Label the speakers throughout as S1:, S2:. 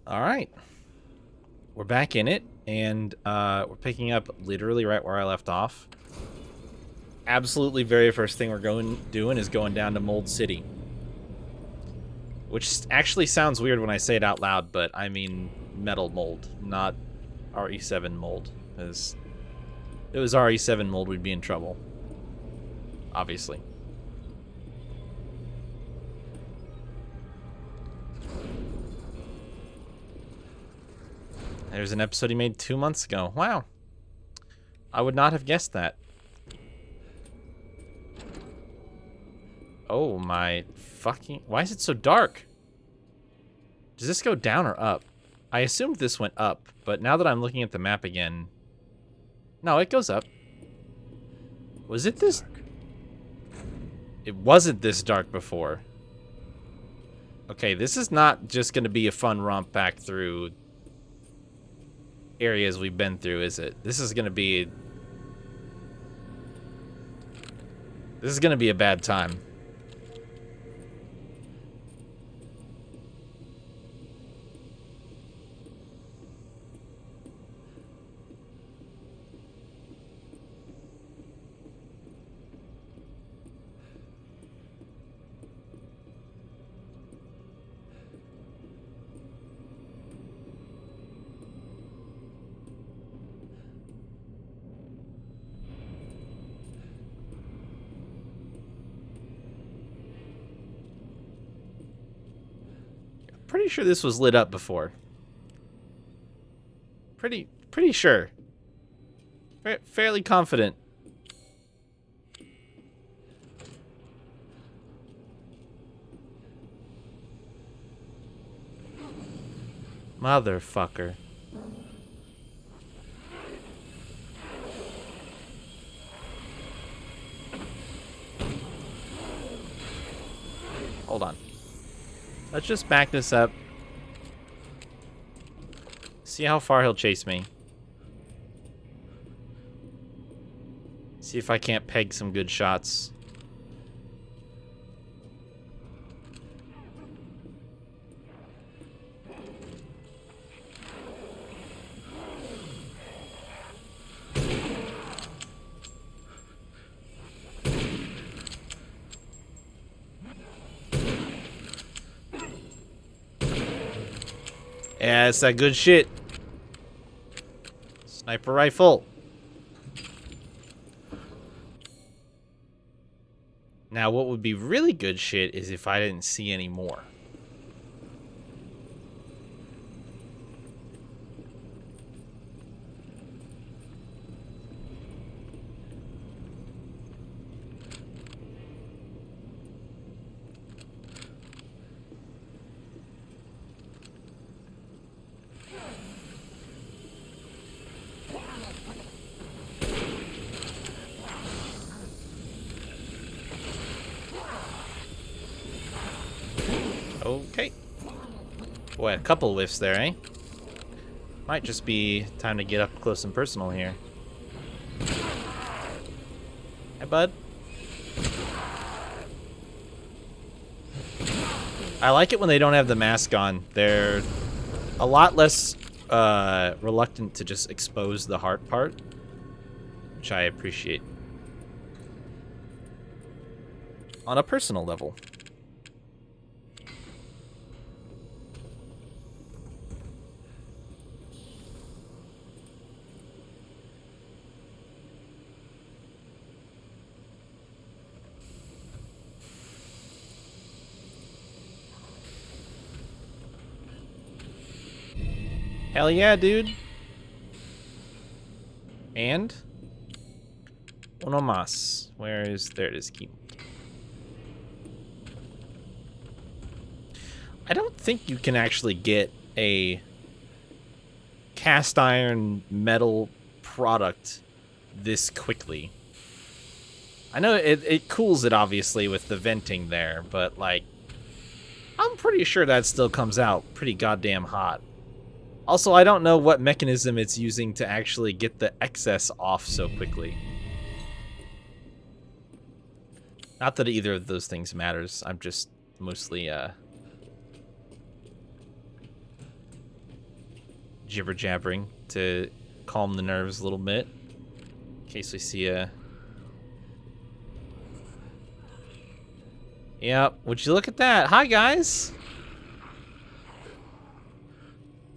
S1: All right, we're back in it, and we're picking up literally right where I left off. Absolutely, very first thing we're doing is going down to Mold City, which actually sounds weird when I say it out loud, but I mean metal mold, not RE7 mold. Because if it was RE7 mold, we'd be in trouble. Obviously. There's an episode he made 2 months ago. Wow. I would not have guessed that. Oh my fucking... Why is it so dark? Does this go down or up? I assumed this went up, but now that I'm looking at the map again... No, it goes up. Was it this... It wasn't this dark before. Okay, this is not just going to be a fun romp back through areas we've been through, is it? This is going to be... This is going to be a bad time. Pretty sure this was lit up before. Pretty sure. Fairly confident. Motherfucker. Hold on. Let's just back this up. See how far he'll chase me. See if I can't peg some good shots. Yeah, it's that good shit. Sniper rifle. Now, what would be really good shit is if I didn't see any more. Okay. Boy, a couple whiffs there, eh? Might just be time to get up close and personal here. Hey, bud. I like it when they don't have the mask on. They're a lot less reluctant to just expose the heart part, which I appreciate. On a personal level. Hell yeah, dude. And uno más. Where is... There it is. Keep. I don't think you can actually get a cast iron metal product this quickly. I know it cools it, obviously, with the venting there, but, like, I'm pretty sure that still comes out pretty goddamn hot. Also, I don't know what mechanism it's using to actually get the excess off so quickly. Not that either of those things matters. I'm just mostly, jibber jabbering to calm the nerves a little bit. In case we see a... Yep, would you look at that? Hi, guys!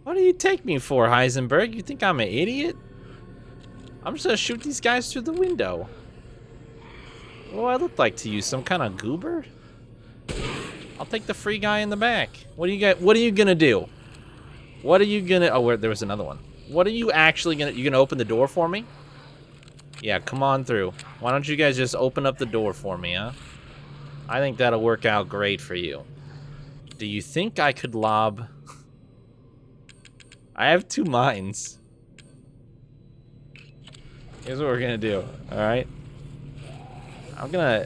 S1: What do you take me for, Heisenberg? You think I'm an idiot? I'm just gonna shoot these guys through the window. What do I look like to you? Some kind of goober? I'll take the free guy in the back. What are you gonna do? What are you gonna... Oh, there was another one. What are you actually gonna... You gonna open the door for me? Yeah, come on through. Why don't you guys just open up the door for me, huh? I think that'll work out great for you. Do you think I could lob... I have 2 mines. Here's what we're gonna do, alright? I'm gonna...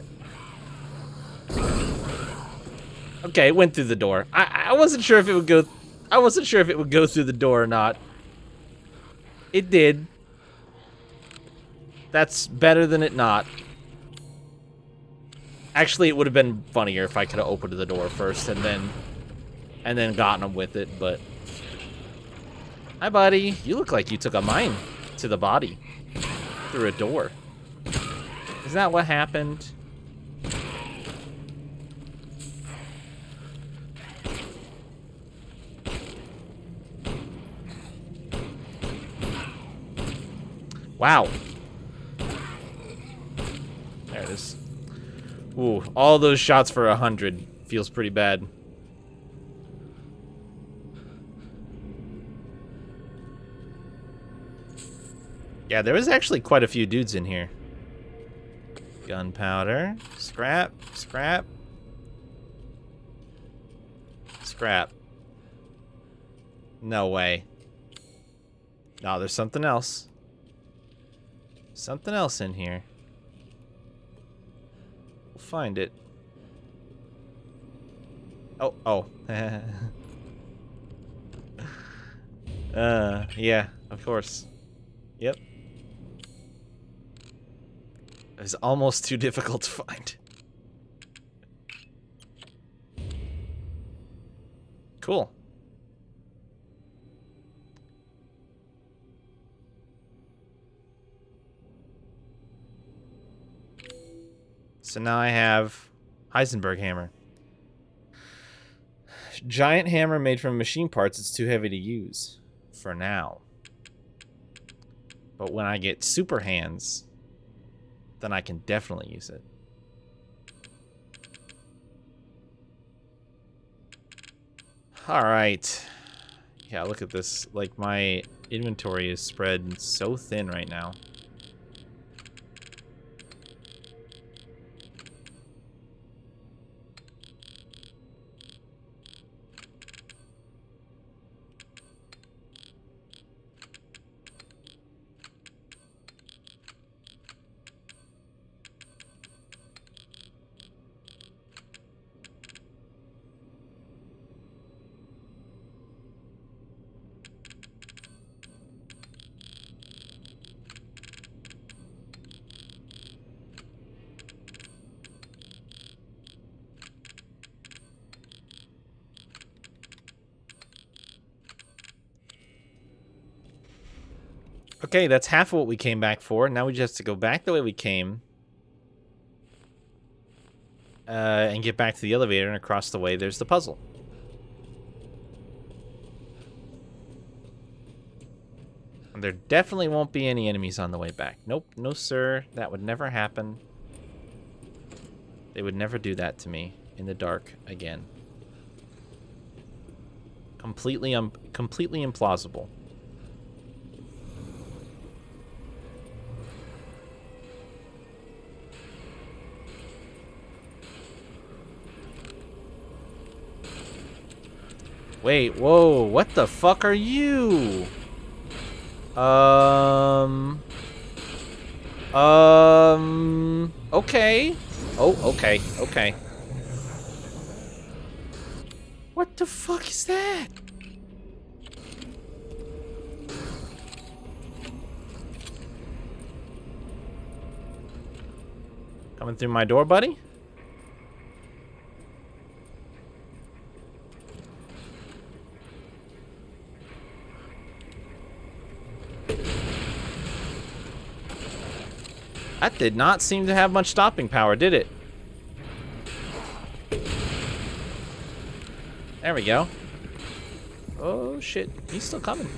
S1: Okay, it went through the door. I wasn't sure if it would go... I wasn't sure if it would go through the door or not. It did. That's better than it not. Actually, it would have been funnier if I could have opened the door first and then gotten him with it, but... Hi, buddy. You look like you took a mine to the body through a door. Is that what happened? Wow. There it is. Ooh, all those shots for 100 feels pretty bad. Yeah, there was actually quite a few dudes in here. Gunpowder. Scrap. Scrap. Scrap. No way. No, there's something else. Something else in here. We'll find it. Oh. Yeah, of course. Yep. It's almost too difficult to find. Cool. So now I have Heisenberg hammer. Giant hammer made from machine parts. It's too heavy to use for now. But when I get super hands, then I can definitely use it. All right. Yeah, look at this. Like, my inventory is spread so thin right now. Okay, that's half of what we came back for. Now we just have to go back the way we came. And get back to the elevator, and across the way there's the puzzle. And there definitely won't be any enemies on the way back. Nope, no sir. That would never happen. They would never do that to me in the dark again. Completely implausible. Wait, whoa, what the fuck are you? Okay. Oh, okay. What the fuck is that? Coming through my door, buddy? That did not seem to have much stopping power, did it? There we go. Oh shit, he's still coming.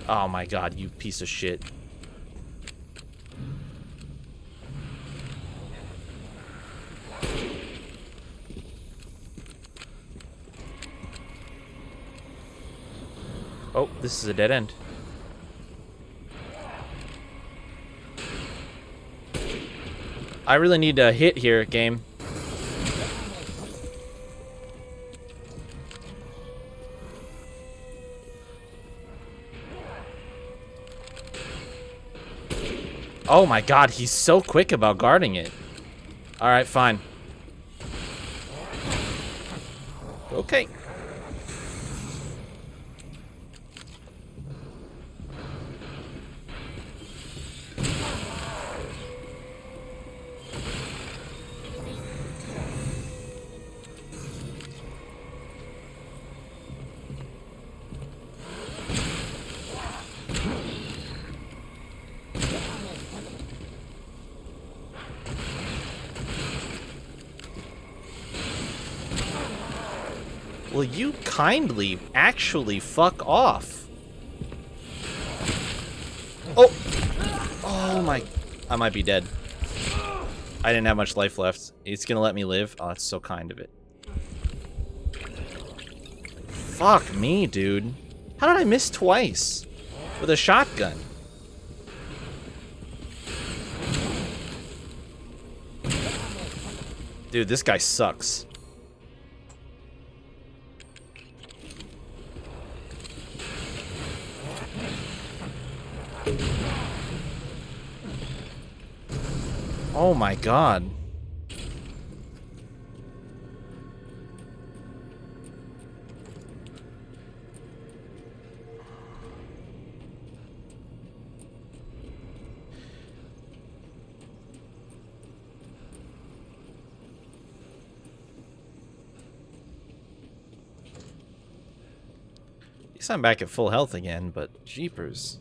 S1: Oh my god, you piece of shit. Oh, this is a dead end. I really need a hit here, game. Oh my god, he's so quick about guarding it. Alright, fine. Okay. Will you kindly actually fuck off? Oh! Oh my... I might be dead. I didn't have much life left. It's gonna let me live? Oh, that's so kind of it. Fuck me, dude. How did I miss twice? With a shotgun? Dude, this guy sucks. Oh my god. At least I'm back at full health again, but jeepers.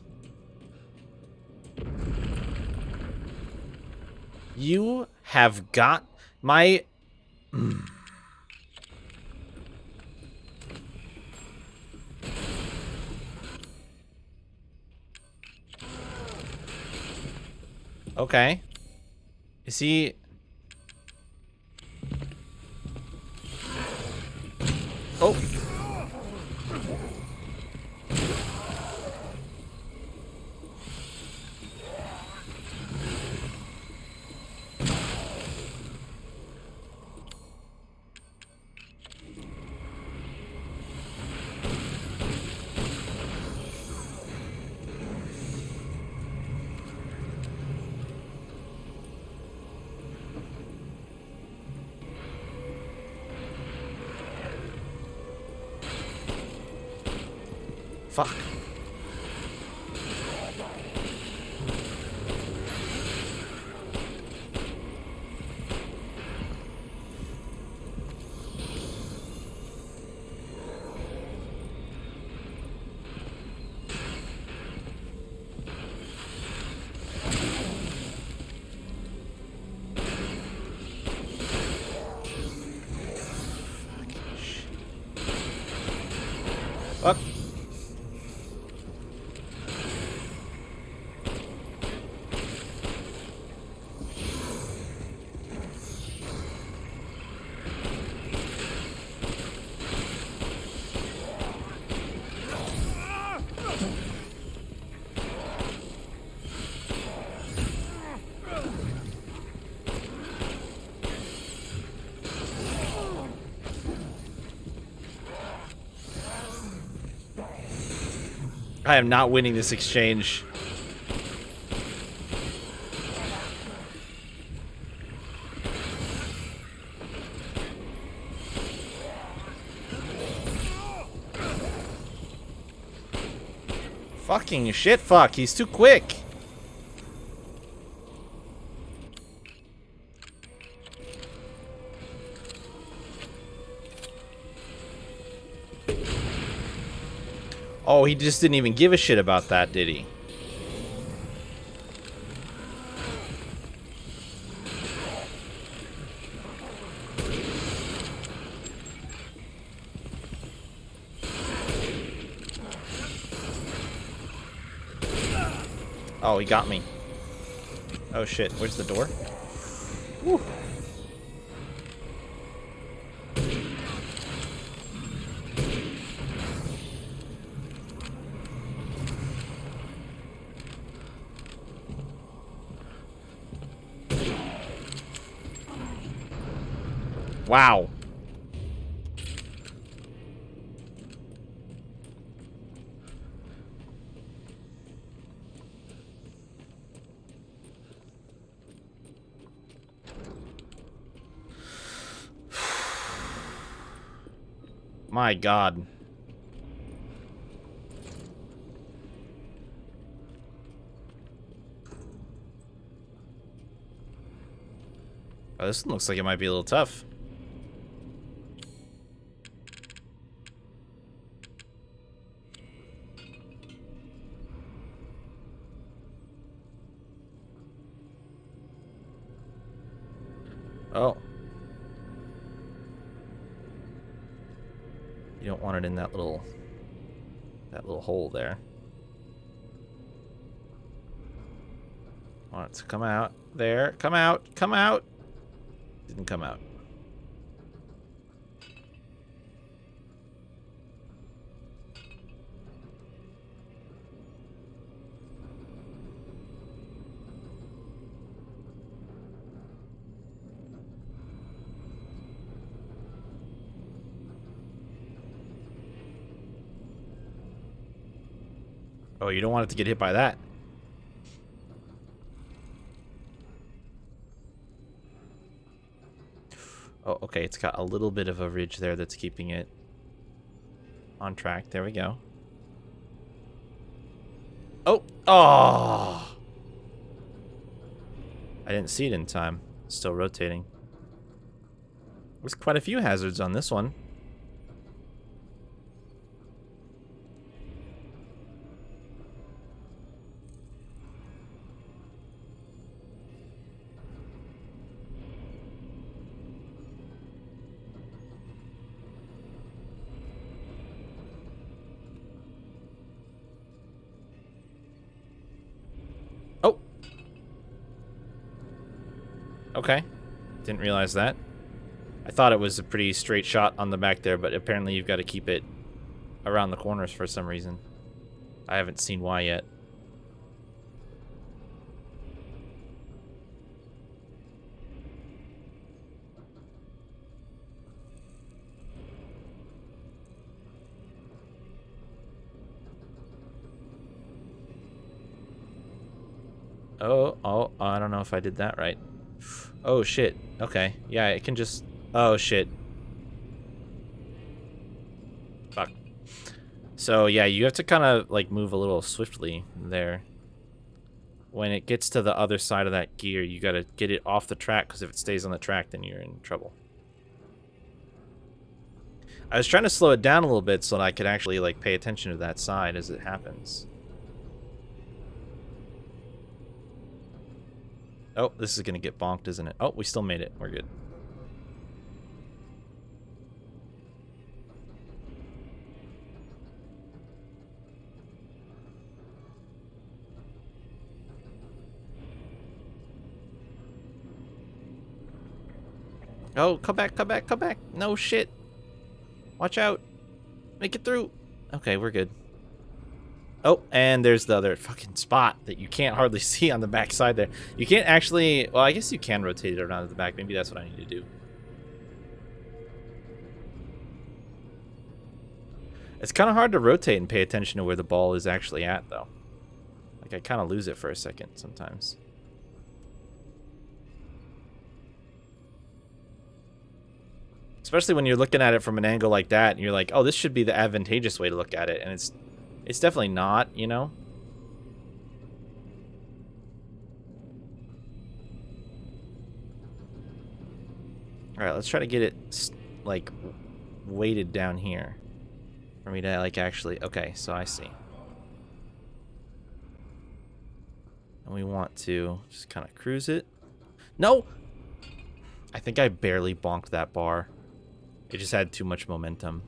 S1: You have got my... Okay. Is he... Oh. Fuck. Fuck. I am not winning this exchange. Fucking shit fuck, he's too quick. Oh, he just didn't even give a shit about that, did he? Oh, he got me. Oh shit, where's the door? Woo. Wow. My God. Oh, this one looks like it might be a little tough. Oh. You don't want it in that little hole there. Want it to come out. There. Come out. Come out. Didn't come out. Oh, you don't want it to get hit by that. Oh, okay. It's got a little bit of a ridge there that's keeping it on track. There we go. Oh! Oh! I didn't see it in time. Still rotating. There's quite a few hazards on this one. Oh! Okay. Didn't realize that. I thought it was a pretty straight shot on the back there, but apparently you've got to keep it around the corners for some reason. I haven't seen why yet. Oh, I don't know if I did that right. Oh, shit. Okay. Yeah, it can just... Oh, shit. Fuck. So, yeah, you have to kind of, like, move a little swiftly there. When it gets to the other side of that gear, you gotta get it off the track, because if it stays on the track, then you're in trouble. I was trying to slow it down a little bit so that I could actually, like, pay attention to that side as it happens. Oh, this is gonna get bonked, isn't it? Oh, we still made it. We're good. Oh, come back, come back, come back. No shit. Watch out. Make it through. Okay, we're good. Oh, and there's the other fucking spot that you can't hardly see on the back side there. You can't actually... Well, I guess you can rotate it around to the back. Maybe that's what I need to do. It's kind of hard to rotate and pay attention to where the ball is actually at, though. Like, I kind of lose it for a second sometimes. Especially when you're looking at it from an angle like that, and you're like, oh, this should be the advantageous way to look at it. And it's definitely not, you know? Alright, let's try to get it, like, weighted down here. For me to, like, actually... Okay, so I see. And we want to just kind of cruise it. No! I think I barely bonked that bar. It just had too much momentum.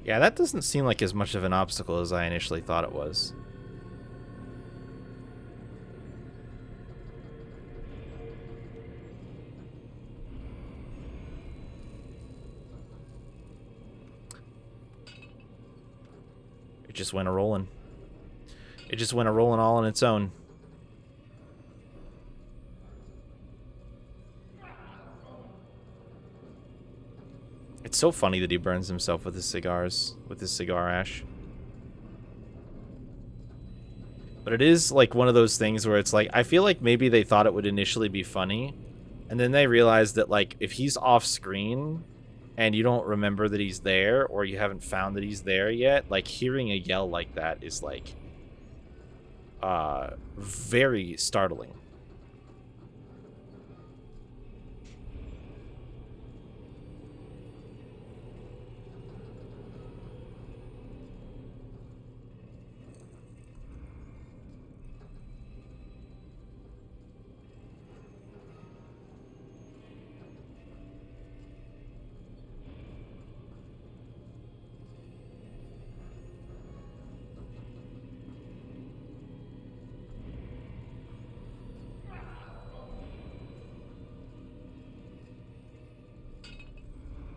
S1: Yeah, that doesn't seem like as much of an obstacle as I initially thought it was. It just went a-rolling. It just went a-rolling all on its own. It's so funny that he burns himself with his cigars, with his cigar ash. But it is like one of those things where it's like, I feel like maybe they thought it would initially be funny, and then they realized that, like, if he's off screen and you don't remember that he's there, or you haven't found that he's there yet, like, hearing a yell like that is, like, very startling.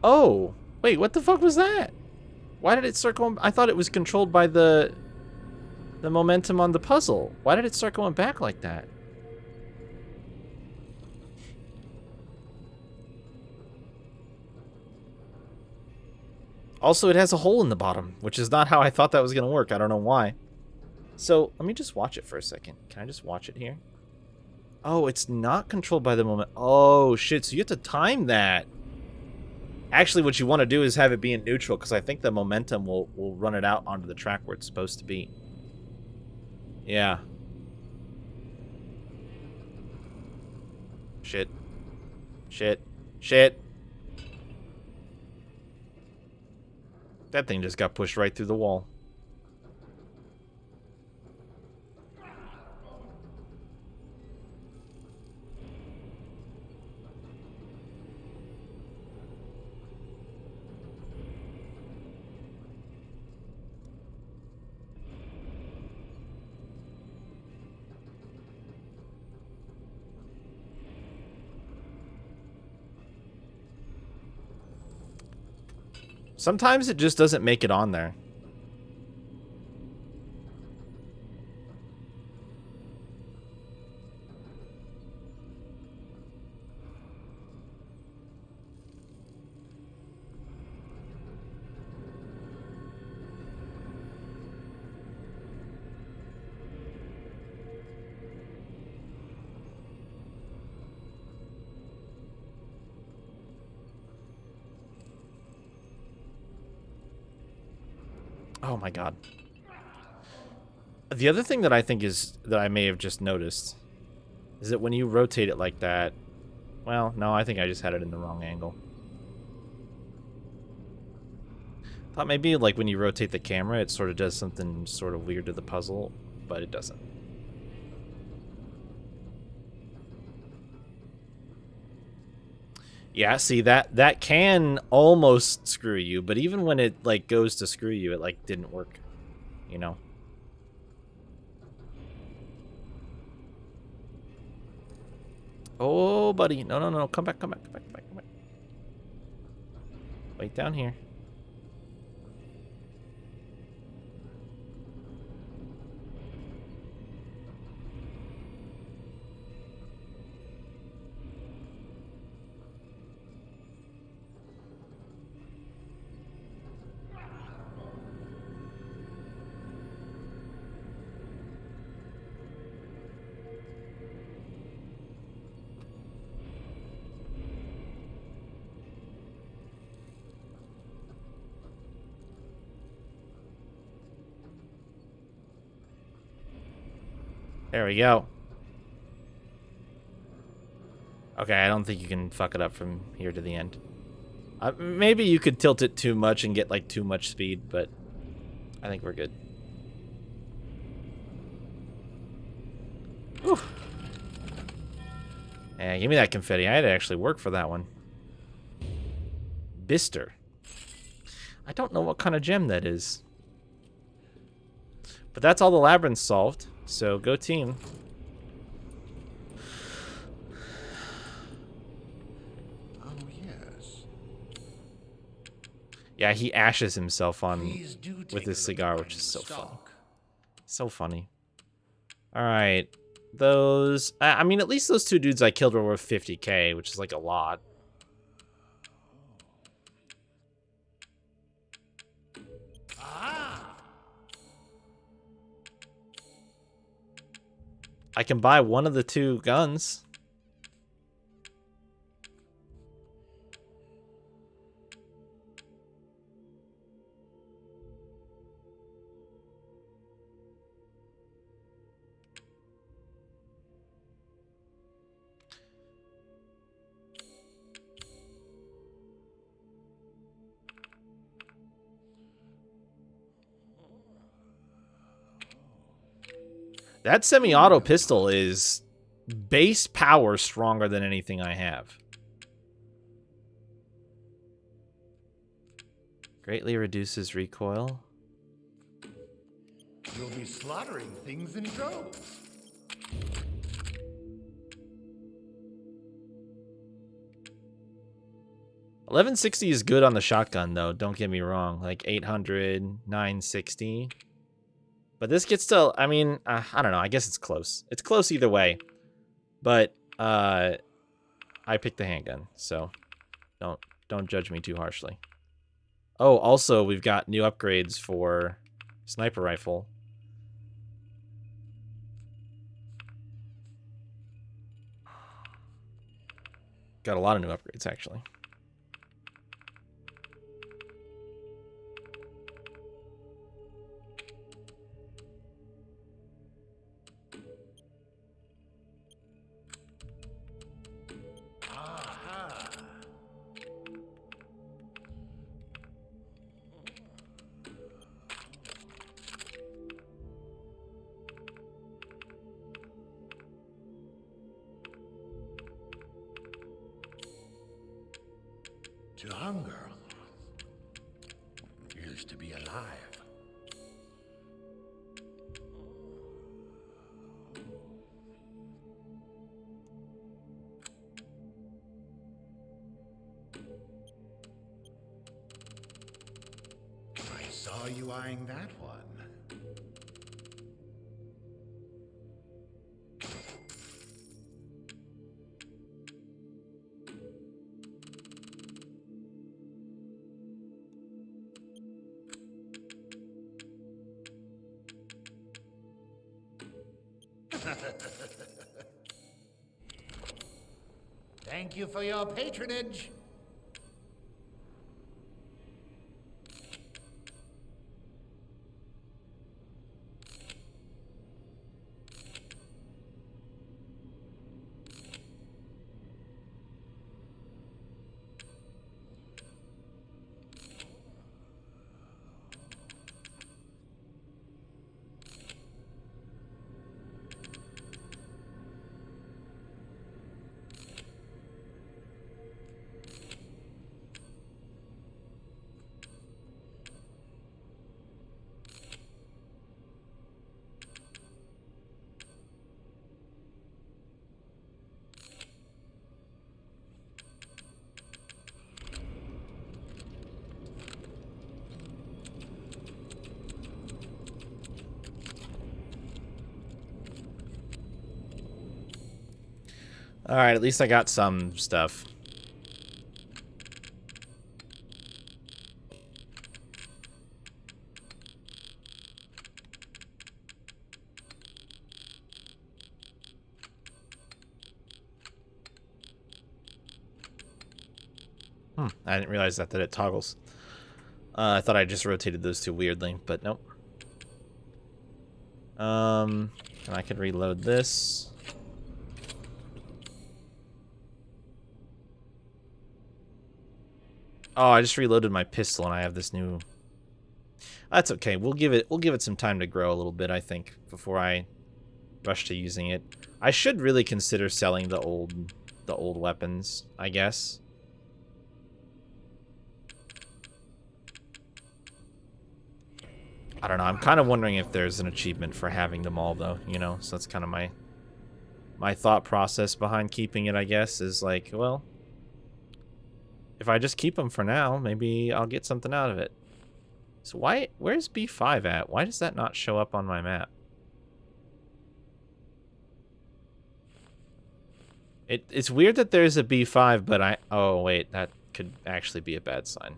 S1: Oh, wait, what the fuck was that? Why did it start going... I thought it was controlled by the momentum on the puzzle. Why did it start going back like that? Also, it has a hole in the bottom, which is not how I thought that was going to work. I don't know why. So, let me just watch it for a second. Can I just watch it here? Oh, it's not controlled by the moment. Oh, shit. So you have to time that. Actually, what you want to do is have it be in neutral, because I think the momentum will run it out onto the track where it's supposed to be. Yeah. Shit. Shit. Shit. That thing just got pushed right through the wall. Sometimes it just doesn't make it on there. Oh my god. The other thing that I think is that I may have just noticed is that when you rotate it like that, well, no, I think I just had it in the wrong angle. Thought maybe like when you rotate the camera, it sort of does something sort of weird to the puzzle, but it doesn't. Yeah, see, that can almost screw you, but even when it like goes to screw you, it like didn't work, you know? Oh, buddy. No, no, no. Come back, come back, come back, come back, come back. Wait down here. There we go. Okay, I don't think you can fuck it up from here to the end. Maybe you could tilt it too much and get like too much speed, but I think we're good. Whew. Yeah, give me that confetti. I had to actually work for that one. Bister. I don't know what kind of gem that is. But that's all the labyrinths solved, so go team.
S2: Oh, yes.
S1: Yeah, he ashes himself on
S2: Please do
S1: with
S2: take
S1: his
S2: a look
S1: cigar,
S2: at
S1: which is so funny.
S2: stock.
S1: So funny. All right. Those... I mean, at least those two dudes I killed were worth 50k, which is like a lot.
S2: Ah!
S1: I can buy one of the two guns. That semi-auto pistol is base power stronger than anything I have. Greatly reduces recoil.
S2: You'll be slaughtering things in droves.
S1: $1160 is good on the shotgun, though. Don't get me wrong. Like 800, 960. But this gets to, I mean, I don't know. I guess it's close. It's close either way. But I picked the handgun, so don't judge me too harshly. Oh, also, we've got new upgrades for sniper rifle. Got a lot of new upgrades, actually.
S2: Aha! To hunger is to be alive. I saw you eyeing that one. Thank you for your patronage.
S1: Alright, at least I got some stuff. I didn't realize that it toggles. I thought I just rotated those two weirdly, but nope. And I could reload this. Oh, I just reloaded my pistol and I have this new. That's okay. We'll give it some time to grow a little bit, I think, before I rush to using it. I should really consider selling the old weapons, I guess. I don't know. I'm kind of wondering if there's an achievement for having them all, though, you know? So that's kind of my thought process behind keeping it, I guess, is like, well, if I just keep them for now, maybe I'll get something out of it. So where's B5 at? Why does that not show up on my map? It's weird that there's a B5, but oh, wait, that could actually be a bad sign.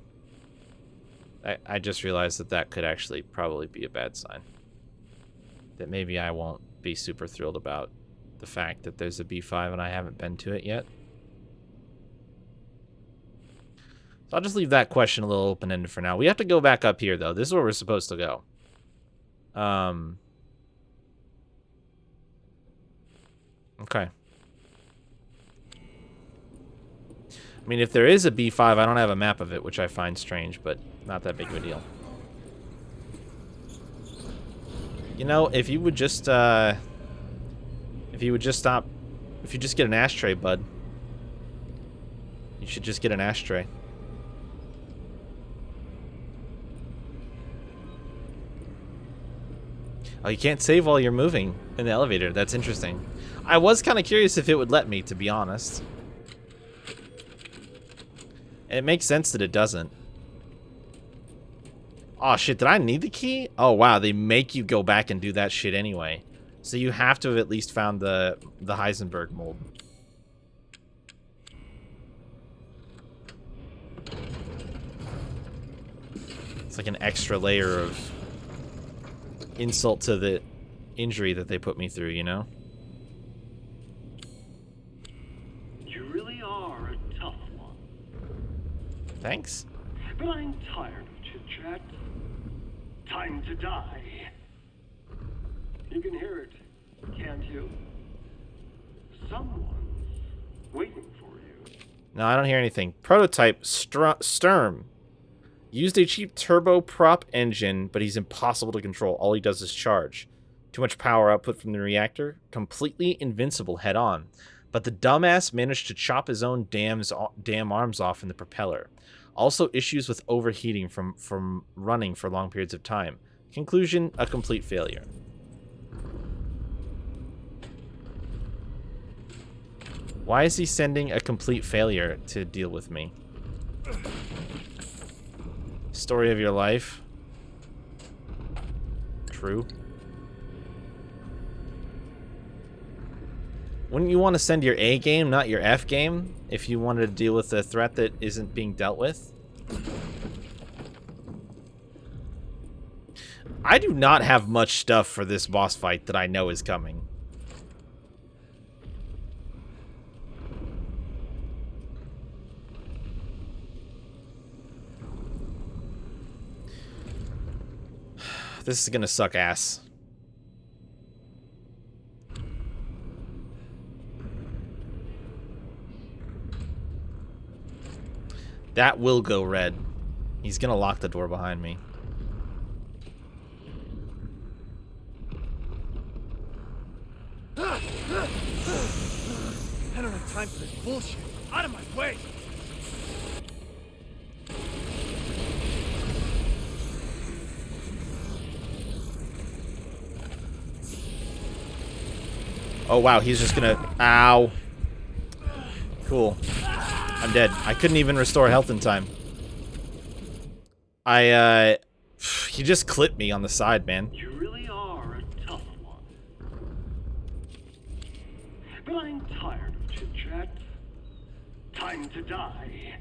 S1: I just realized that could actually probably be a bad sign. That maybe I won't be super thrilled about the fact that there's a B5 and I haven't been to it yet. So I'll just leave that question a little open-ended for now. We have to go back up here, though. This is where we're supposed to go. Okay. I mean, if there is a B5, I don't have a map of it, which I find strange, but not that big of a deal. You know, if you would just stop, if you just get an ashtray, bud. You should just get an ashtray. Oh, you can't save while you're moving in the elevator. That's interesting. I was kind of curious if it would let me, to be honest. And it makes sense that it doesn't. Oh, shit, did I need the key? Oh, wow, they make you go back and do that shit anyway. So you have to have at least found the Heisenberg mold. It's like an extra layer of insult to the injury that they put me through, you know?
S3: You really are a tough one.
S1: Thanks.
S3: But I'm tired of chit-chat. Time to die. You can hear it, can't you? Someone's waiting for you.
S1: No, I don't hear anything. Prototype Sturm. Used a cheap turboprop engine, but he's impossible to control. All he does is charge. Too much power output from the reactor. Completely invincible head on. But the dumbass managed to chop his own damn arms off in the propeller. Also issues with overheating from running for long periods of time. Conclusion, a complete failure. Why is he sending a complete failure to deal with me? Story of your life. True. Wouldn't you want to send your A game, not your F game, if you wanted to deal with a threat that isn't being dealt with? I do not have much stuff for this boss fight that I know is coming. This is gonna suck ass. That will go red. He's gonna lock the door behind me.
S4: I don't have time for this bullshit. Out of my way!
S1: Oh wow, he's just gonna... Ow. Cool. I'm dead. I couldn't even restore health in time. He just clipped me on the side, man.
S3: You really are a tough one. But I'm tired of chit-chat. Time to die.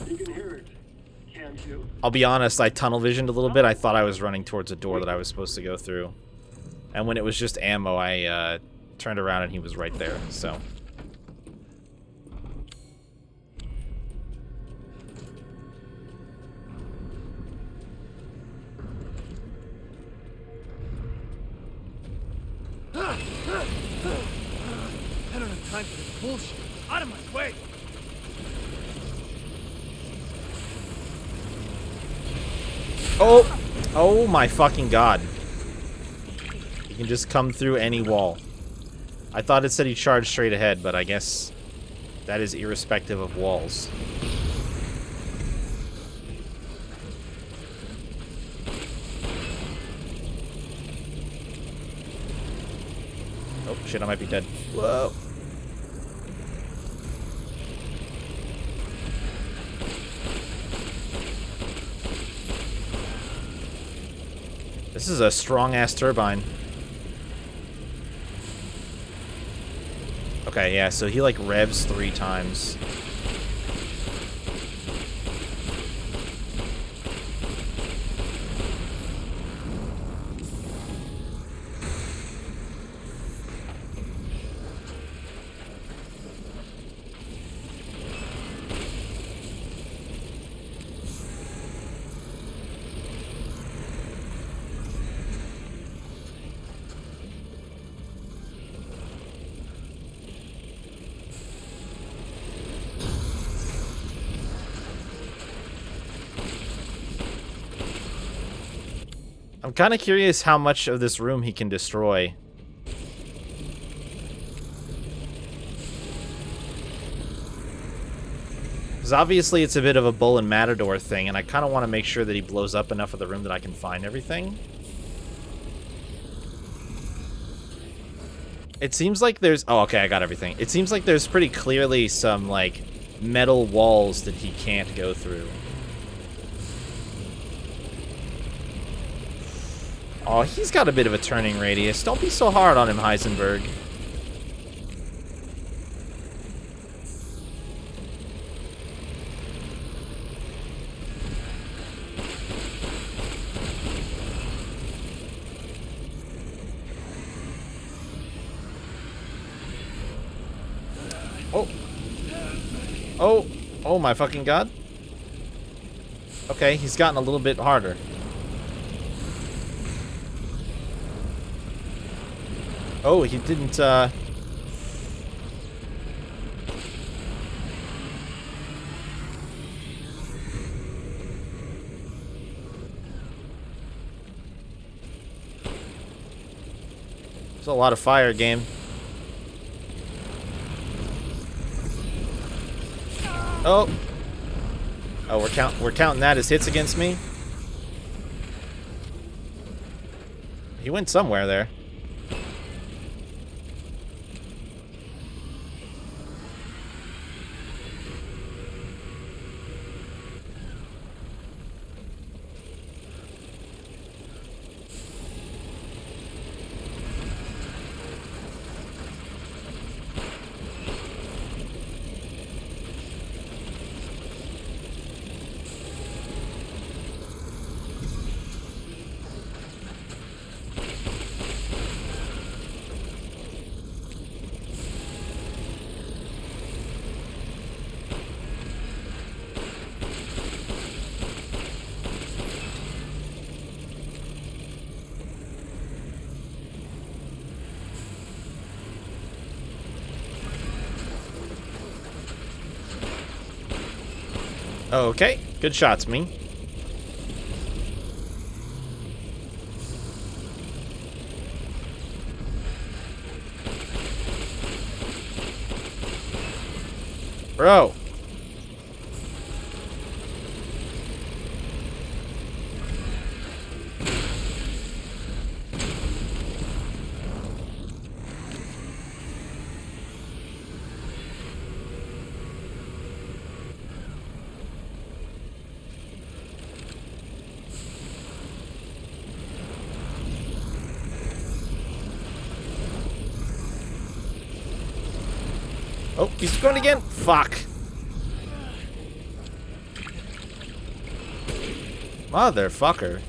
S3: You can hear it, can't you?
S1: I'll be honest, I tunnel visioned a little bit. I thought I was running towards a door that I was supposed to go through. And when it was just ammo, I turned around and he was right there, so...
S4: I don't have time for this bullshit. Out of my way!
S1: Oh! Oh my fucking god. He can just come through any wall. I thought it said he charged straight ahead, but I guess that is irrespective of walls. Oh shit, I might be dead. Whoa. This is a strong-ass turbine. Okay, yeah, so he, like, revs 3 times. I'm kind of curious how much of this room he can destroy. Because obviously it's a bit of a Bull and Matador thing, and I kind of want to make sure that he blows up enough of the room that I can find everything. It seems like there's... Oh, okay, I got everything. It seems like there's pretty clearly some, like, metal walls that he can't go through. Oh, he's got a bit of a turning radius. Don't be so hard on him, Heisenberg. Oh. Oh. Oh my fucking god. Okay, he's gotten a little bit harder. Oh, he didn't, There's a lot of fire, game. Oh. Oh, we're counting that as hits against me? He went somewhere there. Okay, good shots, me. Bro. Oh, he's going again. Fuck. Motherfucker.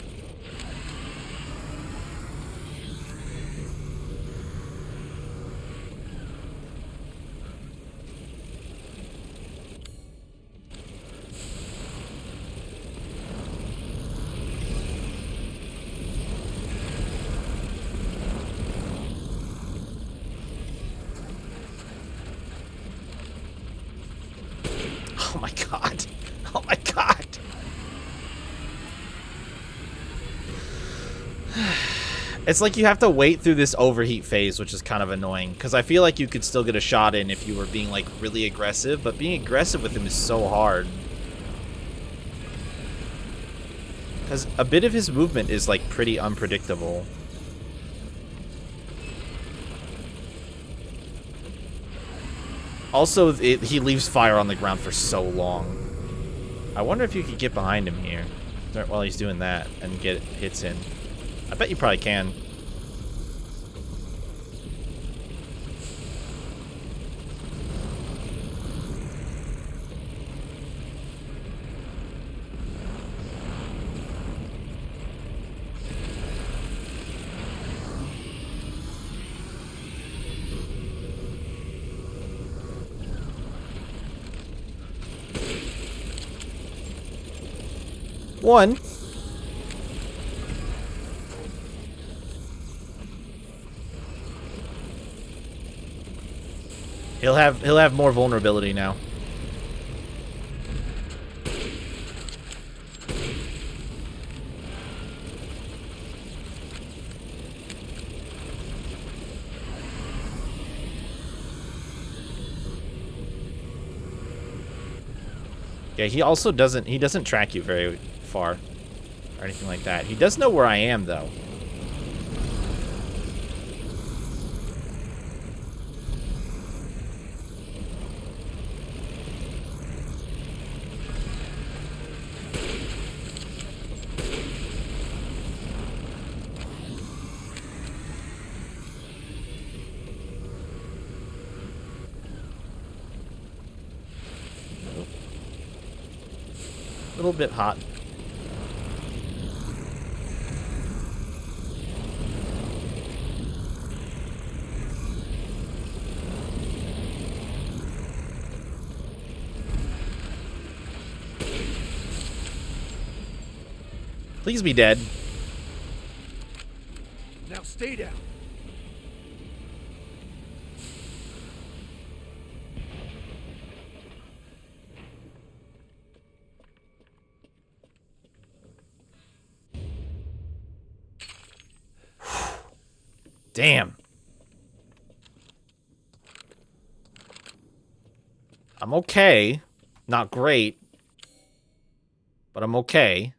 S1: It's like you have to wait through this overheat phase, which is kind of annoying. Because I feel like you could still get a shot in if you were being, like, really aggressive. But being aggressive with him is so hard. Because a bit of his movement is, like, pretty unpredictable. Also, he leaves fire on the ground for so long. I wonder if you could get behind him here while he's doing that and get hits in. I bet you probably can. One. He'll have more vulnerability now. Yeah, he also doesn't track you very far or anything like that. He does know where I am though. A little bit hot. Please be dead.
S4: Now stay down.
S1: Damn. I'm okay. Not great. But I'm okay.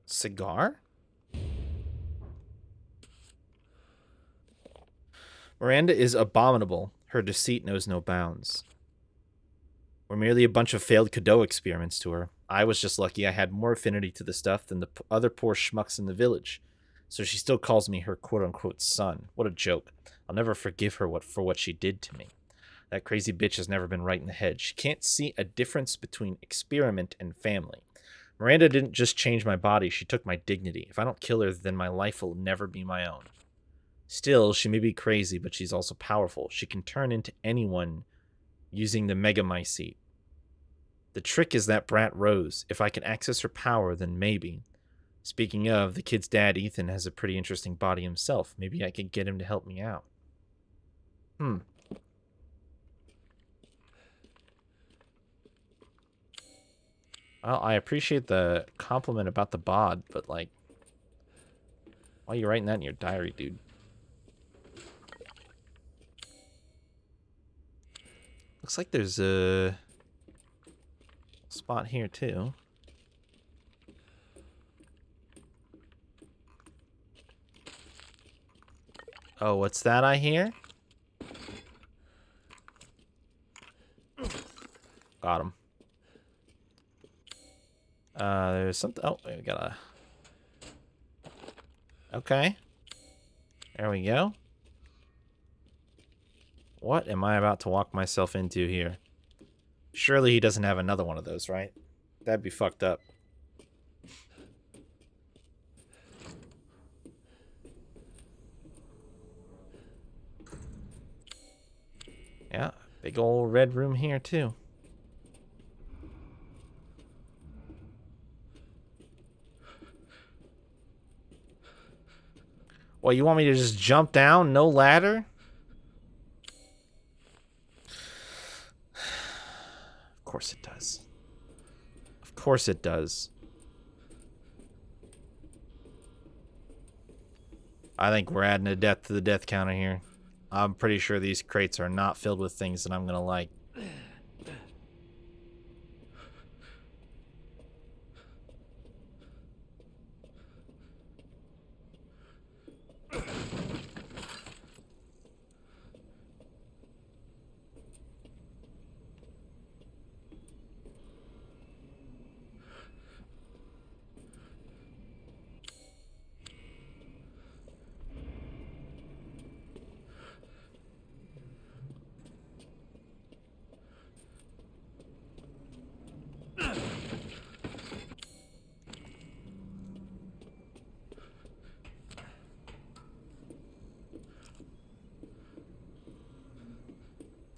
S1: Cigar? Miranda is abominable. Her deceit knows no bounds. We're merely a bunch of failed Godot experiments to her. I was just lucky I had more affinity to the stuff than the other poor schmucks in the village. So she still calls me her quote-unquote son. What a joke. I'll never forgive her for what she did to me. That crazy bitch has never been right in the head. She can't see a difference between experiment and family. Miranda didn't just change my body, she took my dignity. If I don't kill her, then my life will never be my own. Still, she may be crazy, but she's also powerful. She can turn into anyone using the Megamycete. The trick is that brat Rose. If I can access her power, then maybe. Speaking of, the kid's dad, Ethan, has a pretty interesting body himself. Maybe I could get him to help me out. Well, I appreciate the compliment about the bod, but, like, why are you writing that in your diary, dude? Looks like there's a spot here, too. Oh, what's that I hear? Got him. There's something. Oh, we got a. Okay. There we go. What am I about to walk myself into here? Surely he doesn't have another one of those, right? That'd be fucked up. Yeah, big old red room here, too. Well, you want me to just jump down? No ladder? Of course it does. Of course it does. I think we're adding a death to the death counter here. I'm pretty sure these crates are not filled with things that I'm gonna like.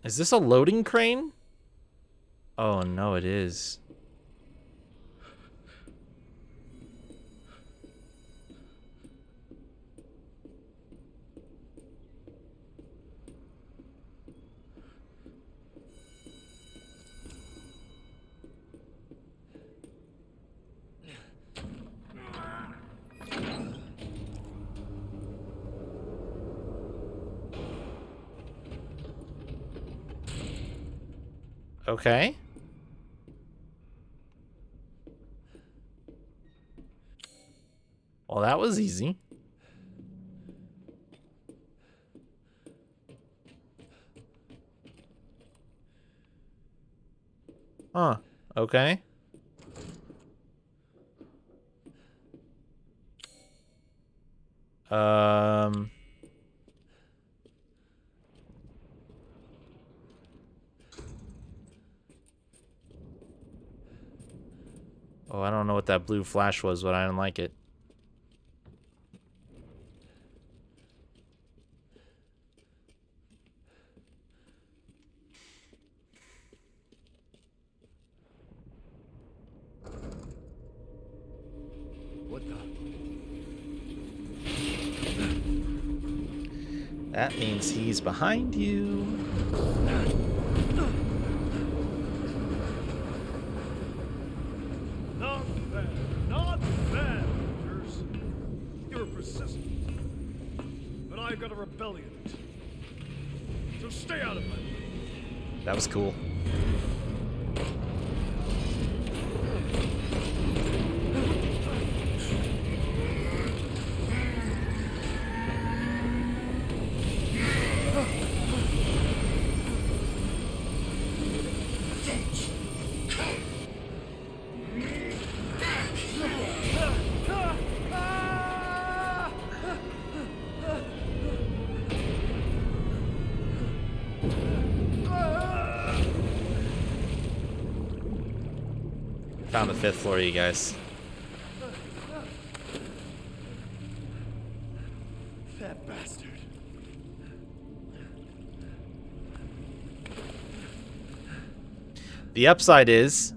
S1: Is this a loading crane? Oh no, it is. Okay. Well, that was easy. Huh. Okay. Oh, I don't know what that blue flash was, but I didn't like it.
S4: What the?
S1: That means he's behind you.
S4: Not bad. Not bad, Rangers. You're persistent. But I've got a rebellion. So stay out of my way.
S1: That was cool. Found the 5th floor, you guys.
S4: That bastard.
S1: The upside is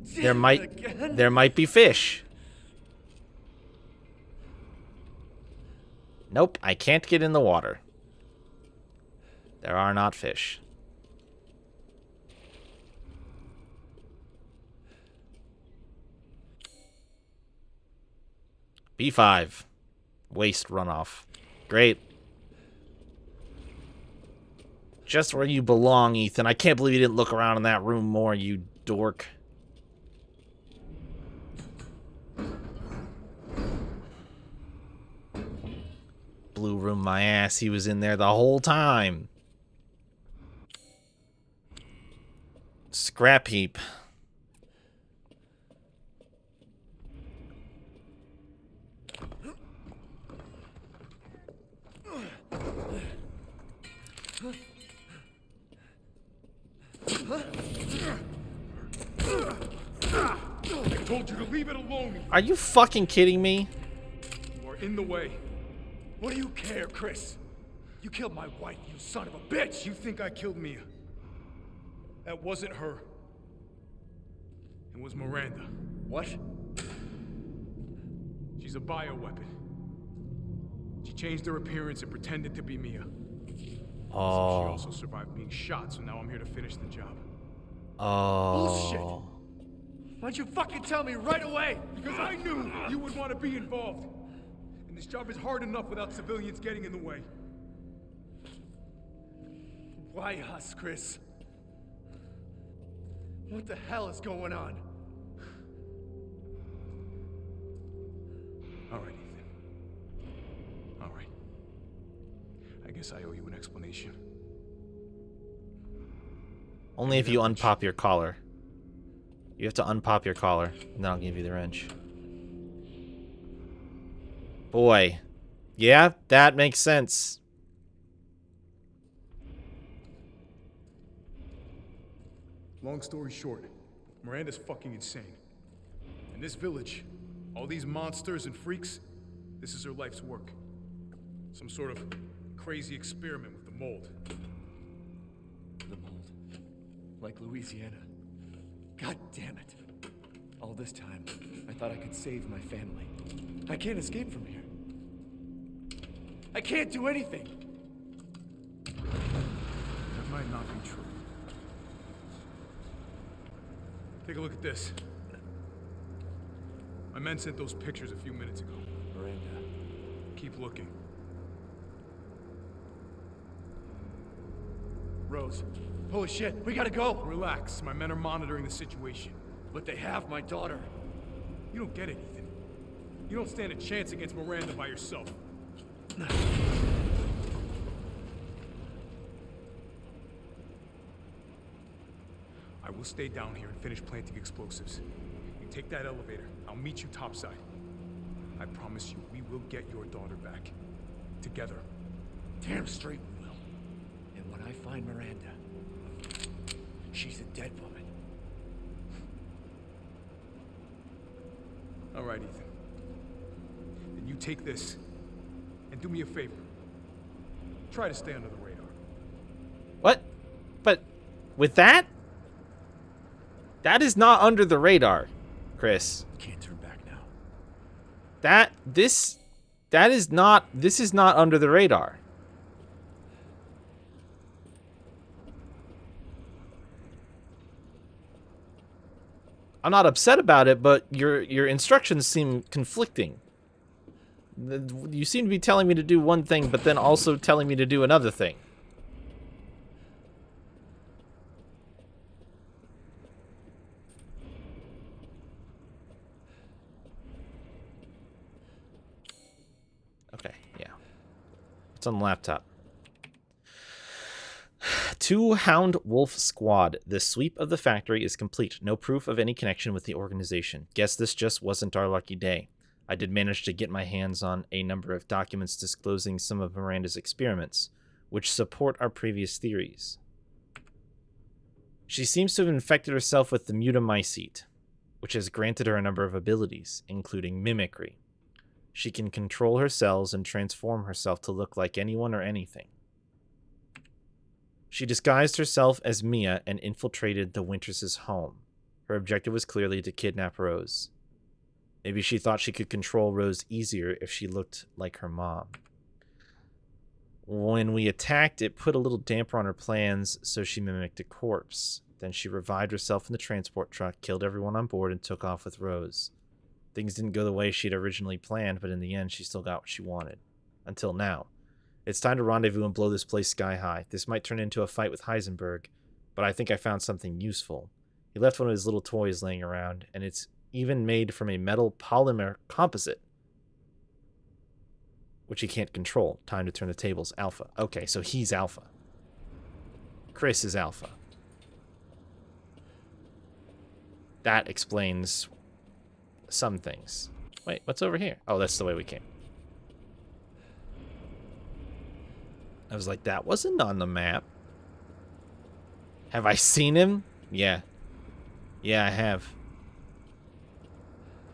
S1: there might be fish. Nope, I can't get in the water. There are not fish. B5. Waste runoff. Great. Just where you belong, Ethan. I can't believe you didn't look around in that room more, you dork. Blue room my ass. He was in there the whole time. Scrap heap.
S4: I told you to leave it alone.
S1: Are you fucking kidding me?
S4: You are in the way. What do you care, Chris? You killed my wife, you son of a bitch! You think I killed Mia? That wasn't her. It was Miranda. What? She's a bioweapon.
S5: She changed her appearance and pretended to be Mia. She
S1: Oh.
S5: also survived being shot, so now I'm here to finish the job.
S4: Bullshit!
S1: Oh.
S4: Why'd you fucking tell me right away?
S5: Because I knew you would want to be involved. And this job is hard enough without civilians getting in the way.
S4: Why us, Chris? What the hell is going on?
S5: All right, Ethan. All right. I guess I owe you an explanation.
S1: Only if you unpop your collar. You have to unpop your collar, and then I'll give you the wrench. Boy. Yeah, that makes sense.
S5: Long story short, Miranda's fucking insane. In this village, all these monsters and freaks, this is her life's work. Some sort of crazy experiment with the mold.
S4: The mold. Like Louisiana. God damn it. All this time, I thought I could save my family. I can't escape from here. I can't do anything.
S5: That might not be true. Take a look at this. My men sent those pictures a few minutes ago.
S4: Miranda.
S5: Keep looking.
S4: Rose. Holy shit, we gotta go!
S5: Relax, my men are monitoring the situation.
S4: But they have my daughter.
S5: You don't get it, Ethan. You don't stand a chance against Miranda by yourself. I will stay down here and finish planting explosives. You take that elevator. I'll meet you topside. I promise you, we will get your daughter back. Together.
S4: Damn straight we will. And when I find Miranda, she's a dead woman.
S5: All right, Ethan. Then you take this and do me a favor. Try to stay under the radar.
S1: What? But with that? That is not under the radar, Chris.
S4: Can't turn back now.
S1: This is not under the radar. I'm not upset about it, but your instructions seem conflicting. You seem to be telling me to do one thing, but then also telling me to do another thing. Okay, yeah. It's on the laptop. To Hound Wolf Squad. The sweep of the factory is complete. No proof of any connection with the organization. Guess this just wasn't our lucky day. I did manage to get my hands on a number of documents disclosing some of Miranda's experiments, which support our previous theories. She seems to have infected herself with the mutamycete, which has granted her a number of abilities, including mimicry. She can control her cells and transform herself to look like anyone or anything. She disguised herself as Mia and infiltrated the Winters' home. Her objective was clearly to kidnap Rose. Maybe she thought she could control Rose easier if she looked like her mom. When we attacked, it put a little damper on her plans, so she mimicked a corpse. Then she revived herself in the transport truck, killed everyone on board, and took off with Rose. Things didn't go the way she'd originally planned, but in the end, she still got what she wanted. Until now. It's time to rendezvous and blow this place sky high. This might turn into a fight with Heisenberg, but I think I found something useful. He left one of his little toys laying around, and it's even made from a metal polymer composite, which he can't control. Time to turn the tables. Alpha. Okay, so he's Alpha. Chris is Alpha. That explains some things. Wait, what's over here? Oh, that's the way we came. I was like, that wasn't on the map. Have I seen him? Yeah. Yeah, I have.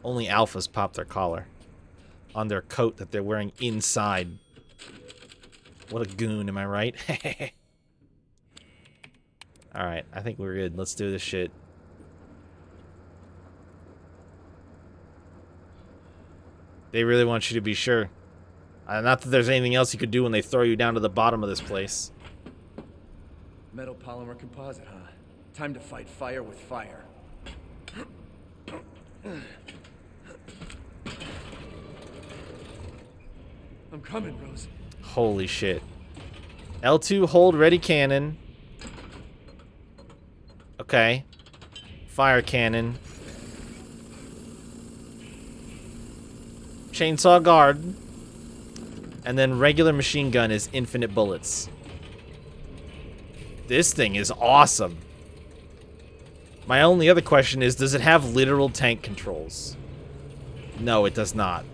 S1: Only alphas pop their collar on their coat that they're wearing inside. What a goon, am I right? Alright, I think we're good. Let's do this shit. They really want you to be sure. Not that there's anything else you could do when they throw you down to the bottom of this place.
S4: Metal polymer composite, huh? Time to fight fire with fire. I'm coming, Rose.
S1: Holy shit. L2, hold, ready cannon. Okay. Fire cannon. Chainsaw guard. And then regular machine gun is infinite bullets. This thing is awesome. My only other question is, does it have literal tank controls? No, it does not.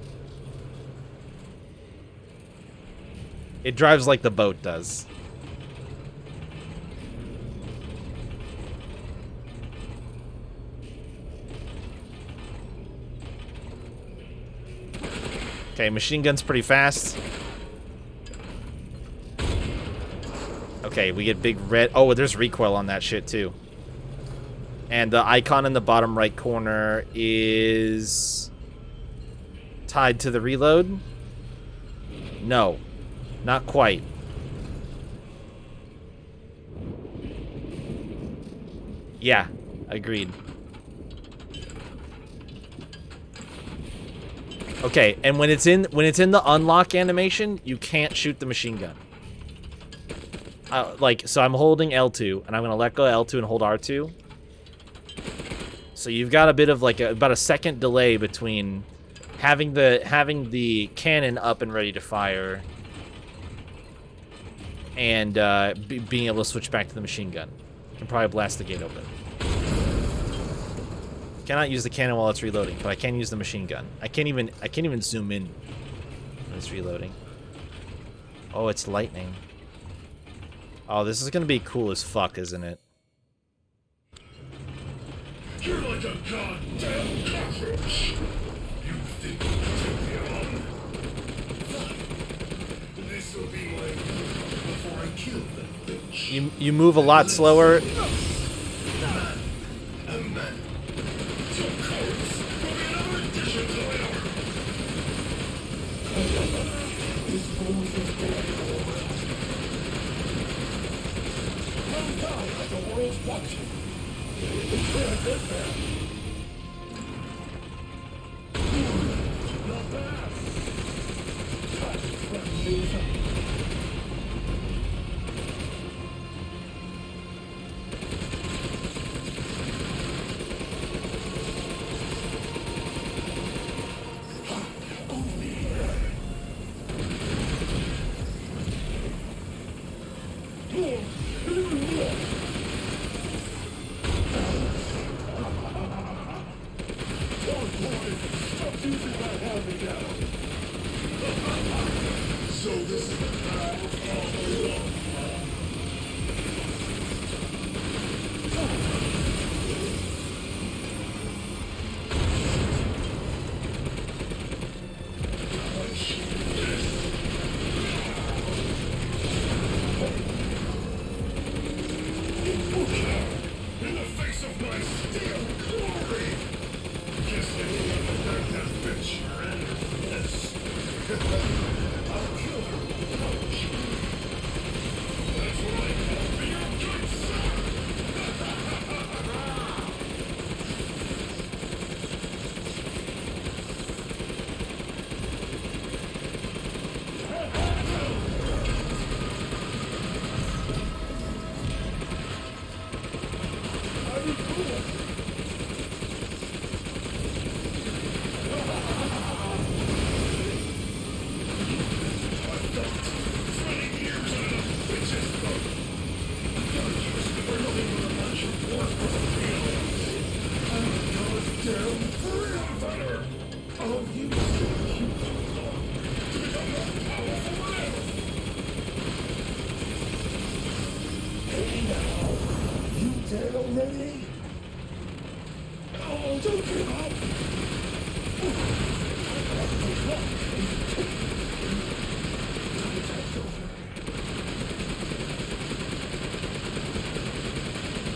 S1: It drives like the boat does. Okay, machine gun's pretty fast. Okay, we get big red... Oh, there's recoil on that shit, too. And the icon in the bottom right corner is... tied to the reload? No. Not quite. Yeah, agreed. Okay, and when it's in the unlock animation, you can't shoot the machine gun. So I'm holding L2, and I'm gonna let go of L2 and hold R2. So you've got a bit of like about a second delay between having the cannon up and ready to fire and being able to switch back to the machine gun. You can probably blast the gate open. Cannot use the cannon while it's reloading, but I can use the machine gun. I can't even zoom in when it's reloading. Oh, it's lightning. Oh, this is gonna be cool as fuck, isn't it?
S6: You're like a goddamn cockroach. You think you can take me on? Fine. This'll be like before I kill that bitch.
S1: You move a lot slower.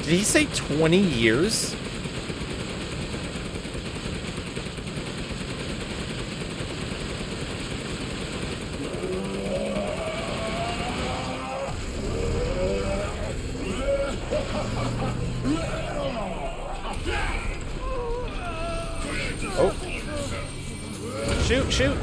S1: Did he say 20 years? Shoot, shoot.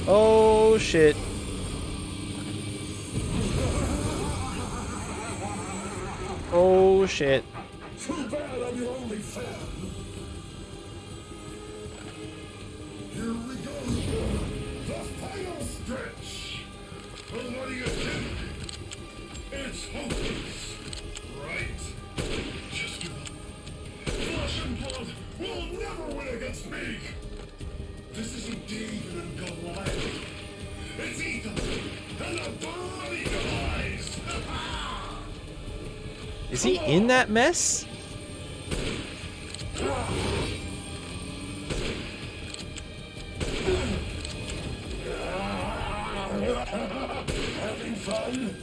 S1: Oh shit. Oh shit.
S6: Too bad I'm your only fan. Here we go. The final stretch. Well, what do you think? It's hopeless, right? Just give up. Flesh and blood will never win against me. This isn't David and Goliath. It's Ethan and a bloody demise.
S1: Is he in that mess?
S6: Having fun?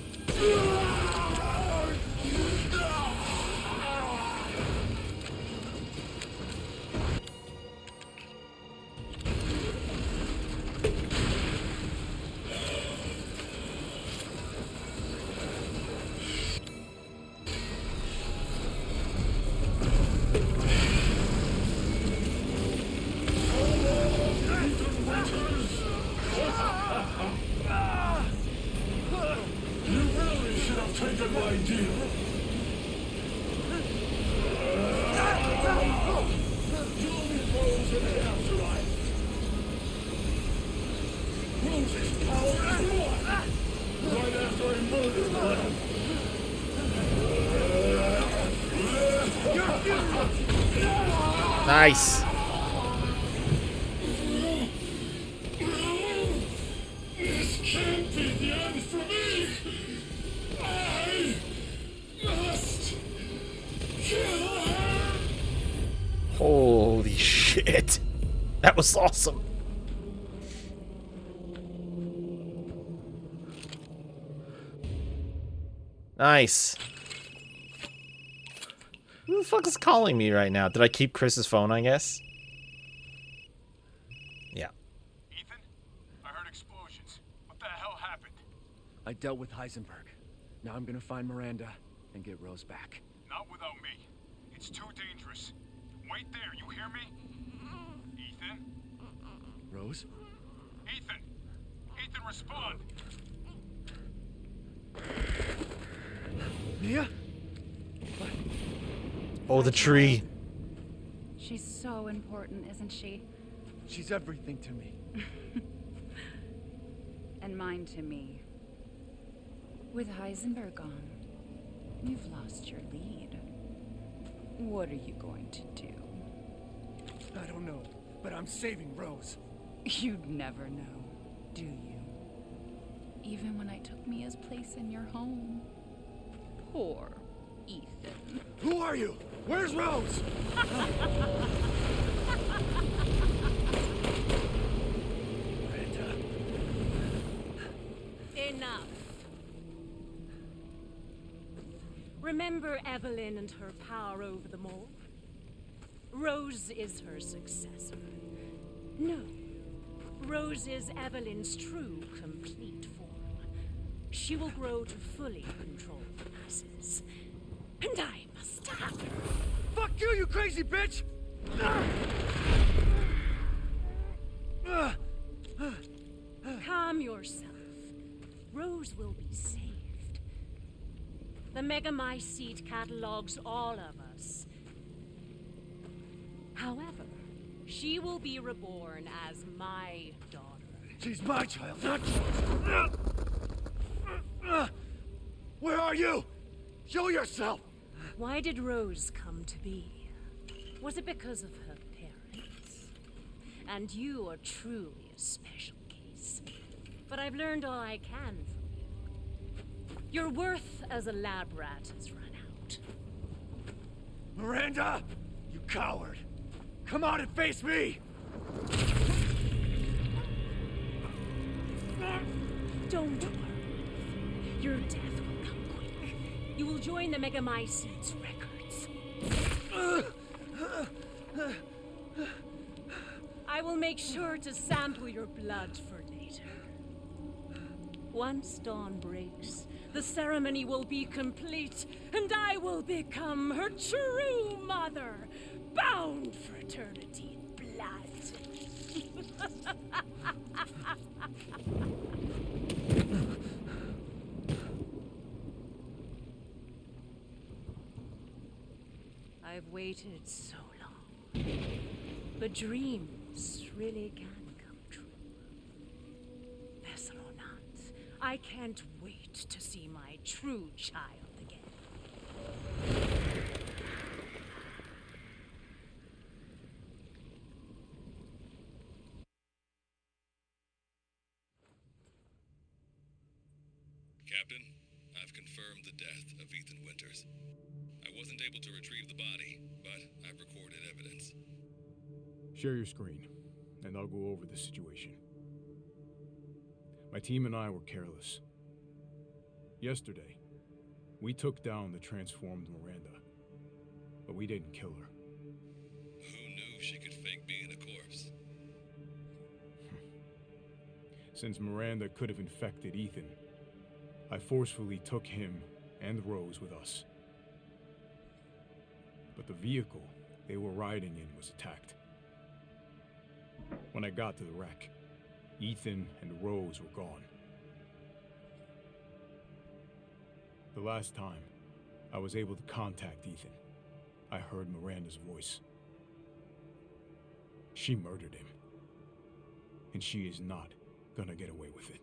S6: You really should have taken my deal. You'll meet Rose in the afterlife. Rose's power is one. Right after I murdered her.
S1: Nice.
S6: This can't be the end for me. I must kill her.
S1: Holy shit. That was awesome. Nice. Who the fuck is calling me right now? Did I keep Chris's phone, I guess? Yeah.
S7: Ethan, I heard explosions. What the hell happened?
S4: I dealt with Heisenberg. Now I'm gonna find Miranda and get Rose back.
S7: Not without me. It's too dangerous. Wait there, you hear me? Ethan?
S4: Rose?
S7: Ethan! Ethan, respond!
S4: Mia?
S1: Oh, the tree.
S8: She's so important, isn't she?
S4: She's everything to me.
S8: And mine to me. With Heisenberg gone, you've lost your lead. What are you going to do?
S4: I don't know, but I'm saving Rose.
S8: You'd never know, do you? Even when I took Mia's place in your home. Poor Ethan.
S4: Who are you? Where's Rose? Miranda.
S9: Enough. Remember Evelyn and her power over them all? Rose is her successor. No. Rose is Evelyn's true, complete form. She will grow to fully control the masses. And I must stop her.
S4: Fuck you, you crazy bitch!
S9: Calm yourself. Rose will be saved. The Megamycete catalogs all of us. However, she will be reborn as my daughter.
S4: She's my child, not yours. Where are you? Show yourself!
S9: Why did Rose come to be? Was it because of her parents? And you are truly a special case. But I've learned all I can from you. Your worth as a lab rat has run out.
S4: Miranda! You coward! Come out and face me!
S9: Don't worry. Your death will come quick. You will join the Megamycete's records. will make sure to sample your blood for later. Once dawn breaks, the ceremony will be complete, and I will become her true mother, bound for eternity in blood. I've waited so long, but dreams really can come true. Vessel or not, I can't wait to see my true child again.
S10: Captain, I've confirmed the death of Ethan Winters. I wasn't able to retrieve the body, but I've recorded evidence.
S5: Share your screen, and I'll go over the situation. My team and I were careless. Yesterday, we took down the transformed Miranda, but we didn't kill her.
S10: Who knew she could fake being a corpse?
S5: Since Miranda could have infected Ethan, I forcefully took him and Rose with us. But the vehicle they were riding in was attacked. When I got to the wreck, Ethan and Rose were gone. The last time I was able to contact Ethan, I heard Miranda's voice. She murdered him, and she is not gonna get away with it.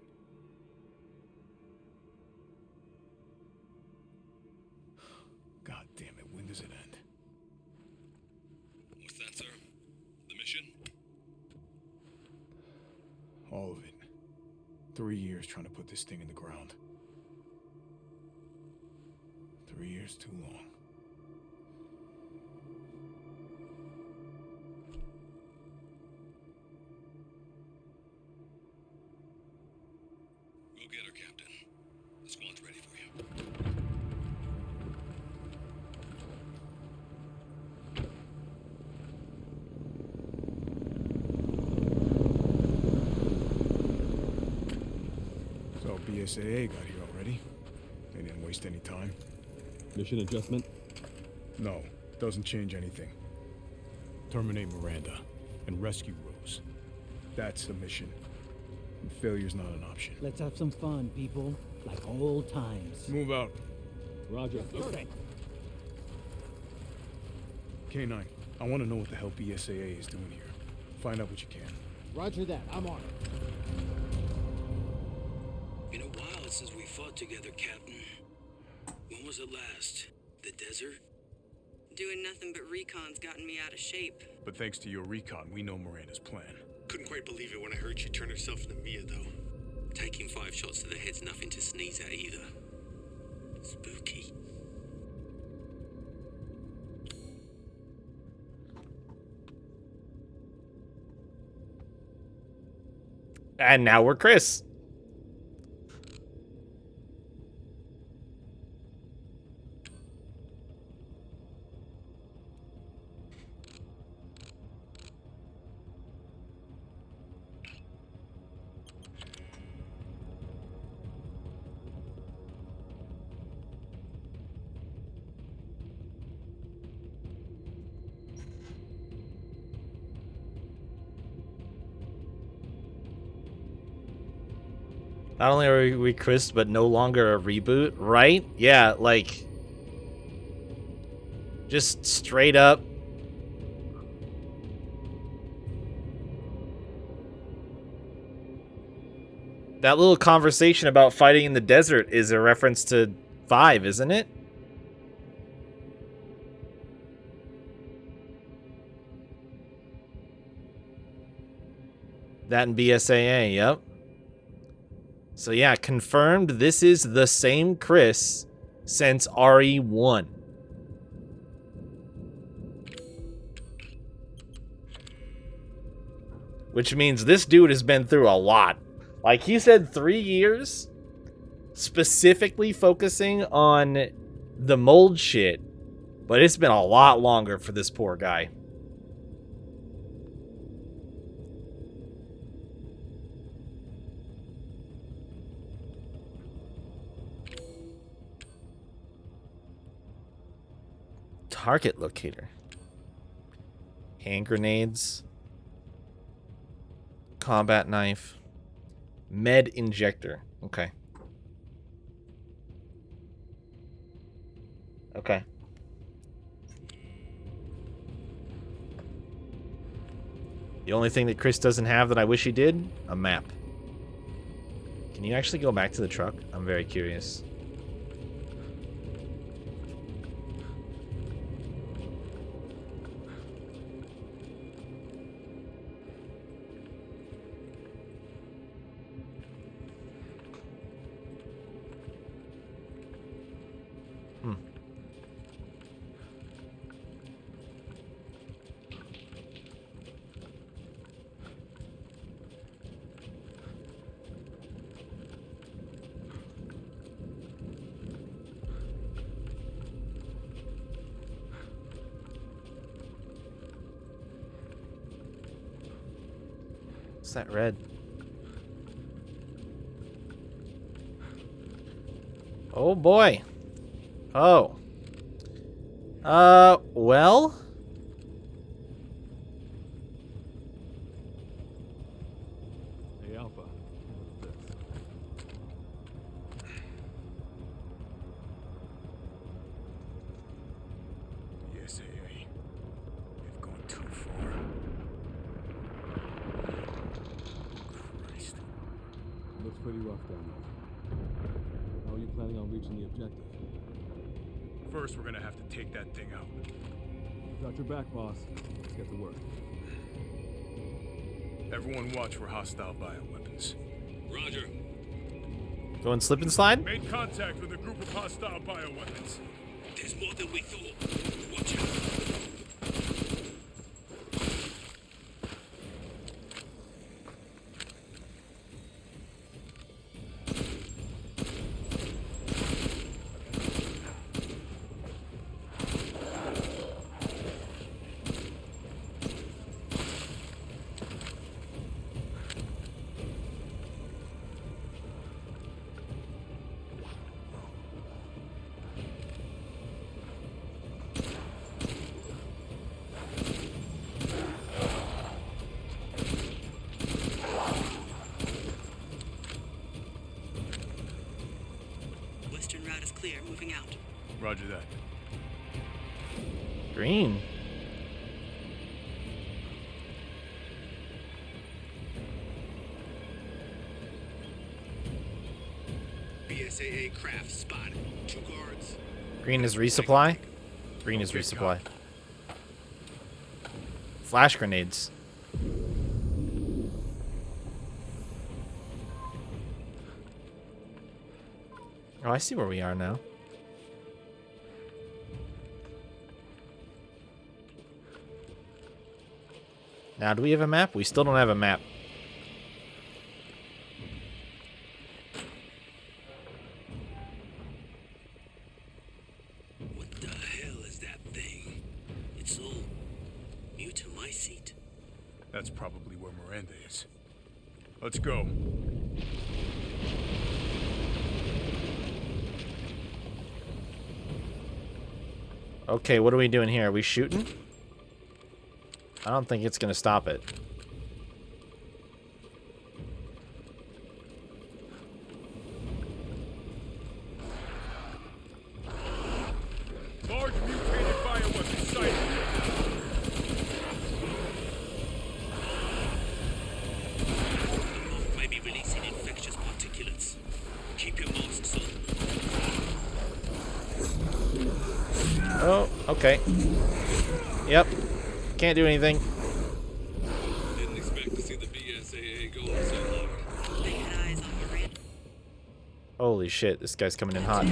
S5: God damn it, when does it end?
S10: What's that, sir? The mission?
S5: All of it. 3 years trying to put this thing in the ground. 3 years too long.
S10: Go get her, Captain. The squad's ready for you.
S5: So BSAA got here already. They didn't waste any time.
S11: Mission adjustment?
S5: No, doesn't change anything. Terminate Miranda and rescue Rose. That's the mission. And failure's not an option.
S12: Let's have some fun, people. Like old times.
S5: Move out.
S11: Roger.
S12: Okay.
S5: K9, I want to know what the hell BSAA is doing here. Find out what you can.
S12: Roger that. I'm on it.
S13: Been a while since we fought together, Captain. When was it last? The desert?
S14: Doing nothing but recon's gotten me out of shape.
S5: But thanks to your recon, we know Miranda's plan.
S13: Couldn't quite believe it when I heard she turned herself into Mia, though. Taking 5 shots to the head's nothing to sneeze at either. Spooky.
S1: And now we're Chris. Not only are we Chris, but no longer a reboot, right? Yeah, like, just straight up. That little conversation about fighting in the desert is a reference to 5, isn't it? That and BSAA, yep. So yeah, confirmed this is the same Chris since RE1. Which means this dude has been through a lot. Like he said, 3 years specifically focusing on the mold shit, but it's been a lot longer for this poor guy. Target locator. Hand grenades. Combat knife. Med injector. Okay. Okay. The only thing that Chris doesn't have that I wish he did, a map. Can you actually go back to the truck? I'm very curious. What's that red? Oh boy. Oh. Well.
S11: Hey, Alpha. What's this?
S5: Yes, AA. They've gone too far. Christ.
S11: Looks pretty rough down there. How are you planning on reaching the objective?
S5: First, we're gonna have to take that thing out.
S11: Got your back, boss. Let's get to work.
S5: Everyone watch for hostile bioweapons.
S13: Roger.
S1: Go and slip and slide?
S5: Made contact with a group of hostile bioweapons.
S13: There's more than we thought. Watch out.
S14: Western route is clear. Moving out.
S5: Roger that.
S1: Green.
S13: BSAA craft spotted. 2 guards.
S1: Green is resupply. Green is resupply. Flash grenades. Oh, I see where we are now. Now, do we have a map? We still don't have a map.
S13: What the hell is that thing? It's all new to my seat.
S5: That's probably where Miranda is. Let's go.
S1: Okay, what are we doing here? Are we shooting? I don't think it's gonna stop it.
S5: Large mutated bioweapon sighted.
S13: Might be releasing infectious particulates. Keep your masks on.
S1: Oh, okay. Yep. Can't do anything.
S10: Didn't expect to see the BSAA going so low.
S14: They had eyes on Miranda.
S1: Holy shit, this guy's coming in hot.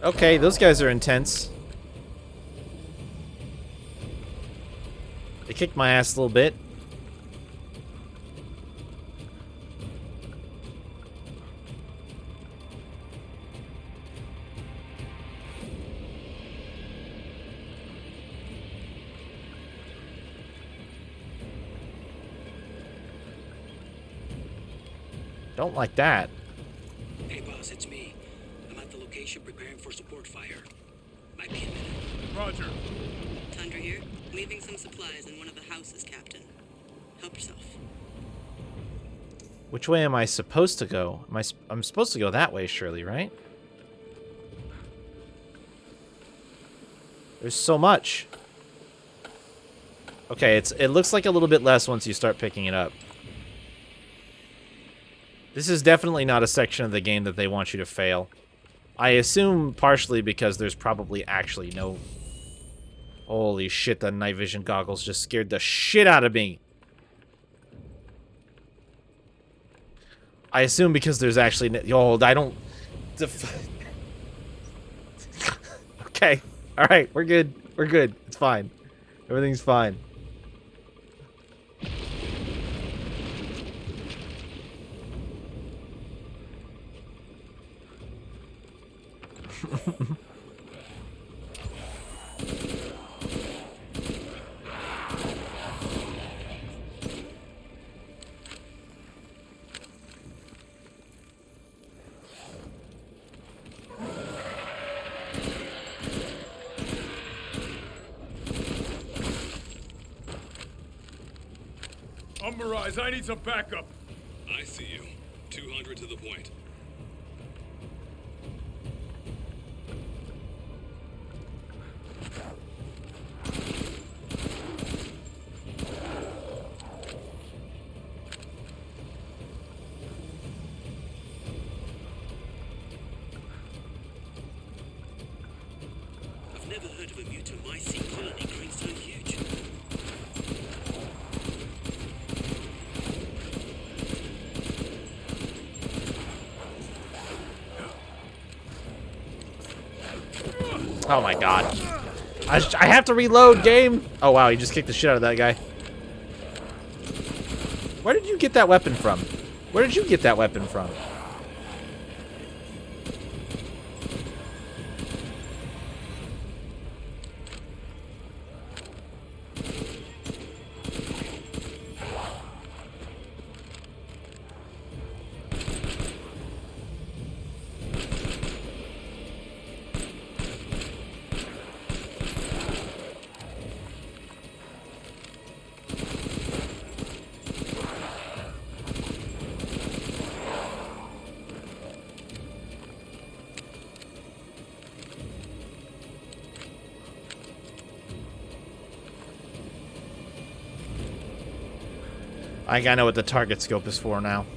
S1: Okay, those guys are intense. They kicked my ass a little bit. Don't like that.
S13: Hey, boss, it's me. I'm at the location preparing for support fire. Might be a minute.
S5: Roger.
S14: Tundra here. Leaving some supplies in one of the houses, Captain. Help yourself.
S1: Which way am I supposed to go? I'm supposed to go that way, surely, right? There's so much. Okay, it looks like a little bit less once you start picking it up. This is definitely not a section of the game that they want you to fail. I assume partially because there's probably actually no... Holy shit, the night vision goggles just scared the shit out of me. I assume because there's actually... I don't... Okay. Alright, we're good. We're good. It's fine. Everything's fine.
S5: Umberise, I need some backup.
S10: I see you. 200 to the point.
S13: I've never heard of a mutant mycene colony growing so huge.
S1: Oh my god. I have to reload, game! Oh wow, you just kicked the shit out of that guy. Where did you get that weapon from? Where did you get that weapon from? I think I know what the target scope is for now.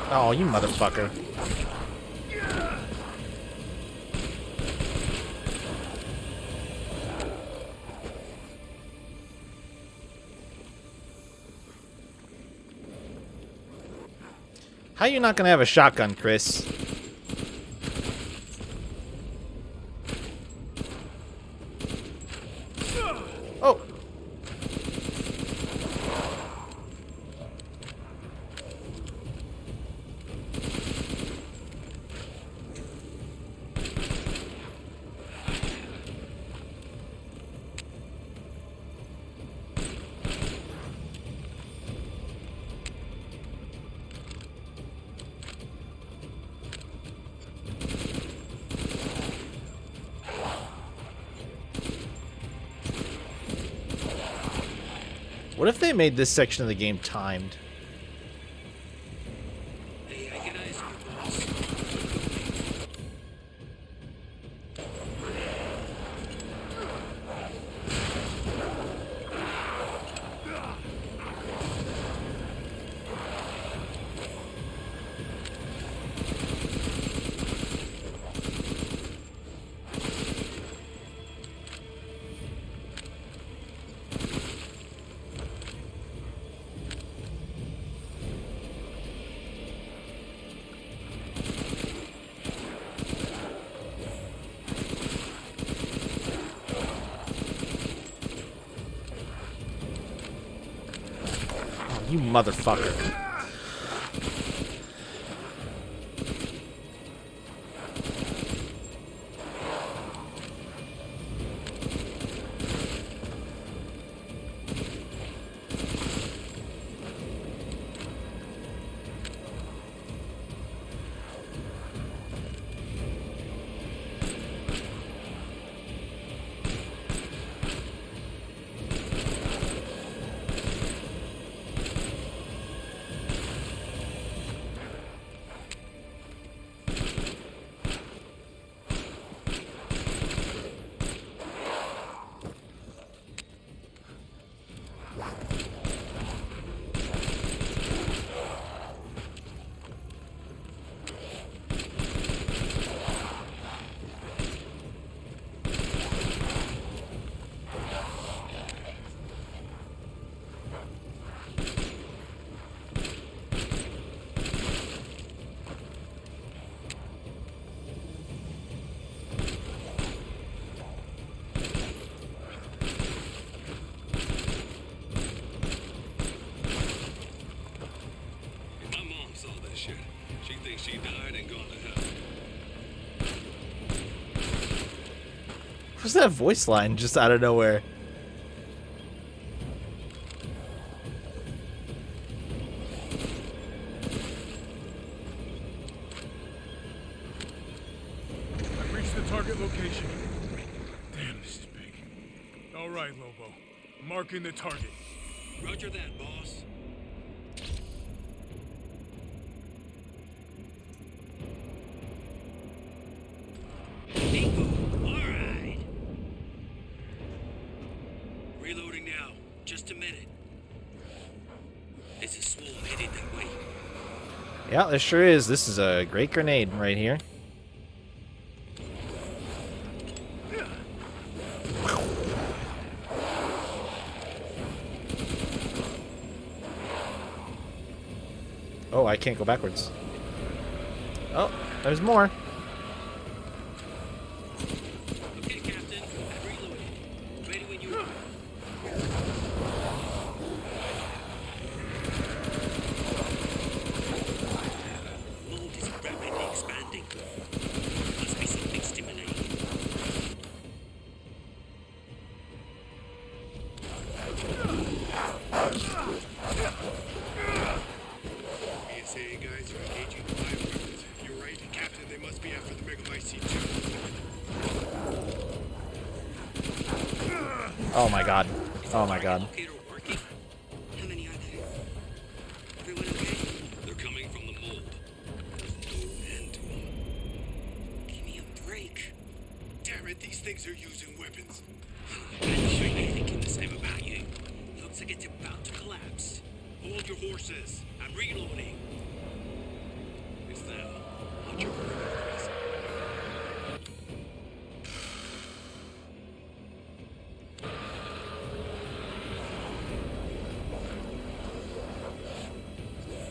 S1: Oh, you motherfucker. How you not gonna have a shotgun, Chris? Oh. What if they made this section of the game timed? You motherfucker.
S10: shit. She thinks she died and gone to hell.
S1: What's that voice line just out of nowhere?
S5: I've reached the target location. Damn, this is big. All right, Lobo. Marking the target.
S13: Roger that, boss. Bingo! Alright! Reloading now. Just a minute. There's a swarm headed that way.
S1: Yeah, this sure is. This is a great grenade right here. Oh, I can't go backwards. Oh, there's more.
S13: Okay, Captain. I've reloaded. Ready when you are. Mold is rapidly expanding. Must be something stimulating.
S10: BSA guys are engaging the bioweapons. You're right, Captain. They must be after the Megamycete too.
S1: Oh my god. Oh my god.
S13: How many are there? Everyone okay?
S10: They're coming from the mold. There's no end to them.
S13: Give me a break.
S10: Damn it, these things are using weapons.
S13: I'm sure you're thinking the same about you. Looks like it's about to collapse.
S10: Hold your horses. I'm reloading. It's them. Watch your birds.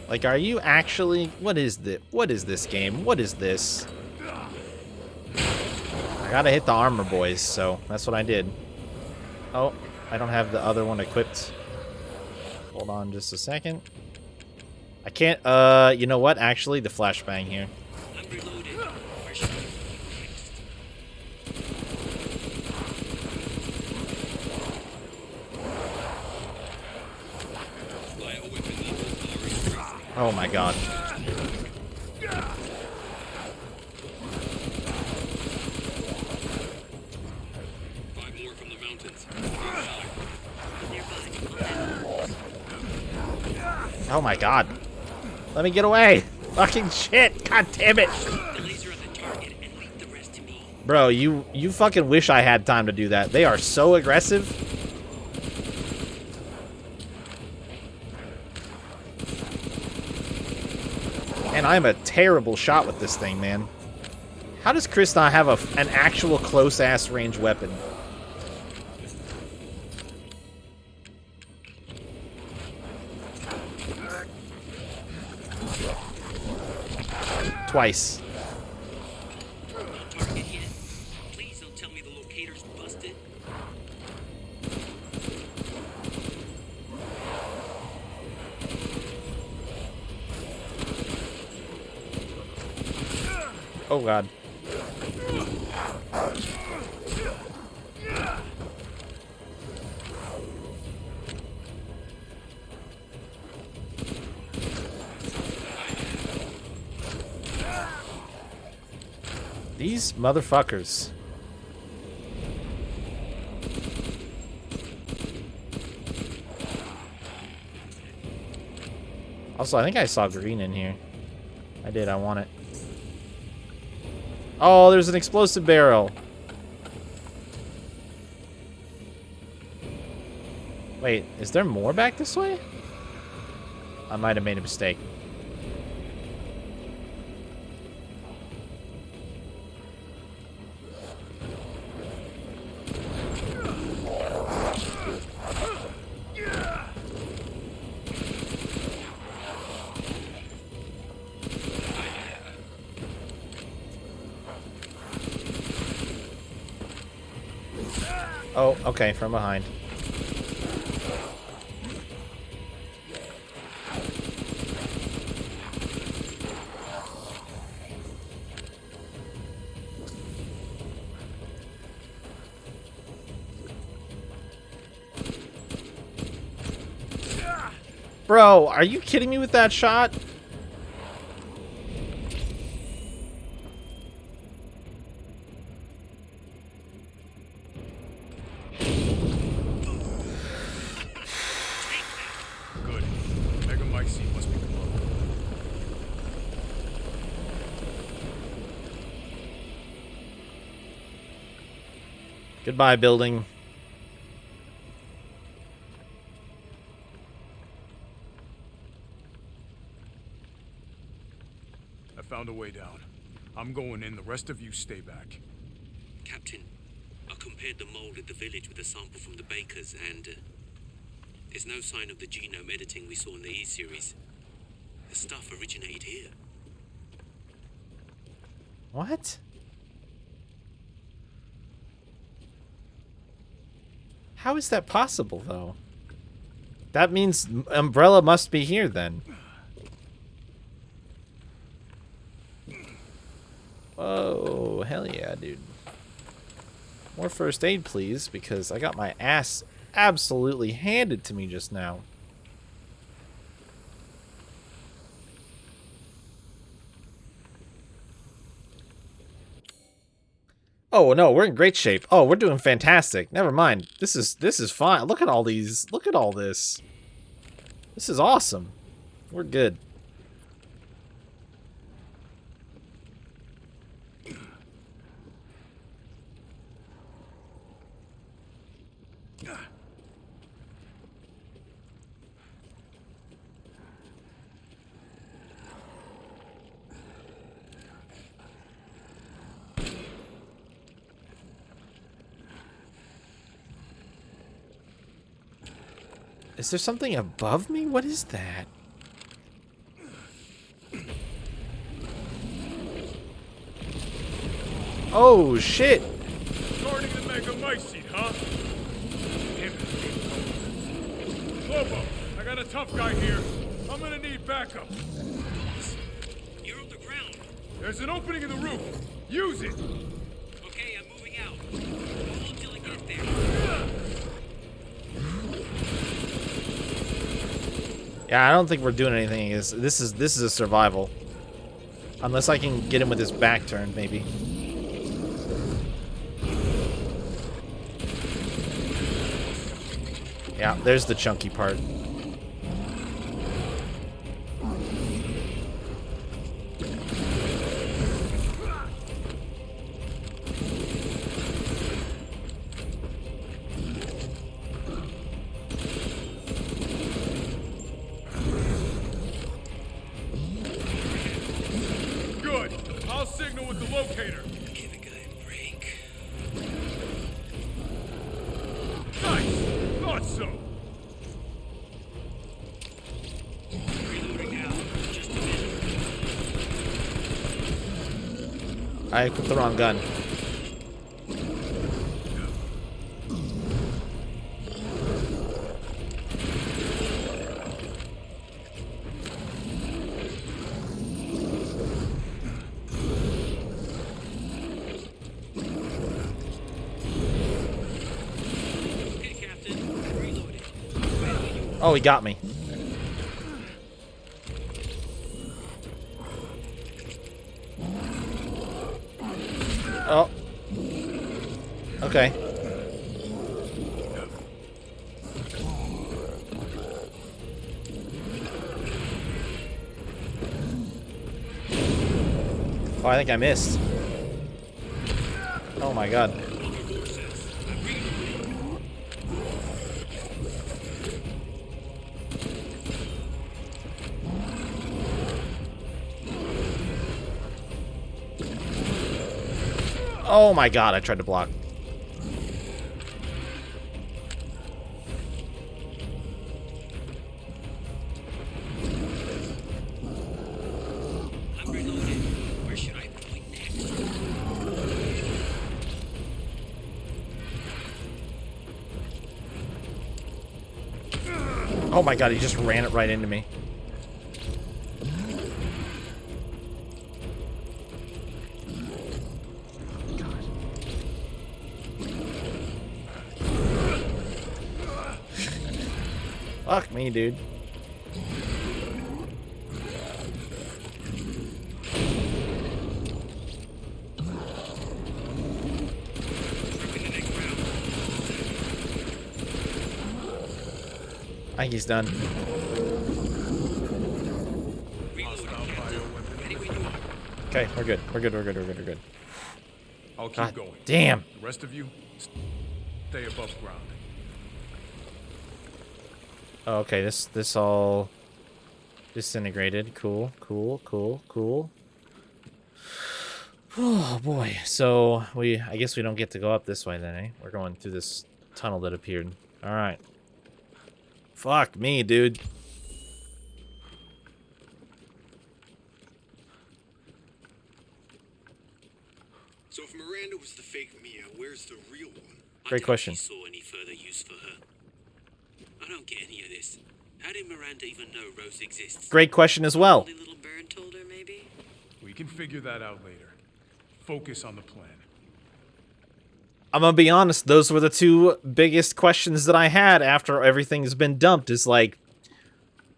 S1: Like, are you actually... What is this? What is this game? What is this? I gotta hit the armor boys, so that's what I did. Oh, I don't have the other one equipped. Hold on just a second. I can't, you know what? Actually, the flashbang here.
S13: I'm reloaded. Where should I go
S1: Oh my god.
S10: Five more from the mountains.
S1: Oh my god. Let me get away. Fucking shit. God damn it. Bro, you fucking wish I had time to do that. They are so aggressive. And I'm a terrible shot with this thing, man. How does Chris not have an actual close-ass range weapon? Twice.
S13: target yet? Please don't tell me the locator's busted.
S1: Oh god. These motherfuckers. Also, I think I saw green in here. I did, I want it. Oh, there's an explosive barrel. Wait, is there more back this way? I might have made a mistake. Oh, okay, from behind. Bro, are you kidding me with that shot?
S5: Good. Megamycete must be below.
S1: Goodbye, building.
S5: I found a way down. I'm going in. The rest of you stay back.
S13: Captain, I compared the mold at the village with a sample from the bakers, and there's no sign of the genome editing we saw in the E-series. The stuff originated here.
S1: What? How is that possible, though? That means Umbrella must be here, then. Oh, hell yeah, dude. More first aid, please, because I got my ass absolutely handed to me just now. Oh no, we're in great shape. Oh, we're doing fantastic. Never mind. This is fine. Look at all these. Look at all this. This is awesome. We're good. Is there something above me? What is that? Oh, shit.
S5: Guarding the Megamycete, huh? Damn it. Lobo, I got a tough guy here. I'm gonna need backup.
S13: You're on the ground.
S5: There's an opening in the roof. Use it.
S13: Okay, I'm moving out. Hold till I get there.
S1: Yeah, I don't think we're doing anything. This is a survival. Unless I can get him with his back turned, maybe. Yeah, there's the chunky part.
S5: Good. I'll signal with the locator.
S13: Give a guy a break.
S5: Nice. Thought so.
S13: Reloading now. Just a minute.
S1: I equipped the wrong gun.
S13: Okay, Captain. Reloaded.
S1: Oh, he got me. Oh. Okay. Oh, I think I missed. Oh my god. Oh my god, I tried to block.
S13: I'm reloaded. Where should I point next?
S1: Oh my god, he just ran it right into me. Fuck me, dude. I think he's done. Okay, we're good. We're good. We're good. We're good. We're good.
S5: I'll keep
S1: God
S5: going.
S1: damn.
S5: The rest of you, stay above ground.
S1: Oh, okay, this all disintegrated. Cool, cool, cool, cool. Oh boy. So I guess we don't get to go up this way then, eh? We're going through this tunnel that appeared. All right. Fuck me, dude.
S13: So if Miranda was the fake Mia, where's the real one?
S1: Great question.
S13: I doubt she saw any further use for her. I don't get any of this. How did Miranda even know Rose exists?
S1: Great question as well.
S14: The little bird told her, maybe?
S5: We can figure that out later. Focus on the plan.
S1: I'm gonna be honest, those were the two biggest questions that I had after everything's been dumped. Is like,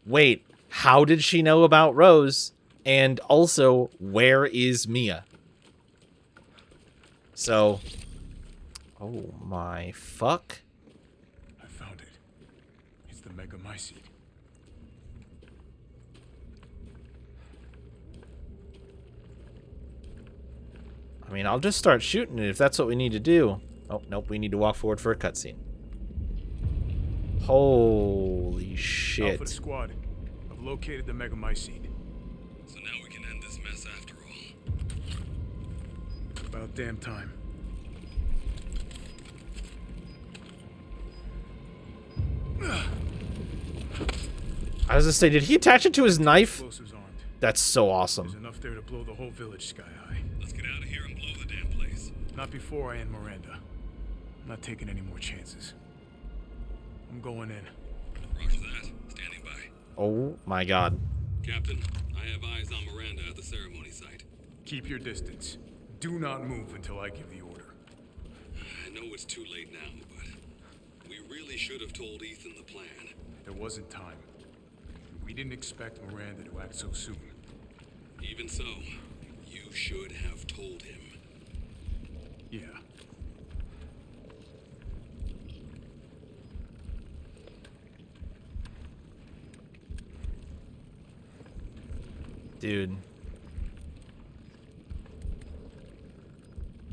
S1: wait, how did she know about Rose? And also, where is Mia? So, oh my fuck.
S5: I found it. It's the Megamycete.
S1: I mean, I'll just start shooting it if that's what we need to do. Oh, nope, we need to walk forward for a cutscene. Holy shit.
S5: Alpha to squad. I've located the Megamycete.
S10: So now we can end this mess after all.
S5: About damn time.
S1: I was gonna say, did he attach it to his knife?
S5: Explosives armed.
S1: That's so awesome.
S5: There's enough there to blow the whole village sky high.
S10: Let's get out of here and blow the damn place.
S5: Not before I end Miranda. I'm not taking any more chances. I'm going in.
S10: Roger that. Standing by.
S1: Oh my god.
S10: Captain, I have eyes on Miranda at the ceremony site.
S5: Keep your distance. Do not move until I give the order.
S10: I know it's too late now, but we really should have told Ethan the plan.
S5: There wasn't time. We didn't expect Miranda to act so soon.
S10: Even so, you should have told him.
S5: Yeah.
S1: Dude.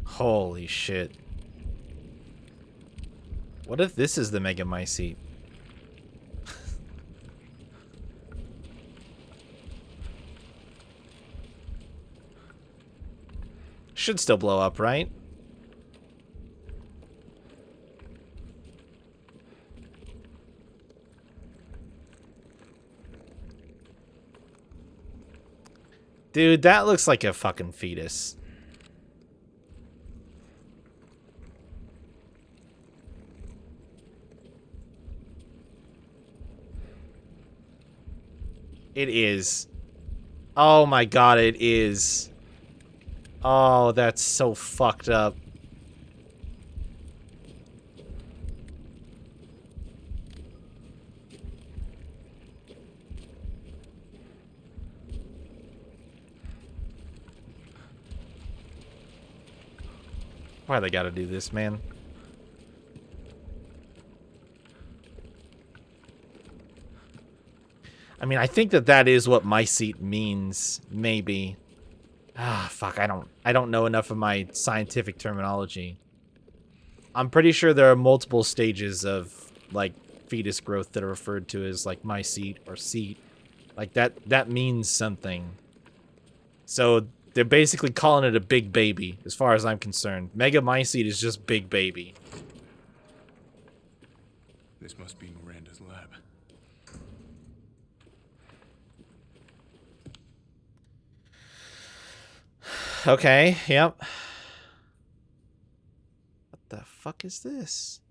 S1: Holy shit. What if this is the Megamycete? Should still blow up, right? Dude, that looks like a fucking fetus. It is. Oh my god, it is. Oh, that's so fucked up. Why they gotta do this, man? I mean, I think that is what mycete means, maybe. Ah, fuck, I don't know enough of my scientific terminology. I'm pretty sure there are multiple stages of, like, fetus growth that are referred to as, like, mycete or seat. Like, that means something. So, they're basically calling it a big baby, as far as I'm concerned. Megamycete is just big baby.
S5: This must be Miranda's lab.
S1: Okay, yep. What the fuck is this?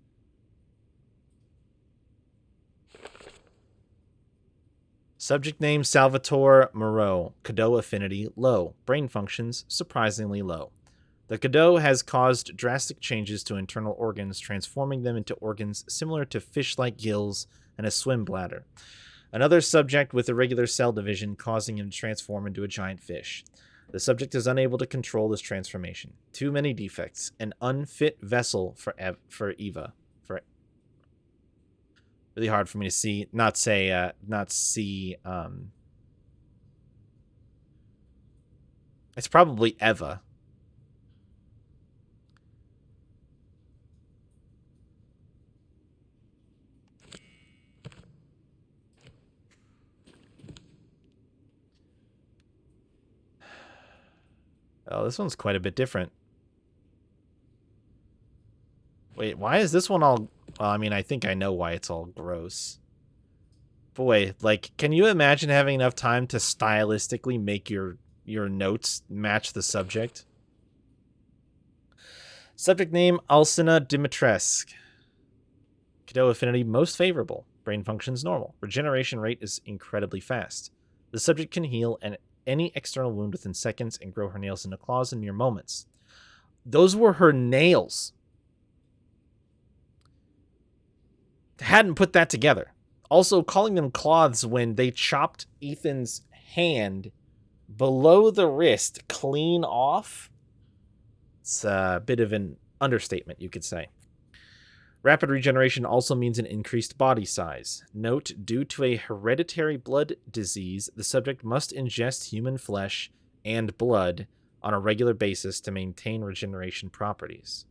S1: Subject name Salvatore Moreau. Cadeau affinity low. Brain functions surprisingly low. The Cadeau has caused drastic changes to internal organs, transforming them into organs similar to fish-like gills and a swim bladder. Another subject with irregular cell division, causing him to transform into a giant fish. The subject is unable to control this transformation. Too many defects. An unfit vessel for Eva. Really hard for me to see, not see. It's probably Eva. Oh, this one's quite a bit different. Wait, why is this one all... Well, I mean, I think I know why it's all gross. Boy, like, can you imagine having enough time to stylistically make your notes match the subject? Subject name, Alcina Dimitrescu. Cadeau affinity, most favorable. Brain functions normal. Regeneration rate is incredibly fast. The subject can heal any external wound within seconds and grow her nails into claws in mere moments. Those were her nails. Hadn't put that together. Also, calling them cloths when they chopped Ethan's hand below the wrist clean off. It's a bit of an understatement, you could say. Rapid regeneration also means an increased body size. Note, due to a hereditary blood disease, the subject must ingest human flesh and blood on a regular basis to maintain regeneration properties.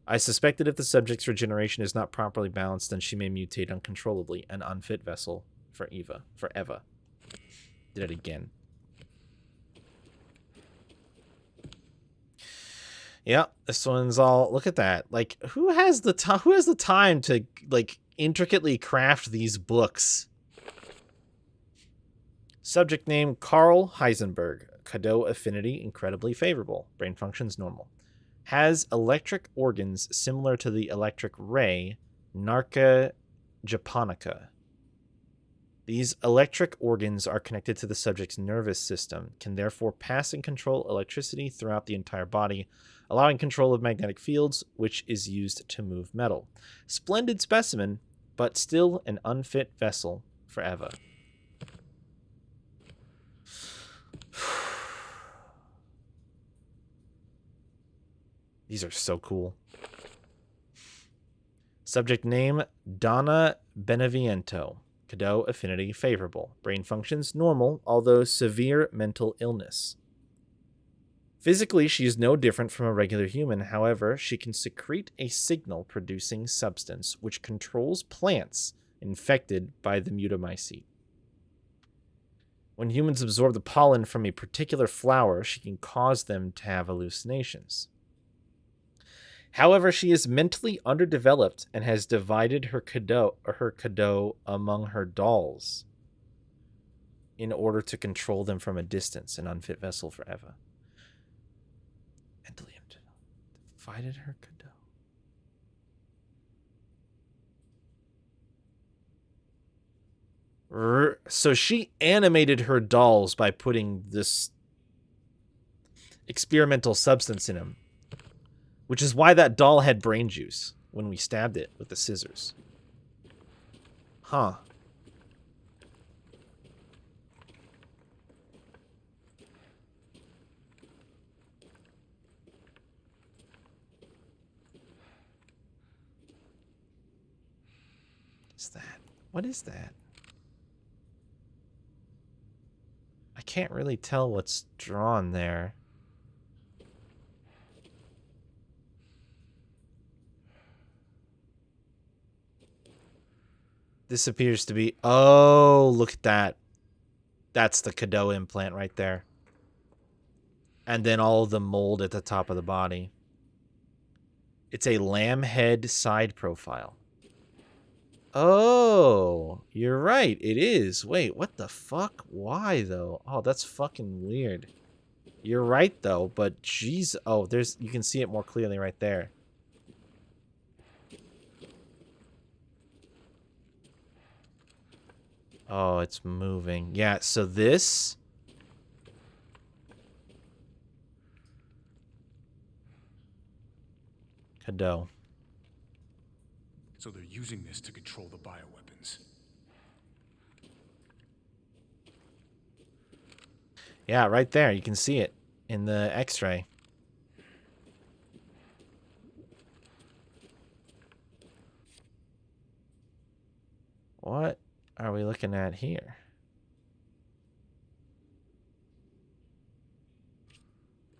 S1: I suspect that if the subject's regeneration is not properly balanced, then she may mutate uncontrollably, an unfit vessel for Eva. Did it again. Yeah, this one's all... Look at that. Like, who has the time to, like, intricately craft these books? Subject name, Carl Heisenberg. Cadeau affinity, incredibly favorable. Brain functions normal. Has electric organs similar to the electric ray, Narca japonica. These electric organs are connected to the subject's nervous system, can therefore pass and control electricity throughout the entire body, allowing control of magnetic fields, which is used to move metal. Splendid specimen, but still an unfit vessel for Eva. These are so cool. Subject name, Donna Beneviento. Cadeau affinity favorable. Brain functions normal, although severe mental illness. Physically, she is no different from a regular human. However, she can secrete a signal-producing substance which controls plants infected by the mutamycete. When humans absorb the pollen from a particular flower, she can cause them to have hallucinations. However, she is mentally underdeveloped and has divided her cadeau among her dolls in order to control them from a distance, an unfit vessel for Eva. Mentally divided her cadeau. So she animated her dolls by putting this experimental substance in them. Which is why that doll had brain juice when we stabbed it with the scissors. Huh. What's that? What is that? I can't really tell what's drawn there. This appears to be... Oh, look at that. That's the Cadeau implant right there. And then all of the mold at the top of the body. It's a lamb head side profile. Oh, you're right. It is. Wait, what the fuck? Why, though? Oh, that's fucking weird. You're right, though, but jeez. Oh, you can see it more clearly right there. Oh, it's moving. Yeah, so this... Cadeau.
S5: So they're using this to control the bioweapons.
S1: Yeah, right there. You can see it in the X-ray. What are we looking at here?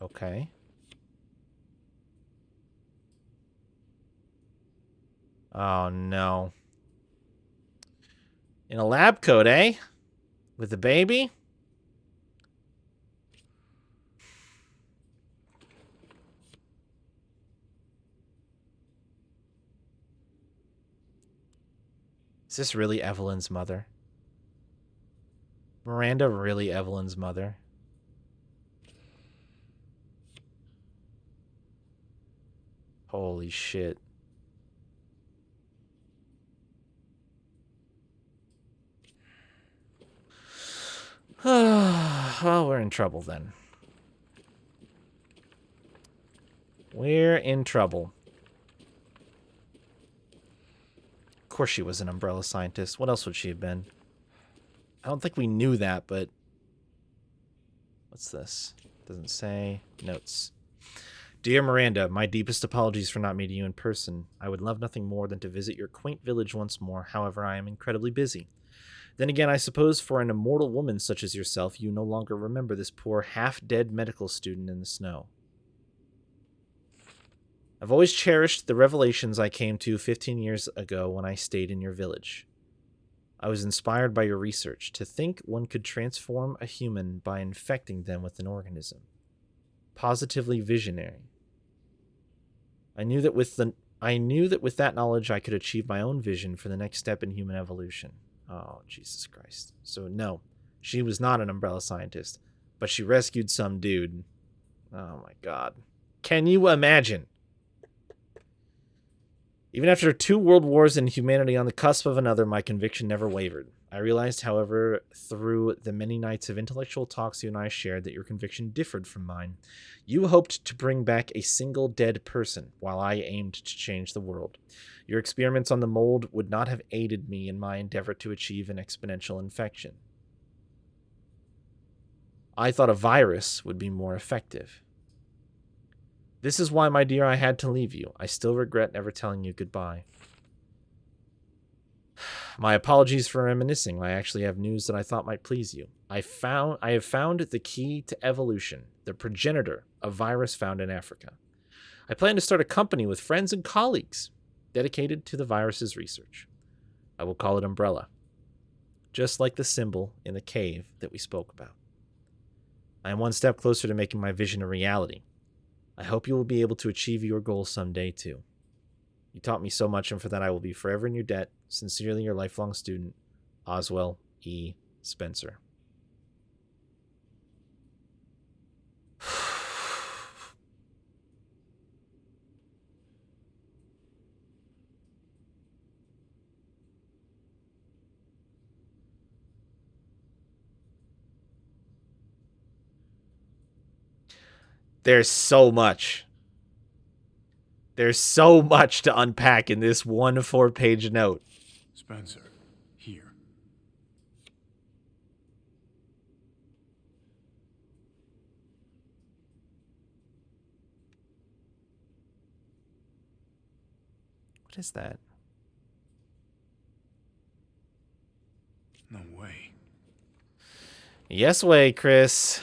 S1: Okay. Oh, no. In a lab coat, eh? With the baby? Is this really Evelyn's mother? Miranda really Evelyn's mother? Holy shit. Well, we're in trouble then. We're in trouble. Of course she was an umbrella scientist. What else would she have been? I don't think we knew that, but... What's this? Doesn't say. Notes. Dear Miranda, my deepest apologies for not meeting you in person. I would love nothing more than to visit your quaint village once more. However, I am incredibly busy. Then again, I suppose for an immortal woman such as yourself, you no longer remember this poor half-dead medical student in the snow. I've always cherished the revelations I came to 15 years ago when I stayed in your village. I was inspired by your research to think one could transform a human by infecting them with an organism. Positively visionary. I knew that with that knowledge I could achieve my own vision for the next step in human evolution. Oh, Jesus Christ. So no, she was not an umbrella scientist, but she rescued some dude. Oh my God. Can you imagine? Even after 2 world wars and humanity on the cusp of another, my conviction never wavered. I realized, however, through the many nights of intellectual talks you and I shared, that your conviction differed from mine. You hoped to bring back a single dead person, while I aimed to change the world. Your experiments on the mold would not have aided me in my endeavor to achieve an exponential infection. I thought a virus would be more effective. This is why, my dear, I had to leave you. I still regret never telling you goodbye. My apologies for reminiscing. I actually have news that I thought might please you. I have found the key to evolution, the progenitor of virus found in Africa. I plan to start a company with friends and colleagues dedicated to the virus's research. I will call it Umbrella, just like the symbol in the cave that we spoke about. I am one step closer to making my vision a reality. I hope you will be able to achieve your goals someday, too. You taught me so much, and for that I will be forever in your debt. Sincerely, your lifelong student, Oswell E. Spencer. There's so much. There's so much to unpack in this one 4-page note.
S5: Spencer, here.
S1: What is that?
S5: No way.
S1: Yes way, Chris.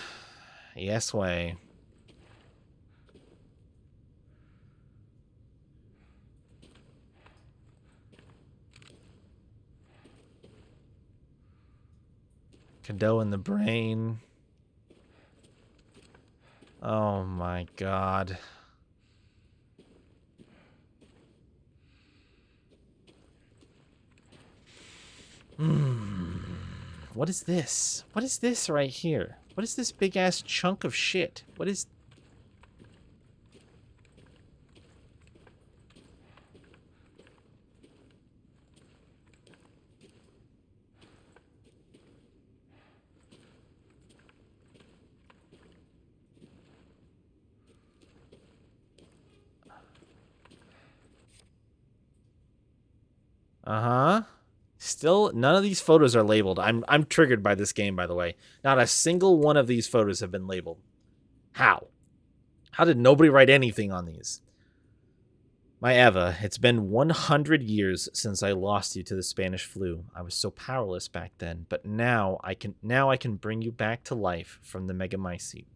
S1: Yes way. Cadeau in the brain. Oh my God. What is this? What is this right here? What is this big ass chunk of shit? What is... Uh-huh. Still, none of these photos are labeled. I'm triggered by this game, by the way. Not a single one of these photos have been labeled. How? How did nobody write anything on these? My Eva, it's been 100 years since I lost you to the Spanish flu. I was so powerless back then, but now I can bring you back to life from the Megamycete.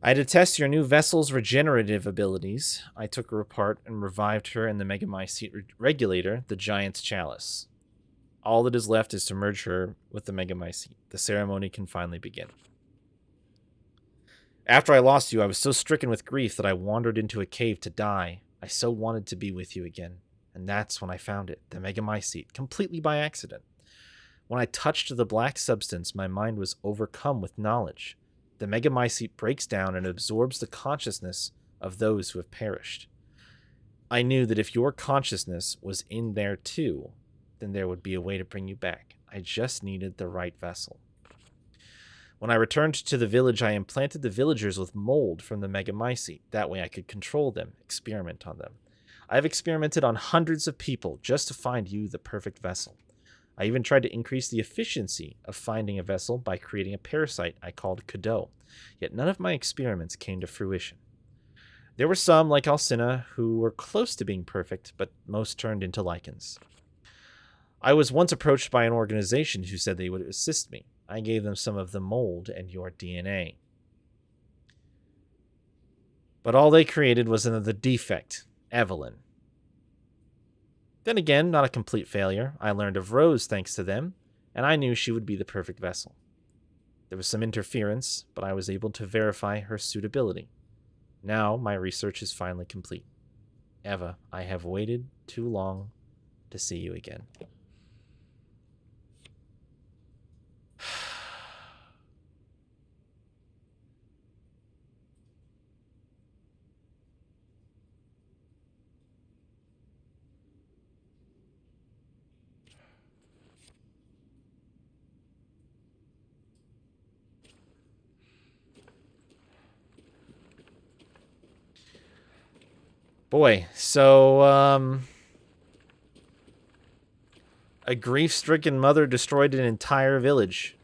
S1: I had to test your new vessel's regenerative abilities. I took her apart and revived her in the Megamycete regulator, the Giant's Chalice. All that is left is to merge her with the Megamycete. The ceremony can finally begin. After I lost you, I was so stricken with grief that I wandered into a cave to die. I so wanted to be with you again. And that's when I found it, the Megamycete, completely by accident. When I touched the black substance, my mind was overcome with knowledge. The Megamycete breaks down and absorbs the consciousness of those who have perished. I knew that if your consciousness was in there too, then there would be a way to bring you back. I just needed the right vessel. When I returned to the village, I implanted the villagers with mold from the Megamycete. That way I could control them, experiment on them. I have experimented on hundreds of people just to find you the perfect vessel. I even tried to increase the efficiency of finding a vessel by creating a parasite I called Cadeau, yet none of my experiments came to fruition. There were some, like Alcina, who were close to being perfect, but most turned into lichens. I was once approached by an organization who said they would assist me. I gave them some of the mold and your DNA. But all they created was another defect, Evelyn. Then again, not a complete failure. I learned of Rose thanks to them, and I knew she would be the perfect vessel. There was some interference, but I was able to verify her suitability. Now my research is finally complete. Eva, I have waited too long to see you again. Boy, so, a grief-stricken mother destroyed an entire village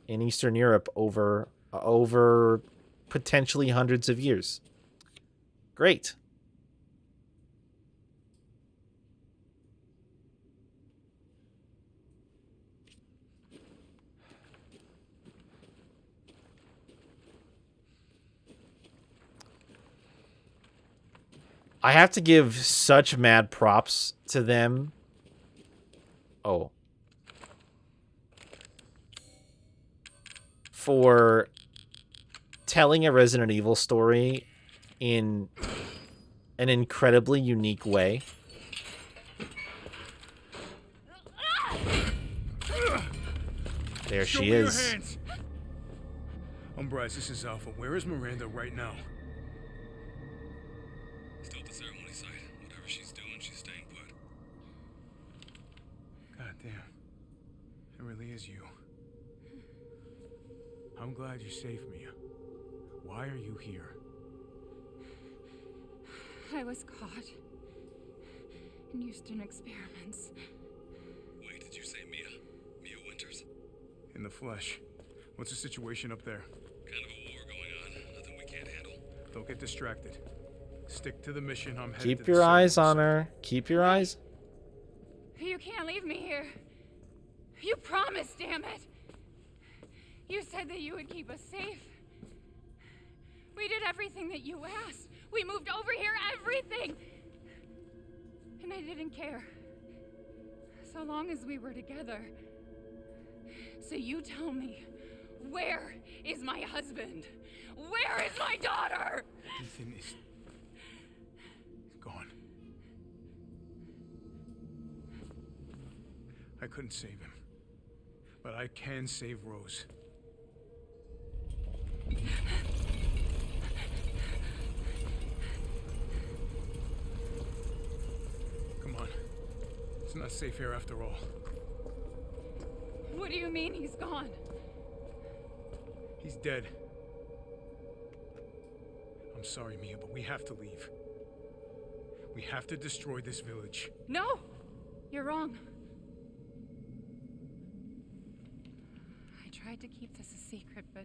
S1: in Eastern Europe over potentially hundreds of years. Great. I have to give such mad props to them. Oh. For telling a Resident Evil story in an incredibly unique way. There she is.
S5: Umbrise, this is Alpha. Where is Miranda right now?
S10: Still at the ceremony site. Whatever she's doing, she's staying put.
S5: God damn. It really is you. I'm glad you saved me. Why are you here?
S8: I was caught in Houston experiments.
S10: Wait, did you say Mia? Mia Winters?
S5: In the flesh. What's the situation up there?
S10: Kind of a war going on. Nothing we can't handle.
S5: Don't get distracted. Stick to the mission. I'm headed
S1: Keep
S5: to
S1: your
S5: the
S1: eyes
S5: ceremony
S1: on her. Keep your eyes.
S8: You can't leave me here. You promised, damn it. You said that you would keep us safe. We did everything that you asked. We moved over here, everything. And I didn't care. So long as we were together. So you tell me, where is my husband? Where is my daughter?
S5: Ethan is gone. I couldn't save him. But I can save Rose. Come on. It's not safe here after all.
S8: What do you mean he's gone?
S5: He's dead. I'm sorry, Mia, but we have to leave. We have to destroy this village.
S8: No! You're wrong. I tried to keep this a secret, but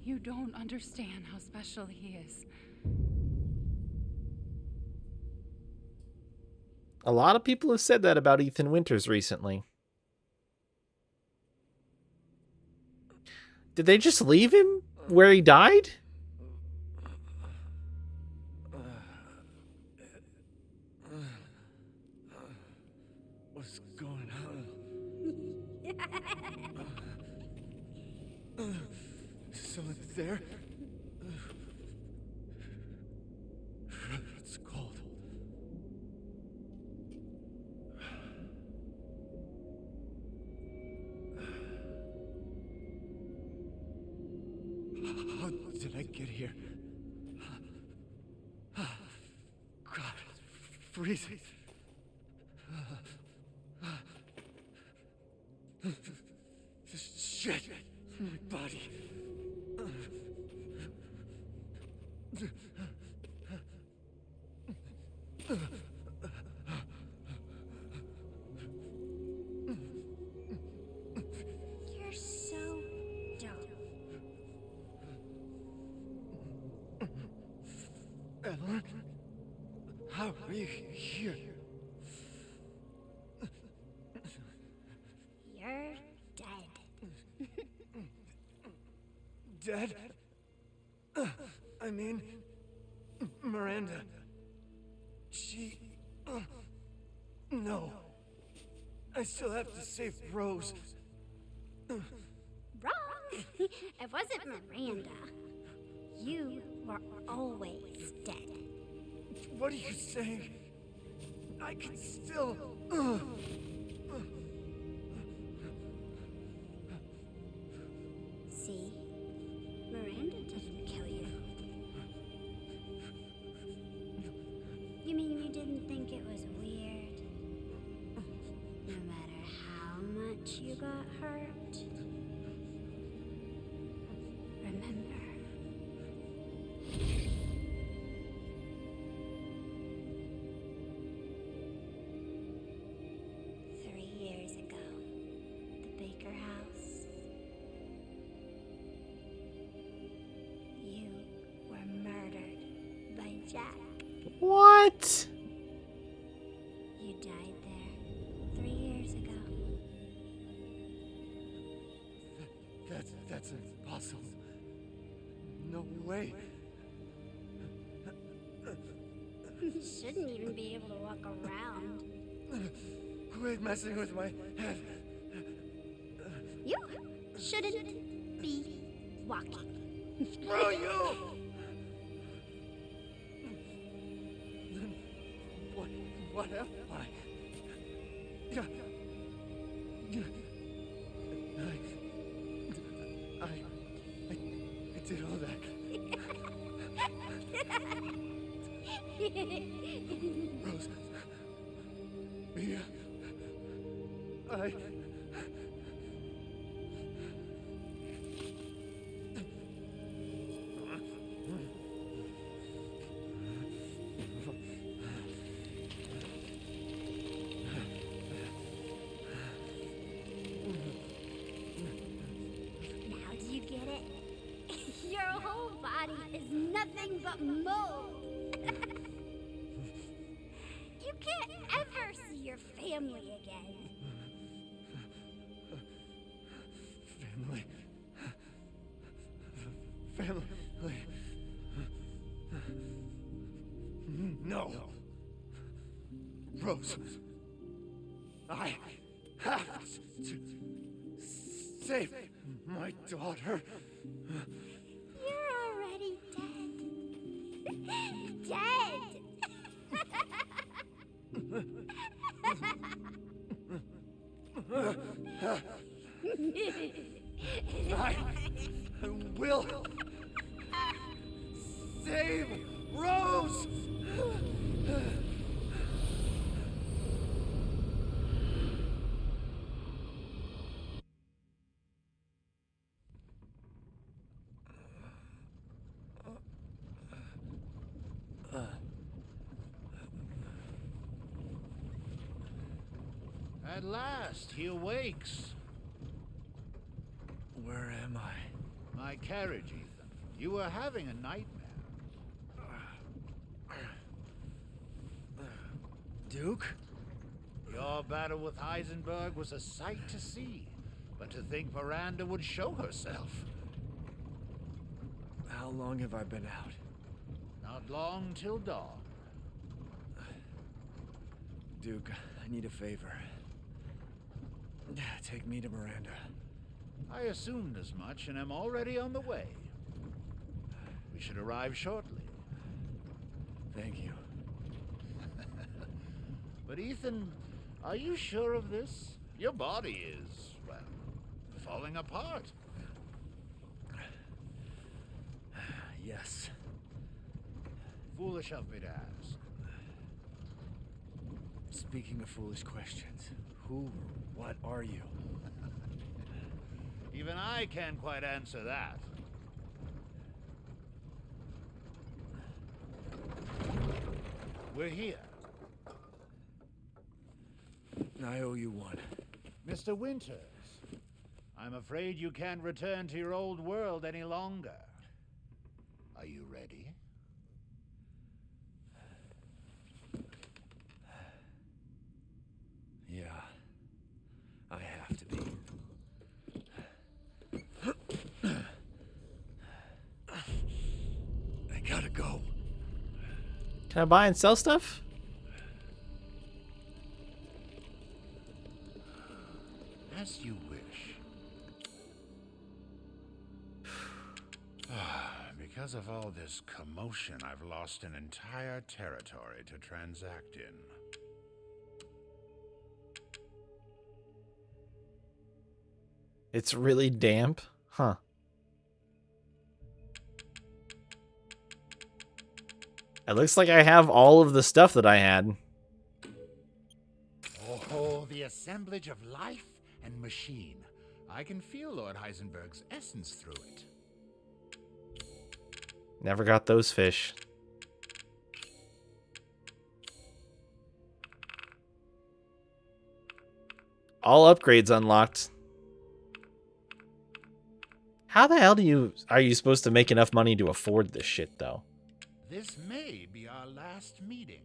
S8: You don't understand how special he is.
S1: A lot of people have said that about Ethan Winters recently. Did they just leave him where he died?
S4: What's going on? Someone there? It's cold. How did I get here? God, it's freezing. Shit, my body.
S15: You're so dumb.
S4: Evelyn, how are you here?
S15: You're dead.
S4: Dead? I mean, Miranda. She... No. I still have to save Rose.
S15: Wrong. It wasn't Miranda. You were always dead.
S4: What are you saying? I can still...
S15: See? Miranda didn't kill you. You mean you didn't think it was weird? No matter how much you got hurt? Remember. Jack.
S1: What?
S15: You died there 3 years ago.
S4: That's impossible. No way.
S15: You shouldn't even be able to walk around.
S4: Quit messing with my head.
S15: You shouldn't be walking.
S4: Screw you! What am I? I did all that. Rose. Mia.
S15: Nothing but mold. You can't ever see your family again.
S4: Family. No. Rose. I have to save my daughter.
S15: You're already dead. Dead!
S4: I will save Rose!
S2: At last, he awakes.
S4: Where am I?
S2: My carriage, Ethan. You were having a nightmare.
S4: Duke?
S2: Your battle with Heisenberg was a sight to see. But to think Miranda would show herself.
S4: How long have I been out?
S2: Not long till dawn.
S4: Duke, I need a favor. Take me to Miranda.
S2: I assumed as much and am already on the way. We should arrive shortly.
S4: Thank you.
S2: But Ethan, are you sure of this? Your body is, well, falling apart.
S4: Yes.
S2: Foolish of me to ask.
S4: Speaking of foolish questions, who or what are you?
S2: Even I can't quite answer that. We're here.
S4: I owe you one.
S2: Mr. Winters, I'm afraid you can't return to your old world any longer. Are you ready?
S4: Yeah, I have to be. I gotta go.
S1: Can I buy and sell stuff?
S2: As you wish. Because of all this commotion, I've lost an entire territory to transact in.
S1: It's really damp? Huh. It looks like I have all of the stuff that I had.
S2: Oh, the assemblage of life and machine. I can feel Lord Heisenberg's essence through it.
S1: Never got those fish. All upgrades unlocked. How the hell are you supposed to make enough money to afford this shit, though?
S2: This may be our last meeting.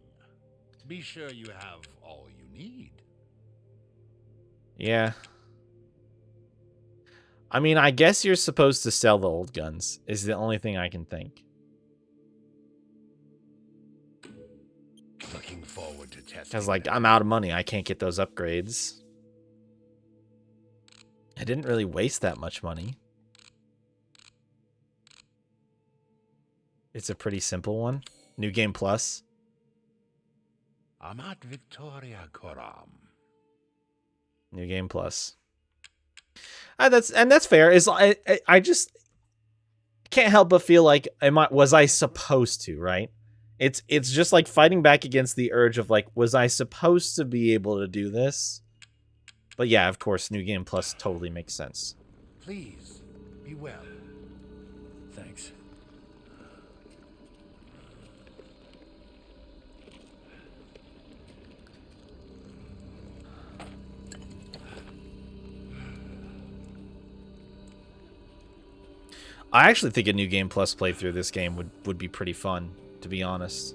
S2: Be sure you have all you need.
S1: Yeah. I mean, I guess you're supposed to sell the old guns, is the only thing I can think.
S2: Looking forward to testing.
S1: Because, like, I'm out of money. I can't get those upgrades. I didn't really waste that much money. It's a pretty simple one. New Game Plus.
S2: Amat Victoria Coram.
S1: New Game Plus. That's fair. I just can't help but feel like was I supposed to, right? It's just like fighting back against the urge of like, was I supposed to be able to do this? But yeah, of course, New Game Plus totally makes sense.
S2: Please, be well.
S4: Thanks.
S1: I actually think a New Game Plus playthrough of this game would be pretty fun, to be honest.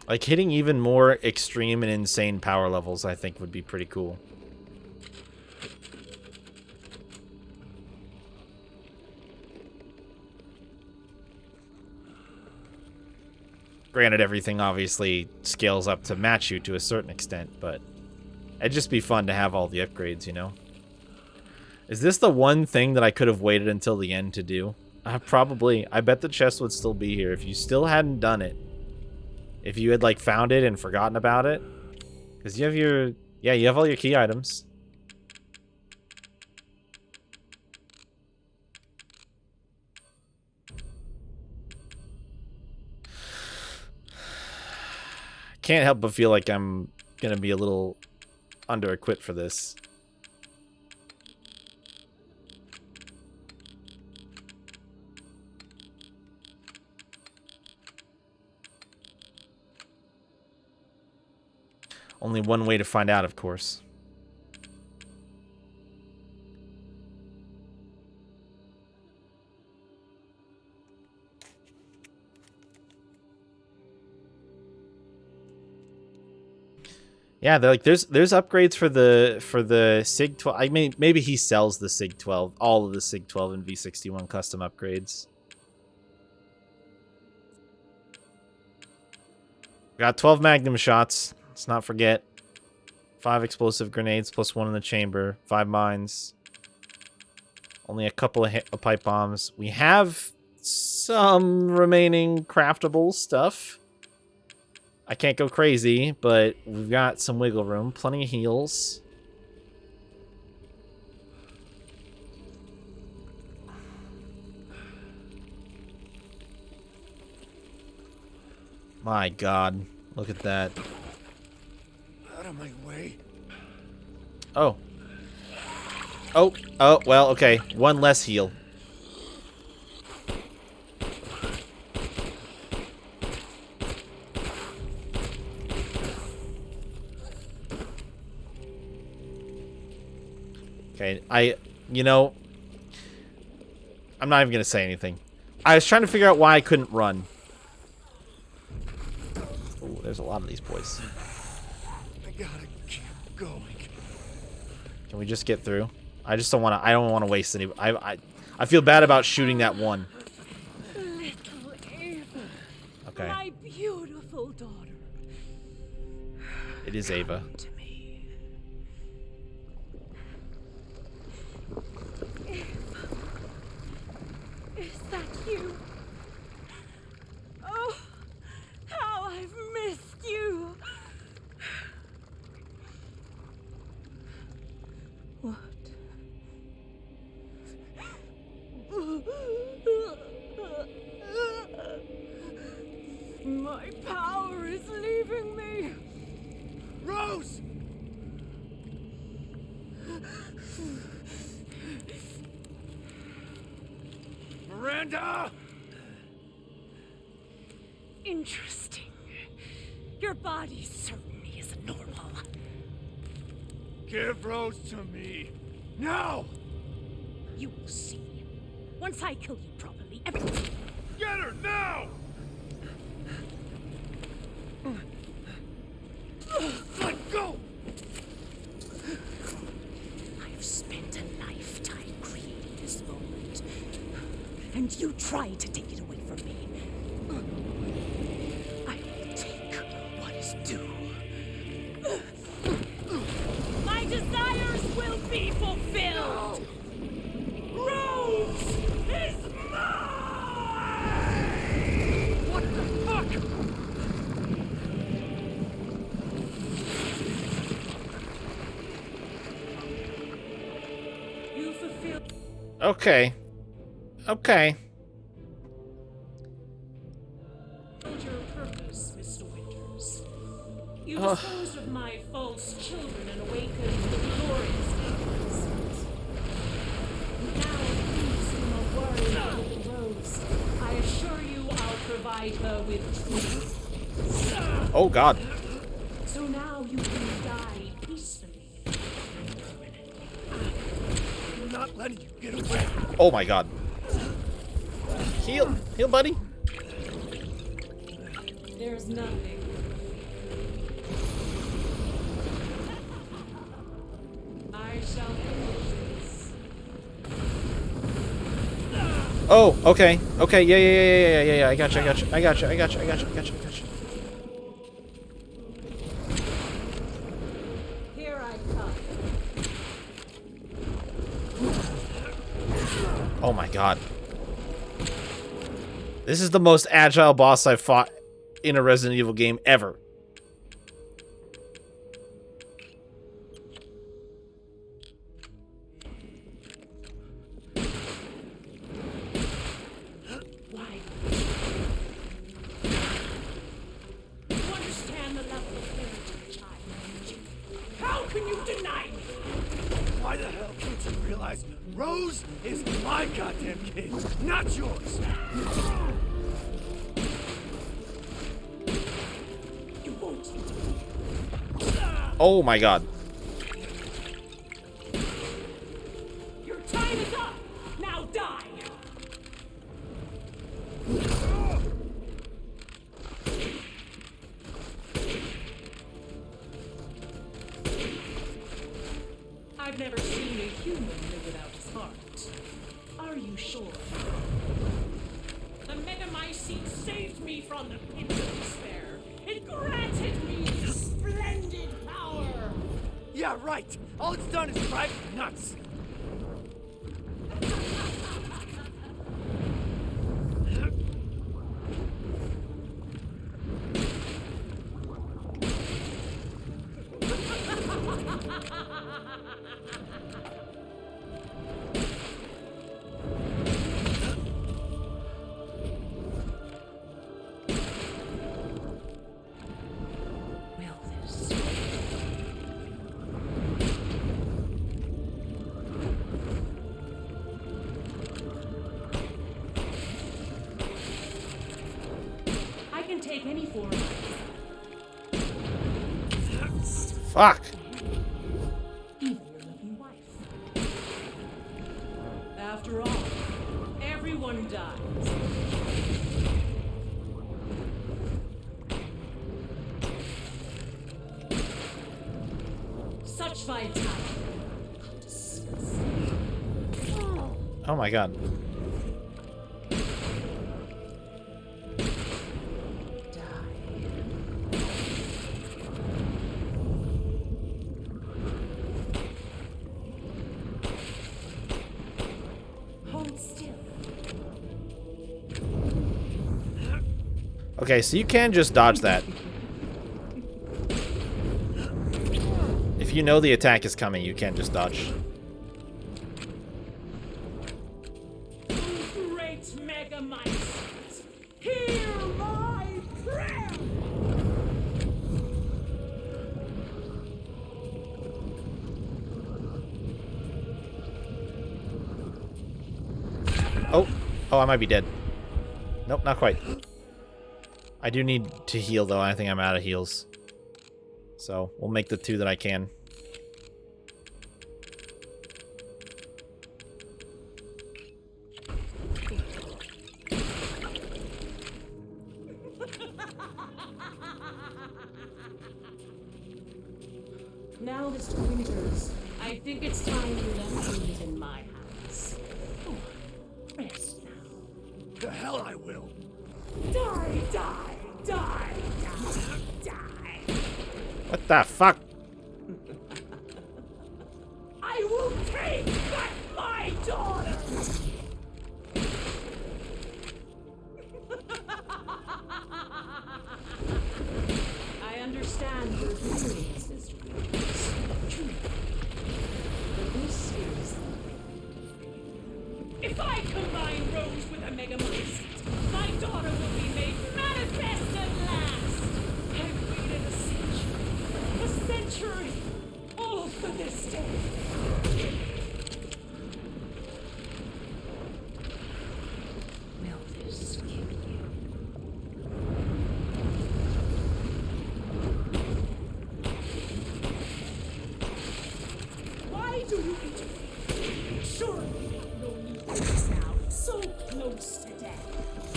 S1: Like, hitting even more extreme and insane power levels, I think, would be pretty cool. Granted, everything obviously scales up to match you to a certain extent, but it'd just be fun to have all the upgrades, you know? Is this the one thing that I could have waited until the end to do? Probably. I bet the chest would still be here if you still hadn't done it. If you had, like, found it and forgotten about it. Because you have your... Yeah, you have all your key items. can't help but feel like I'm gonna be a little under-equipped for this. Only one way to find out, of course. Yeah, they're like there's upgrades for the Sig 12. I mean, maybe he sells the Sig 12, all of the Sig 12 and V61 custom upgrades. Got 12 Magnum shots. Let's not forget. 5 explosive grenades plus 1 in the chamber. 5 mines. Only a couple of pipe bombs. We have some remaining craftable stuff. I can't go crazy, but we've got some wiggle room. Plenty of heals. My God. Look at that.
S4: Out of my way.
S1: Oh. Oh, well, okay. 1 less heal. Okay, you know, I'm not even going to say anything. I was trying to figure out why I couldn't run. Oh, there's a lot of these boys.
S4: I gotta keep going.
S1: Can we just get through? I just don't want to. I don't want to waste any. I feel bad about shooting that one.
S9: Little Ava.
S1: Okay.
S9: My beautiful daughter.
S1: It is Ava.
S9: Is that you? Oh, how I've missed you. What? My power is leaving me.
S4: Rose! Miranda!
S9: Interesting. Your body certainly isn't normal.
S4: Give Rose to me. Now!
S9: You will see. Once I kill you properly, everything.
S4: Get her now! Let go!
S9: I've spent a lifetime creating this moment. And you tried to take it away from me. I will take what is due. My desires will be fulfilled! Rose is mine!
S4: What the fuck?
S9: You fulfill.
S1: Okay. Okay.
S9: Your purpose, Mr. Winters. You disposed of my false children and awakened the glorious innocence. Now, peace from a worried little Rose. I assure you I'll provide her with truth.
S1: Oh, God.
S9: So now you can die peacefully.
S4: I'm not letting you get away.
S1: Oh, my God. Heal. Heal, buddy.
S9: There's nothing. I shall finish this.
S1: Oh, okay. Okay, yeah. I got you.
S9: Here I come.
S1: Oh, my God. This is the most agile boss I've fought in a Resident Evil game ever.
S9: Why? You understand the level can you deny me?
S4: Why the hell can't you realize Rose is my goddamn kid, not yours?
S9: You won't.
S1: Oh my god.
S9: Your time is up. Now die. I've never seen a human live without his heart. Are you sure? The Megamycete saved me from the pit of despair. It granted me splendid power.
S4: Yeah, right. All it's done is drive me nuts.
S9: I can take any form.
S1: Fuck.
S9: Even your loving wife. After all, everyone dies. Such vitality. How disgusting.
S1: Oh my god.
S9: Hold still.
S1: Okay, so you can just dodge that. If you know the attack is coming, you can just dodge.
S9: Great Megamycete, hear my prayer!
S1: Oh, I might be dead. Nope, not quite. I do need to heal, though. I think I'm out of heals. So, we'll make the 2 that I can.
S9: Now, Mr. Winters, I think it's time you left things in my house. Oh, rest now.
S4: The hell I will.
S9: Die, die, die, die, die.
S1: What the fuck?
S9: I will take back my daughter! I understand your feelings, Mr. Winters. Truly. But this is if I combine Rose with a Megamycete, my daughter will be made manifest at last! I've waited a century, all for this day. Will this kill you? Why do you interfere? Surely you have no need for this now, so close to death.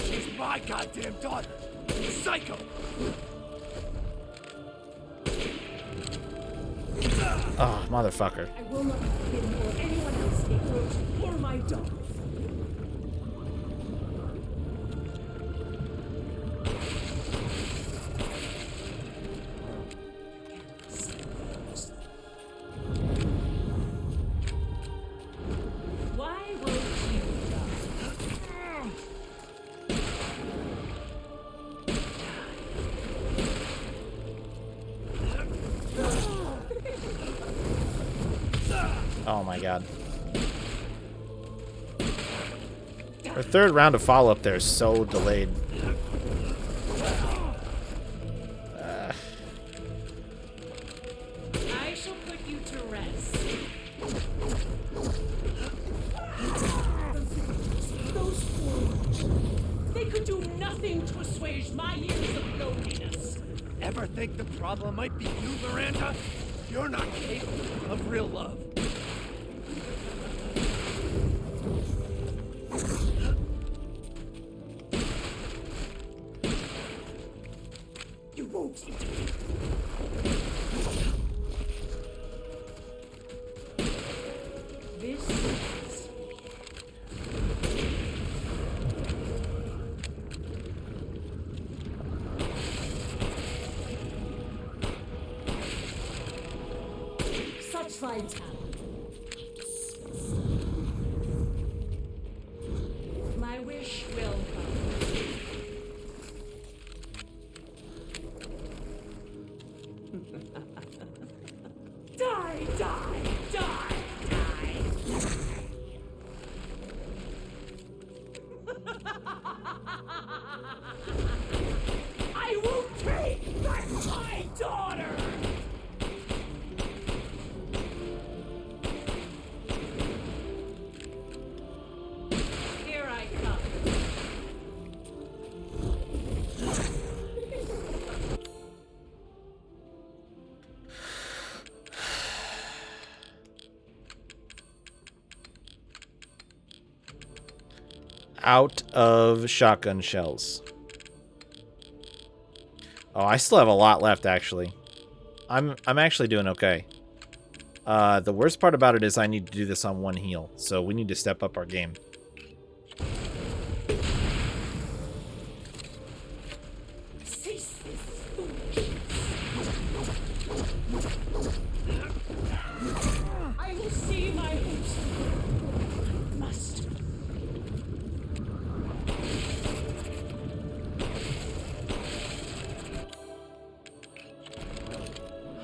S4: She's my goddamn daughter. You psycho.
S1: Oh, motherfucker.
S9: I will not let him or anyone else take Rose or my daughter. Why won't you
S1: Oh my god. Our 3rd round of follow-up there is so delayed.
S9: I shall put
S4: ever think the problem might be you, Miranda? You're not capable of real love.
S9: You won't. This is... Such fine talent. My wish will come. Die, die, die, die. I will take back my daughter! Here I come.
S1: Out of shotgun shells. Oh, I still have a lot left, actually. I'm actually doing okay. The worst part about it is I need to do this on one heal, so we need to step up our game.
S9: Cease this foolishness. I will see my hopes. Must.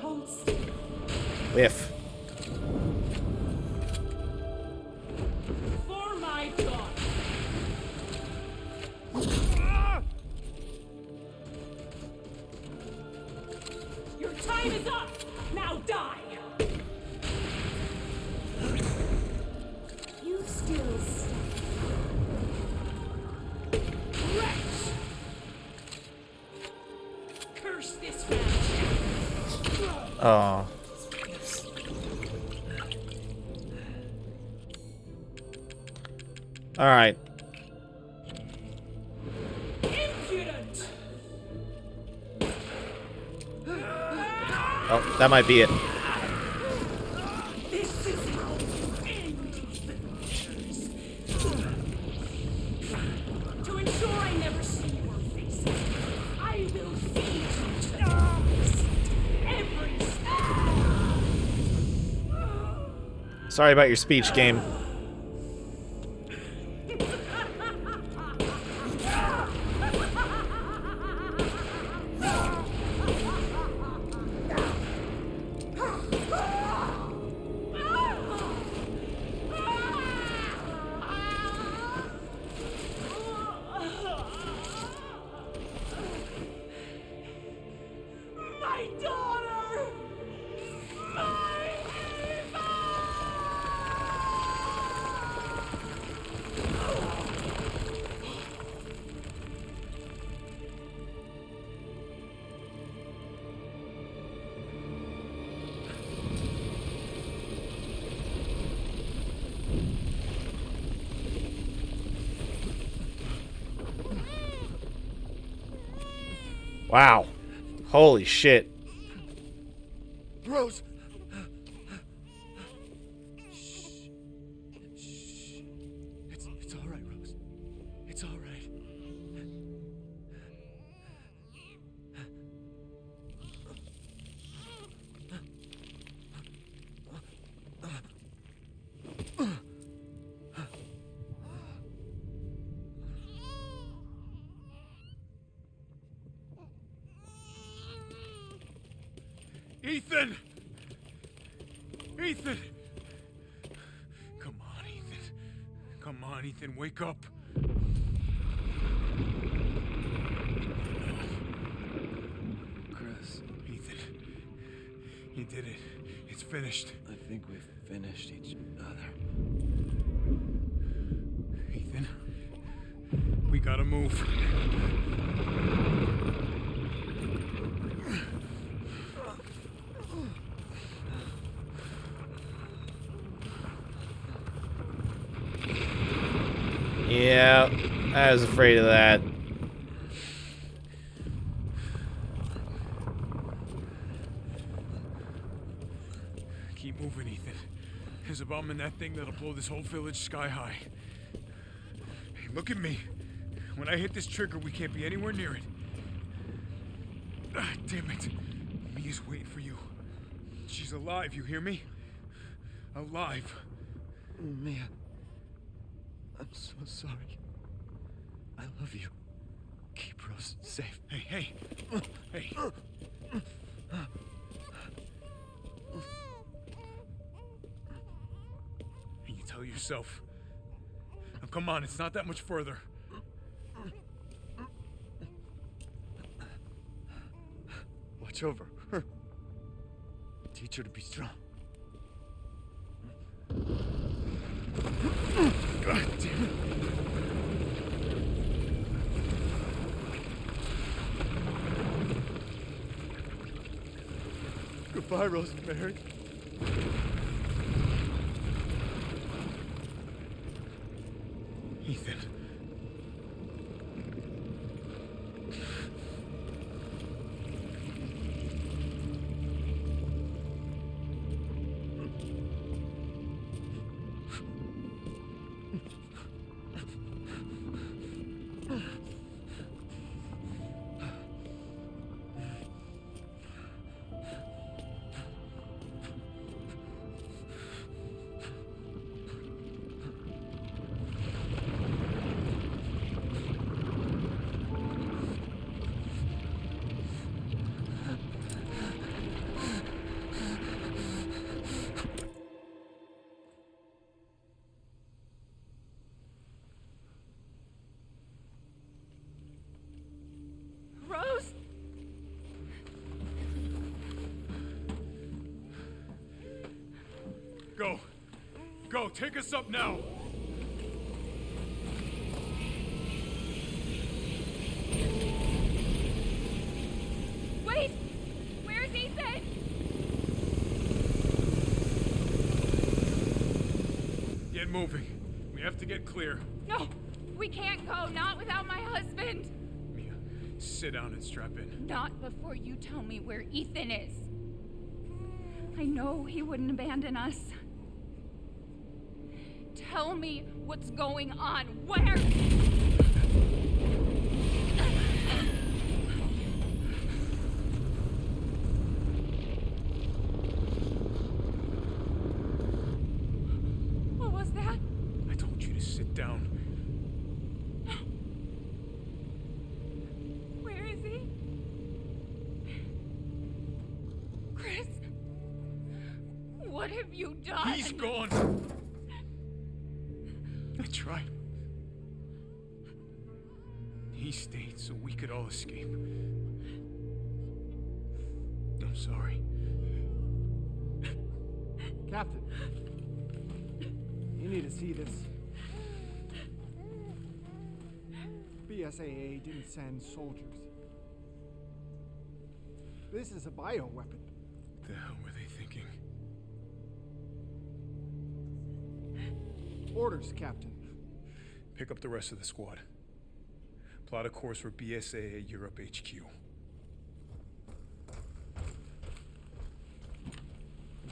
S9: Hold still.
S1: Whiff.
S9: For my daughter. Your time is up. Now die. You still stand. Wretch. Curse this match.
S1: Oh. All right.
S9: Impudent.
S1: Oh, that might be it.
S9: This is how you end adventures. To ensure I never see your faces, I will feed you to dogs. Every
S1: Sorry about your speech, game.
S9: My daughter! My
S1: Wow. Holy shit.
S4: Rose! It's all right, Rose. It's all right.
S5: Ethan! Ethan! Come on, Ethan. Come on, Ethan, wake up.
S4: Chris.
S5: Ethan. You did it. It's finished.
S4: I think we've finished each other.
S5: Ethan. We gotta move.
S1: Yeah, I was afraid of that.
S5: Keep moving, Ethan. There's a bomb in that thing that'll blow this whole village sky high. Hey, look at me. When I hit this trigger, we can't be anywhere near it. Ah, damn it. Mia's waiting for you. She's alive, you hear me? Alive.
S4: Mia, I'm so sorry. I love you. Keep Rose safe.
S5: Hey, hey. Hey. And you tell yourself. Now, come on, it's not that much further.
S4: Watch over her. Teach her to be strong. God damn it. Goodbye, Rosemary.
S5: Ethan.
S8: Rose?
S5: Go. Go, take us up now.
S8: Wait! Where's Ethan?
S5: Get moving. We have to get clear.
S8: No! We can't go, not without my husband!
S5: Mia, sit down and strap in.
S8: Not before you tell me where Ethan is. I know he wouldn't abandon us. Tell me what's going on. Where? What was that?
S5: I told you to sit down.
S8: Where is he? Chris? What have you done?
S5: He's gone. I tried. He stayed so we could all escape. I'm sorry.
S16: Captain, you need to see this. BSAA didn't send soldiers. This is a bioweapon.
S5: What the hell were they thinking?
S16: Orders, Captain.
S5: Pick up the rest of the squad. Plot a course for BSAA Europe HQ.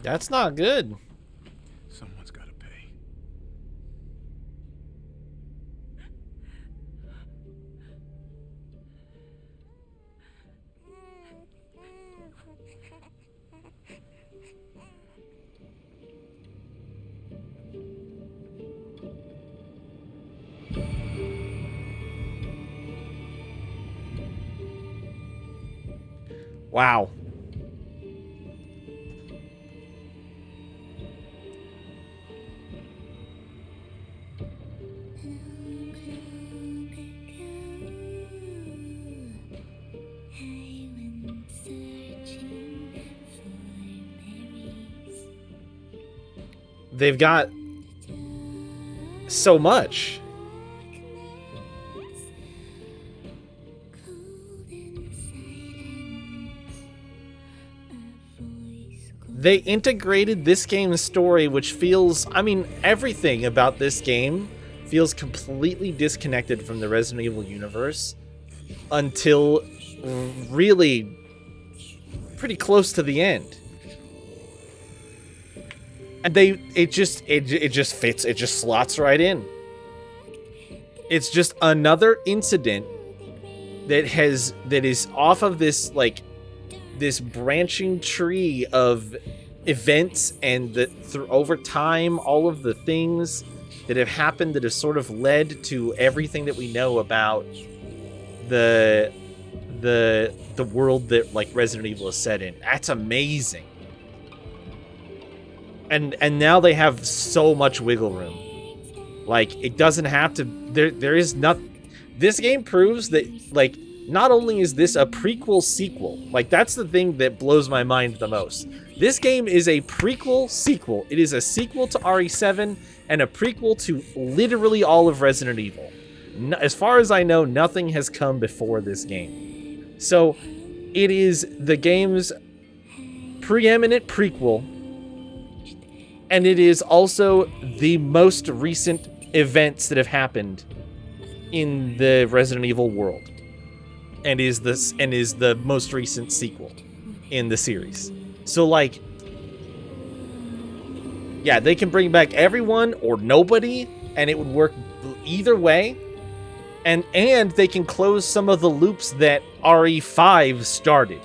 S1: That's not good.
S5: Someone's got to pay.
S1: Wow. They've got so much. They integrated this game's story, which feels, I mean, everything about this game feels completely disconnected from the Resident Evil universe until really pretty close to the end. And it just fits, it just slots right in. It's just another incident that is off of this, like, this branching tree of events, and that over time, all of the things that have happened that have sort of led to everything that we know about the world that, like, Resident Evil is set in. That's amazing. And now they have so much wiggle room. Like, it doesn't have to, there is not, this game proves that, like, not only is this a prequel sequel, like, that's the thing that blows my mind the most. This game is a prequel sequel. It is a sequel to RE7 and a prequel to literally all of Resident Evil. As far as I know, nothing has come before this game. So, it is the game's preeminent prequel, and it is also the most recent events that have happened in the Resident Evil world, and is the most recent sequel in the series. So, like, yeah, they can bring back everyone or nobody, and it would work either way. And they can close some of the loops that RE5 started.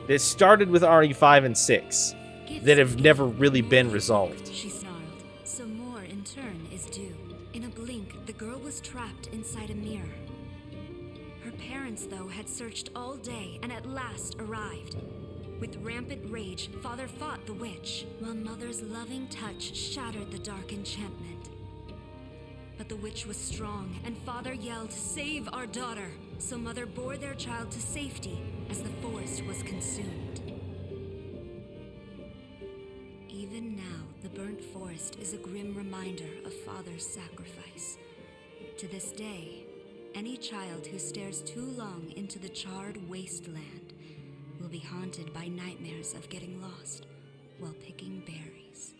S1: That started with RE5 and 6 that have never really been resolved.
S17: She snarled. So more in turn is due. In a blink, the girl was trapped inside a mirror. Her parents, though, had searched all day and at last arrived. With rampant rage, Father fought the witch, while Mother's loving touch shattered the dark enchantment. But the witch was strong, and Father yelled, "Save our daughter!" So Mother bore their child to safety as the forest was consumed. Even now, the burnt forest is a grim reminder of Father's sacrifice. To this day, any child who stares too long into the charred wasteland will be haunted by nightmares of getting lost while picking berries.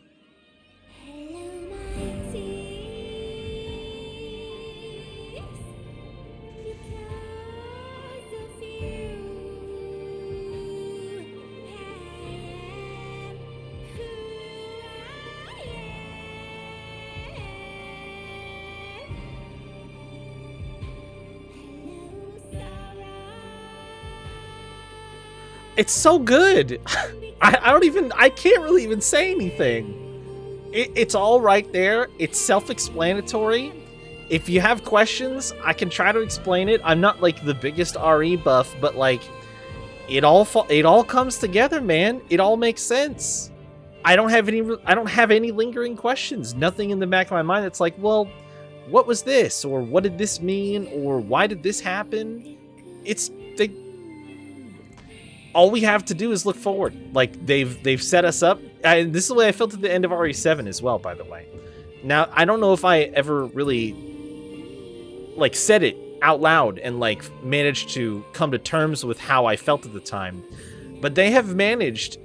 S1: It's so good. I can't really even say anything. It's all right there. It's self-explanatory. If you have questions, I can try to explain it. I'm not like the biggest RE buff, but like it all comes together, man. It all makes sense. I don't have any lingering questions. Nothing in the back of my mind that's like, well, what was this, or what did this mean, or why did this happen? All we have to do is look forward. Like, they've set us up. And this is the way I felt at the end of RE7 as well, by the way. Now, I don't know if I ever really, like, said it out loud and, like, managed to come to terms with how I felt at the time. But they have managed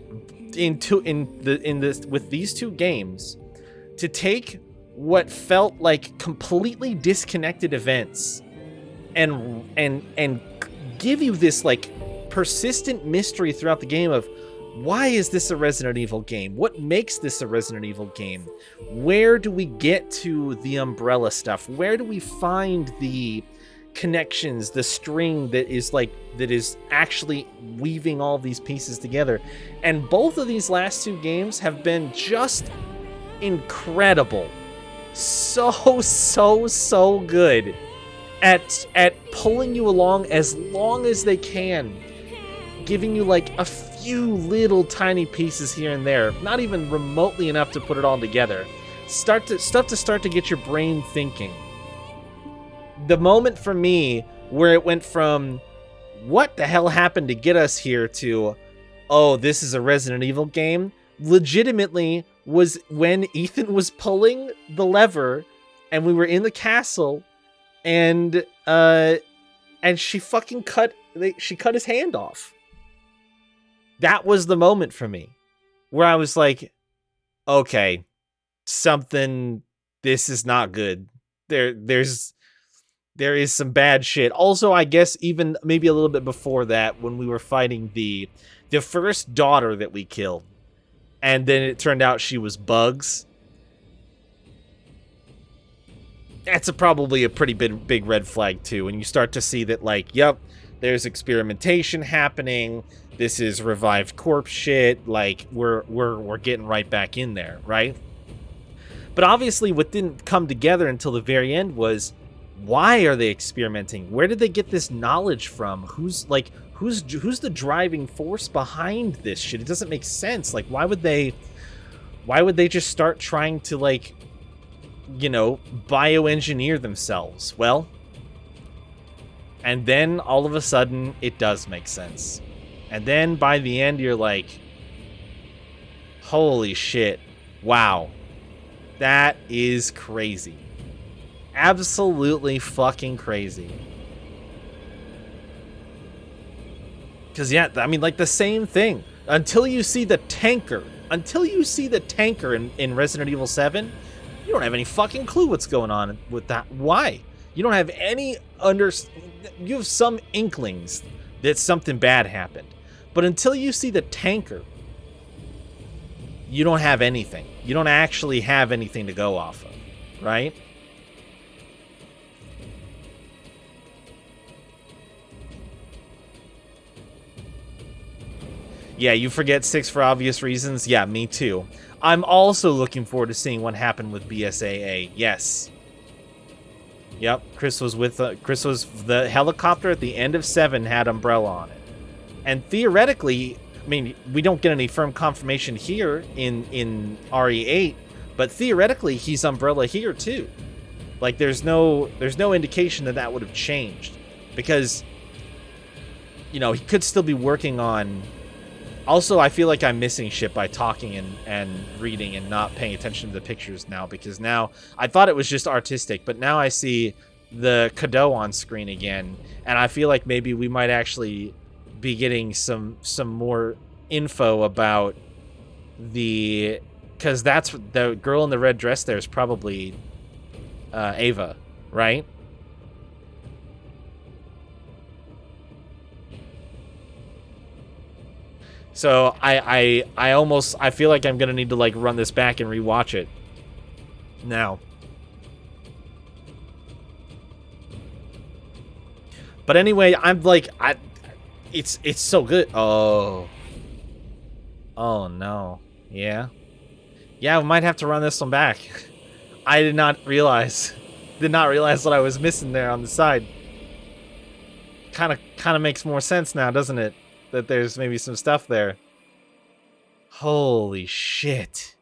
S1: with these two games to take what felt like completely disconnected events and give you this, like, persistent mystery throughout the game of, why is this a Resident Evil game? What makes this a Resident Evil game? Where do we get to the Umbrella stuff? Where do we find the connections, the string that is actually weaving all these pieces together? And both of these last two games have been just incredible. So good at pulling you along as long as they can, giving you like a few little tiny pieces here and there, not even remotely enough to put it all together. Stuff to start to get your brain thinking. The moment for me where it went from what the hell happened to get us here to, oh, this is a Resident Evil game, legitimately was when Ethan was pulling the lever and we were in the castle and she fucking cut his hand off. That was the moment for me where I was like, okay, this is not good. there is some bad shit. Also, I guess even maybe a little bit before that, when we were fighting the first daughter that we killed, and then it turned out she was Bugs. That's probably a pretty big red flag too. And you start to see that, like, yep, there's experimentation happening. This is revived corpse shit. Like, we're getting right back in there, right? But obviously, what didn't come together until the very end was, why are they experimenting? Where did they get this knowledge from? Who's the driving force behind this shit? It doesn't make sense. Like, why would they just start trying to, like, you know, bioengineer themselves? Well, and then all of a sudden it does make sense. And then by the end you're like, holy shit. Wow. That is crazy. Absolutely fucking crazy. Because, yeah, I mean, like, the same thing. Until you see the tanker in Resident Evil 7, you don't have any fucking clue what's going on with that. Why? You don't have any you have some inklings that something bad happened. But until you see the tanker, you don't have anything. You don't actually have anything to go off of, right? Yeah, you forget 6 for obvious reasons. Yeah, me too. I'm also looking forward to seeing what happened with BSAA. Yes. Yep, Chris was the helicopter at the end of 7 had Umbrella on it. And theoretically, I mean, we don't get any firm confirmation here in RE8, but theoretically he's Umbrella here too. Like, there's no indication that would have changed, because, you know, he could still be working on. Also, I feel like I'm missing shit by talking and reading and not paying attention to the pictures now, because now I thought it was just artistic, but now I see the Cadeau on screen again, and I feel like maybe we might actually be getting some more info about because that's the girl in the red dress there is probably Ava, right? So I feel like I'm gonna need to, like, run this back and rewatch it now. But anyway, I'm like, it's so good. Oh no. Yeah, we might have to run this one back. I did not realize what I was missing there on the side. Kind of makes more sense now, doesn't it? That there's maybe some stuff there. Holy shit.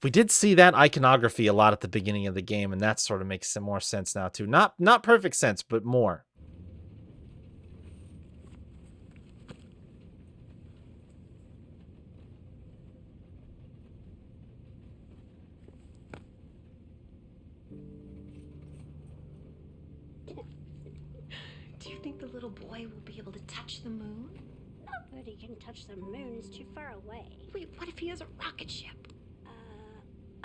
S1: We did see that iconography a lot at the beginning of the game, and that sort of makes some more sense now too. Not perfect sense, but more.
S18: Do you think the little boy will be able to touch the moon?
S15: Nobody can touch the moon. It's too far away.
S18: Wait, what if he has a rocket ship?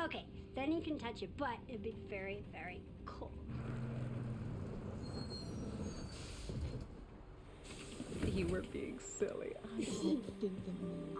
S15: Okay, then he can touch it, but it'd be very, very cold.
S18: You were being silly. I don't think the moon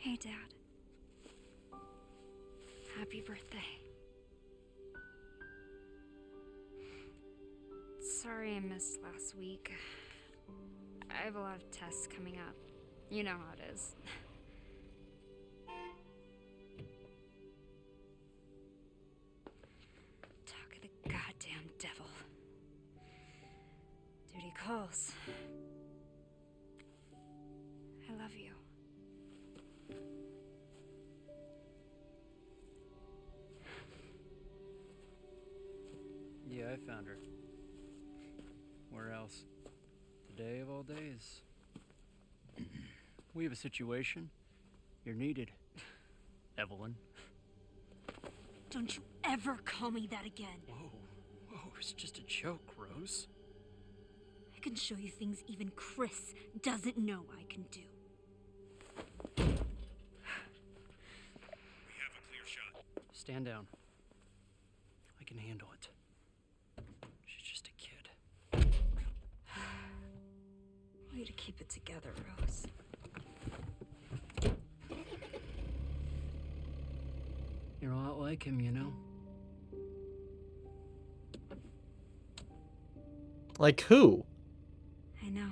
S17: Hey, Dad. Happy birthday. Sorry I missed last week. I have a lot of tests coming up. You know how it is. Talk of the goddamn devil. Duty calls. I love you.
S19: Yeah, I found her. Where else? The day of all days. We have a situation. You're needed, Evelyn.
S17: Don't you ever call me that again.
S19: Whoa, it's just a joke, Rose.
S17: I can show you things even Chris doesn't know I can do.
S10: We have a clear shot.
S19: Stand down. I can handle it. She's just a kid.
S17: Way to keep it together, Rose.
S19: You're a lot like him, you know?
S1: Like who?
S17: I know.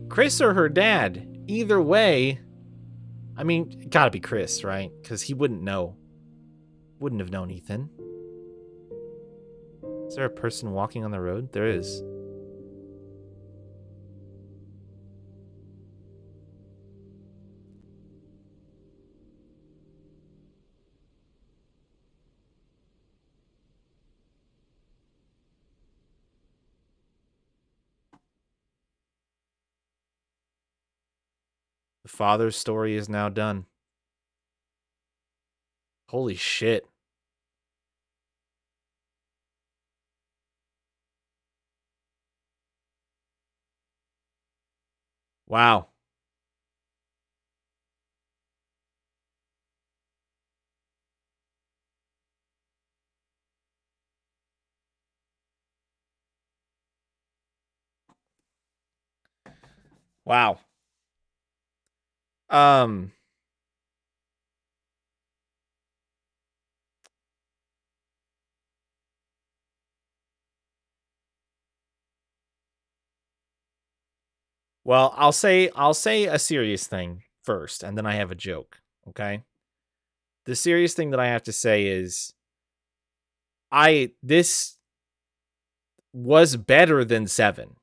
S1: Chris or her dad? Either way, I mean, it gotta be Chris, right? Because he wouldn't know. Wouldn't have known Ethan. Is there a person walking on the road? There is. The father's story is now done. Holy shit. Wow. Wow. Well, I'll say a serious thing first, and then I have a joke, okay? The serious thing that I have to say is this was better than 7.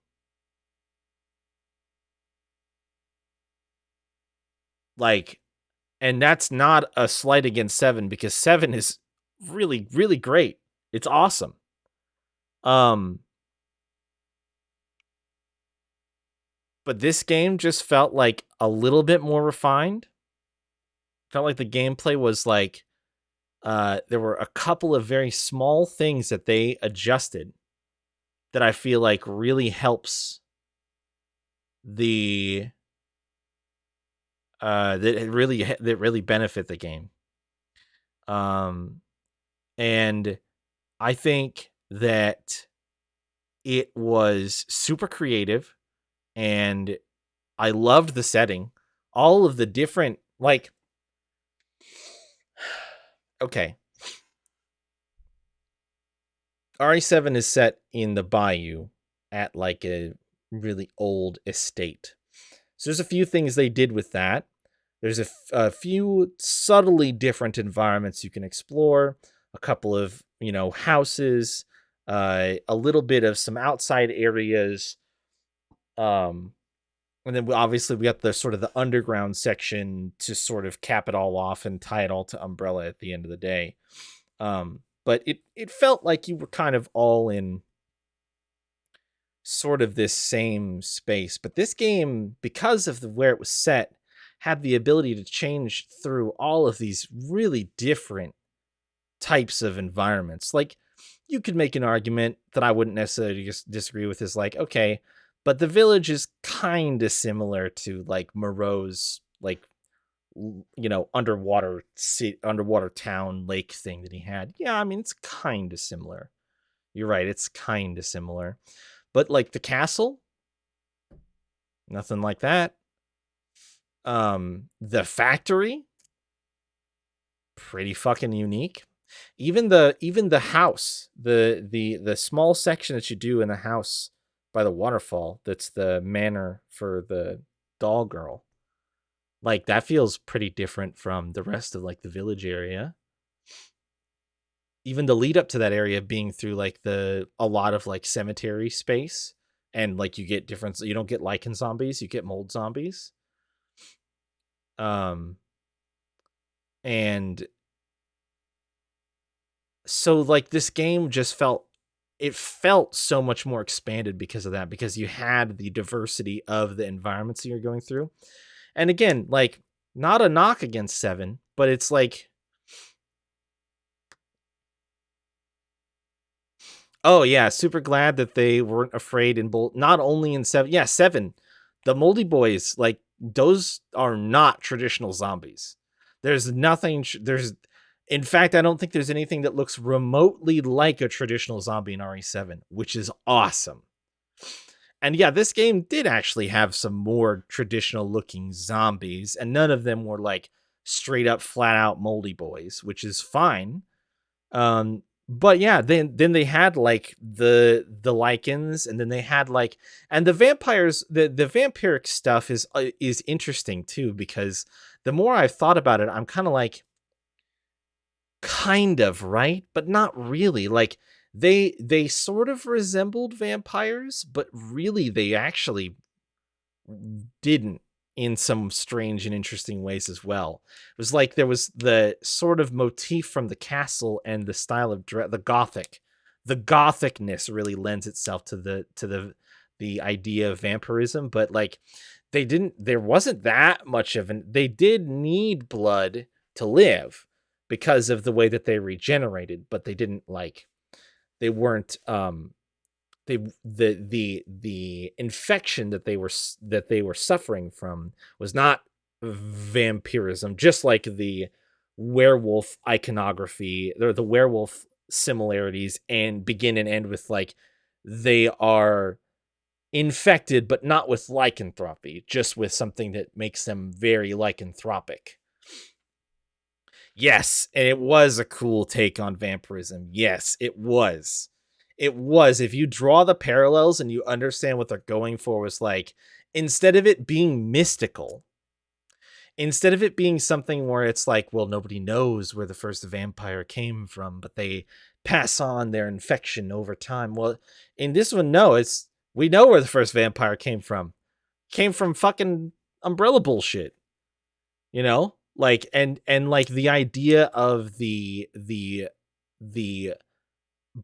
S1: Like, and that's not a slight against 7 because 7 is really, really great. It's awesome. But this game just felt like a little bit more refined. Felt like the gameplay was like, there were a couple of very small things that they adjusted that I feel like really helps that really benefit the game. And I think that it was super creative and I loved the setting. All of the different, like, okay. RE7 is set in the bayou at like a really old estate. So there's a few things they did with that. There's a few subtly different environments you can explore. A couple of, houses, a little bit of some outside areas. And then obviously we got the sort of the underground section to sort of cap it all off and tie it all to Umbrella at the end of the day. But it felt like you were kind of all in sort of this same space. But this game, because of where it was set, had the ability to change through all of these really different types of environments. Like, you could make an argument that I wouldn't necessarily just disagree with is like, okay, but the village is kind of similar to like Moreau's, like, underwater town lake thing that he had. Yeah, I mean, it's kind of similar. You're right, it's kind of similar. But like the castle, nothing like that. The factory, pretty fucking unique. Even the house, the small section that you do in the house by the waterfall, that's the manor for the doll girl. Like, that feels pretty different from the rest of like the village area. Even the lead up to that area being through like a lot of like cemetery space, and like you get different, you don't get lichen zombies, you get mold zombies. And so like this game just felt so much more expanded because of that, because you had the diversity of the environments that you're going through. And again, like, not a knock against 7, but it's like, oh yeah, super glad that they weren't afraid in not only in 7. Yeah, 7. The Moldy Boys, like, those are not traditional zombies. There's nothing in fact, I don't think there's anything that looks remotely like a traditional zombie in RE7, which is awesome. And yeah, this game did actually have some more traditional looking zombies, and none of them were like straight up flat out Moldy Boys, which is fine. But yeah, then they had like the lichens, and then they had like, and the vampires, the vampiric stuff is interesting too, because the more I've thought about it, I'm kind of like, kind of, right? But not really. Like, they sort of resembled vampires, but really they actually didn't, in some strange and interesting ways as well. It was like there was the sort of motif from the castle and the style of the gothicness really lends itself to the idea of vampirism, but like there wasn't that much of they did need blood to live because of the way that they regenerated, but they didn't they weren't the infection that they were suffering from was not vampirism, just like the werewolf iconography or the werewolf similarities and begin and end with like they are infected but not with lycanthropy, just with something that makes them very lycanthropic. Yes, and it was a cool take on vampirism. Yes, it was. It was. If you draw the parallels and you understand what they're going for, was like, instead of it being mystical, instead of it being something where it's like, well, nobody knows where the first vampire came from, but they pass on their infection over time. Well, in this one, no, we know where the first vampire came from. Came from fucking Umbrella bullshit. You know? Like, and like the idea of the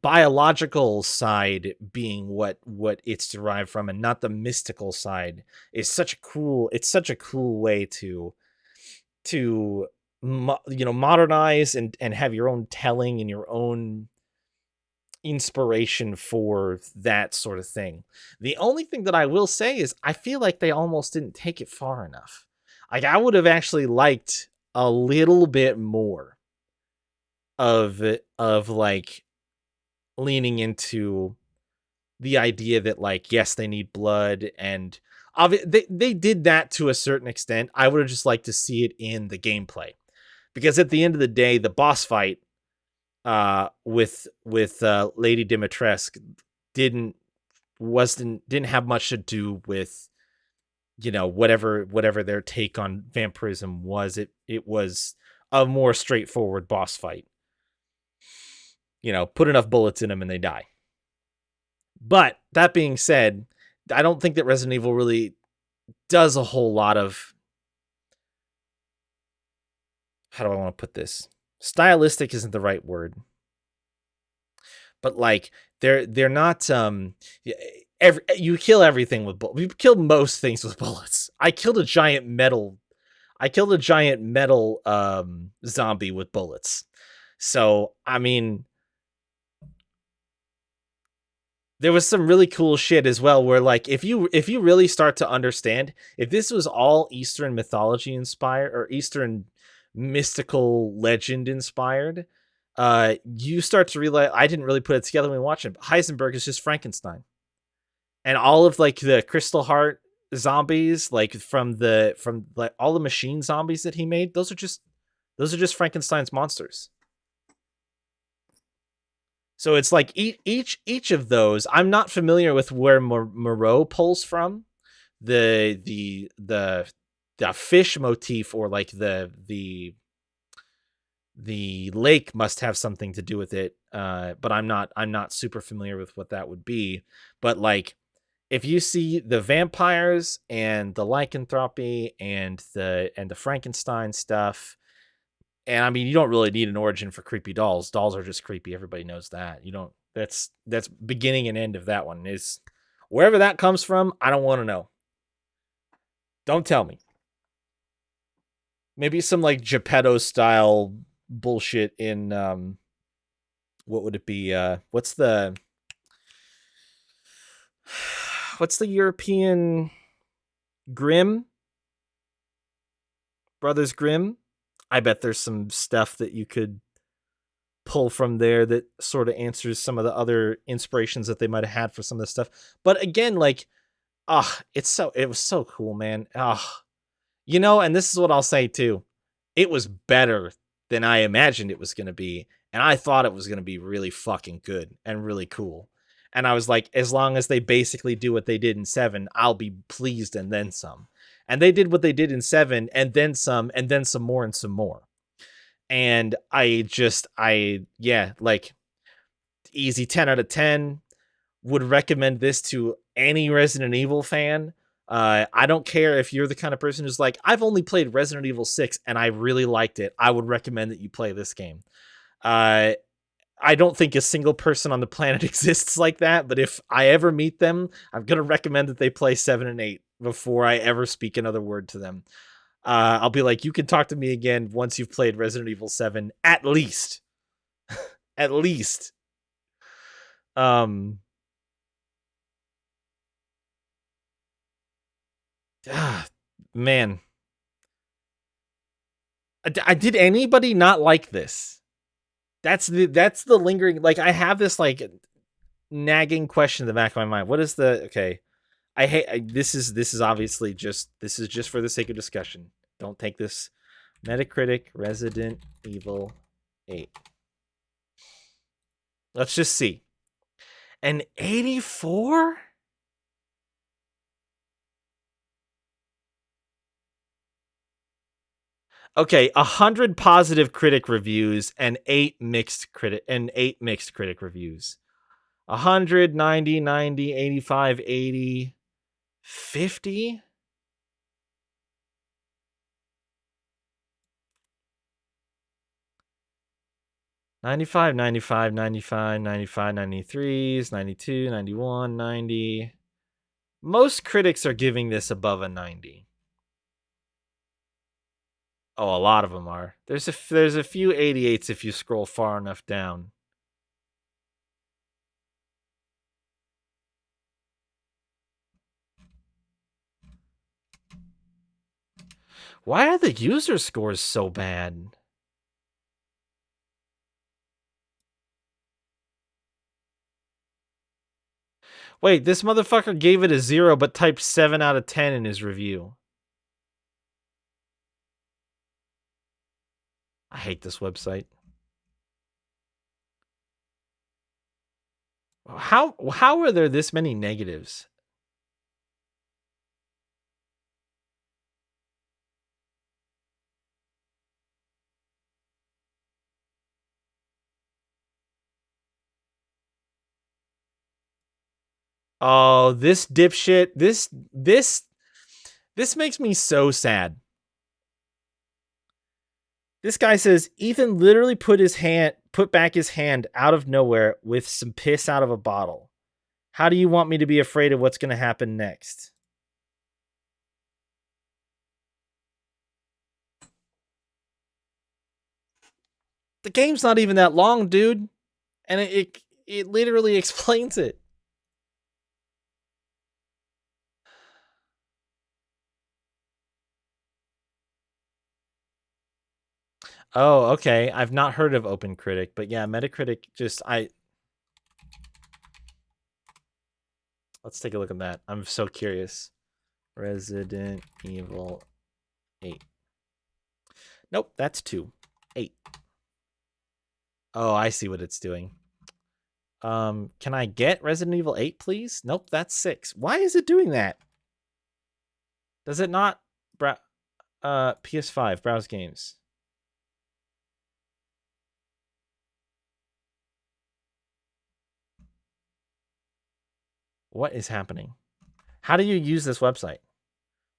S1: biological side being what it's derived from and not the mystical side is such a cool way to modernize and have your own telling and your own inspiration for that sort of thing. The only thing that I will say is I feel like they almost didn't take it far enough. Like, I would have actually liked a little bit more of like leaning into the idea that like, yes, they need blood, and they did that to a certain extent. I would have just liked to see it in the gameplay, because at the end of the day, the boss fight with Lady Dimitrescu didn't have much to do with, you know, whatever their take on vampirism was. It was a more straightforward boss fight. You know, put enough bullets in them and they die. But that being said, I don't think that Resident Evil really does a whole lot of, how do I want to put this? Stylistic isn't the right word. But like, they're not you kill everything with bullets. We've killed most things with bullets. I killed a giant metal zombie with bullets. So, I mean, there was some really cool shit as well where like, if you really start to understand, if this was all Eastern mythology inspired or Eastern mystical legend inspired, you start to realize, I didn't really put it together when we watched it, but Heisenberg is just Frankenstein. And all of like the Crystal Heart zombies, like from like all the machine zombies that he made, those are just Frankenstein's monsters. So it's like each of those, I'm not familiar with where Moreau pulls from. The fish motif, or like the lake must have something to do with it. But I'm not super familiar with what that would be. But like, if you see the vampires and the lycanthropy and the Frankenstein stuff, and I mean, you don't really need an origin for creepy dolls. Dolls are just creepy. Everybody knows that. You don't. That's beginning and end of that one is wherever that comes from. I don't want to know. Don't tell me. Maybe some like Geppetto style bullshit in what would it be? What's the European Grimm? Brothers Grimm? I bet there's some stuff that you could pull from there that sort of answers some of the other inspirations that they might have had for some of this stuff. But again, like, it was so cool, man. You know, and this is what I'll say too. It was better than I imagined it was going to be. And I thought it was going to be really fucking good and really cool. And I was like, as long as they basically do what they did in 7, I'll be pleased and then some. And they did what they did in 7 and then some more and some more. And like easy 10 out of 10. Would recommend this to any Resident Evil fan. I don't care if you're the kind of person who's like, I've only played Resident Evil 6 and I really liked it. I would recommend that you play this game. I don't think a single person on the planet exists like that, but if I ever meet them, I'm going to recommend that they play 7 and 8 before I ever speak another word to them. I'll be like, you can talk to me again once you've played Resident Evil 7, at least. At least. Man. Did anybody not like this? That's the lingering, like, I have this like nagging question in the back of my mind. What is the okay? This is obviously just for the sake of discussion. Don't take this. Metacritic Resident Evil 8. Let's just see. An 84? Okay, 100 positive critic reviews and 8 mixed critic reviews. 100, 90, 90, 85, 80, 50? $95, $95, $95, $95, $93s, $92, $91, $90. Most critics are giving this above a 90. Oh, a lot of them are. There's a few 88s if you scroll far enough down. Why are the user scores so bad? Wait, this motherfucker gave it a 0 but typed 7 out of 10 in his review. I hate this website. How are there this many negatives? Oh, this dipshit. This makes me so sad. This guy says Ethan literally put back his hand out of nowhere with some piss out of a bottle. How do you want me to be afraid of what's going to happen next? The game's not even that long, dude. And it literally explains it. Oh, okay. I've not heard of OpenCritic, but yeah, Metacritic let's take a look at that. I'm so curious. Resident Evil 8. Nope, that's 2. 8. Oh, I see what it's doing. Can I get Resident Evil 8, please? Nope, that's 6. Why is it doing that? Does it not PS5 browse games? What is happening? How do you use this website?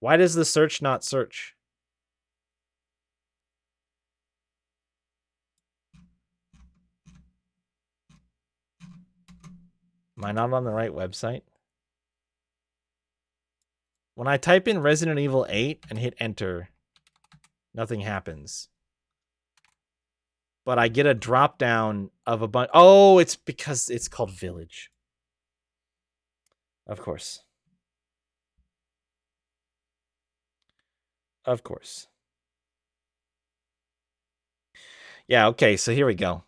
S1: Why does the search not search? Am I not on the right website? When I type in Resident Evil 8 and hit enter, nothing happens. But I get a drop down of a bunch. Oh, it's because it's called Village. Of course. Of course. Yeah, okay, so here we go.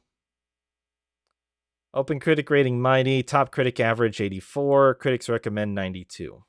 S1: Open critic rating mighty, top critic average 84, critics recommend 92.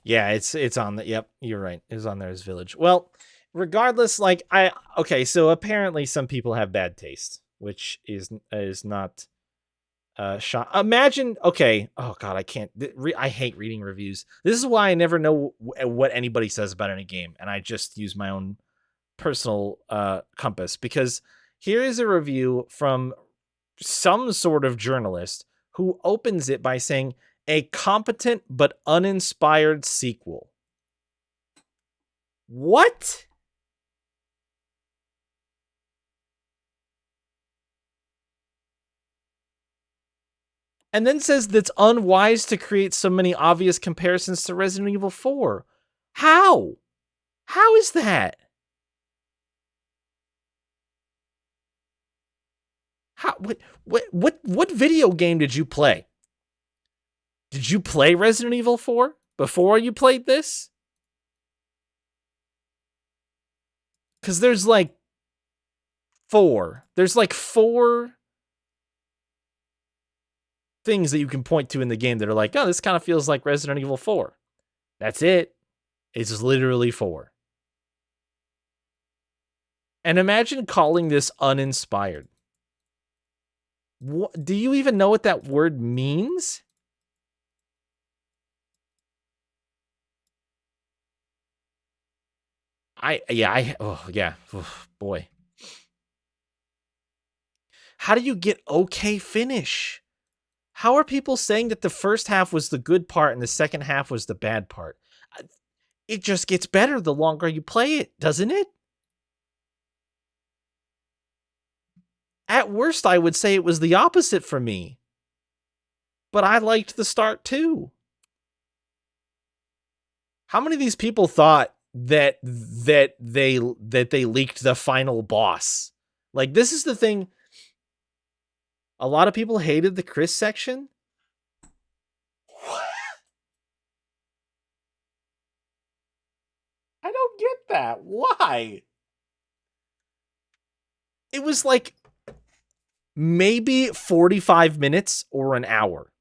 S1: Yeah, it's on the, yep, you're right. It's on there as Village. Well, regardless, like okay, so apparently some people have bad taste, which is not shot. Imagine, okay, oh god, I can't I hate reading reviews. This is why I never know what anybody says about any game, and I just use my own personal compass, because here is a review from some sort of journalist who opens it by saying a competent but uninspired sequel. What? And then says that's unwise to create so many obvious comparisons to Resident Evil 4. How? How is that? How? What video game did you play? Did you play Resident Evil 4 before you played this? Because there's like four things that you can point to in the game that are like, oh, this kind of feels like Resident Evil 4. That's it. It's just literally 4. And imagine calling this uninspired. What, do you even know what that word means? Oh boy. How do you get okay finish? How are people saying that the first half was the good part and the second half was the bad part? It just gets better the longer you play it, doesn't it? At worst, I would say it was the opposite for me. But I liked the start too. How many of these people thought that they leaked the final boss? Like, this is the thing. A lot of people hated the Chris section. What? I don't get that. Why? It was like maybe 45 minutes or an hour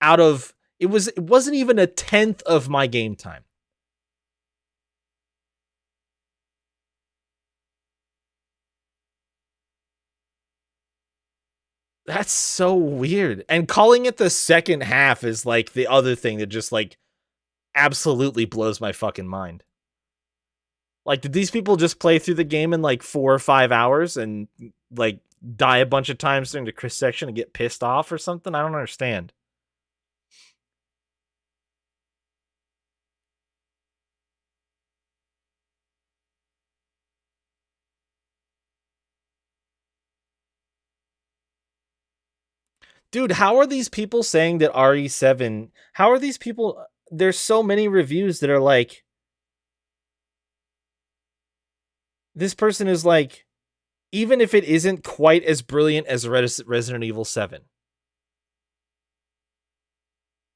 S1: out of it wasn't even a tenth of my game time. That's so weird. And calling it the second half is like the other thing that just like absolutely blows my fucking mind. Like, did these people just play through the game in like 4 or 5 hours and like die a bunch of times during the Chris section and get pissed off or something? I don't understand. Dude, how are these people saying that RE7? How are these people? There's so many reviews that are like, this person is like, even if it isn't quite as brilliant as Resident Evil 7.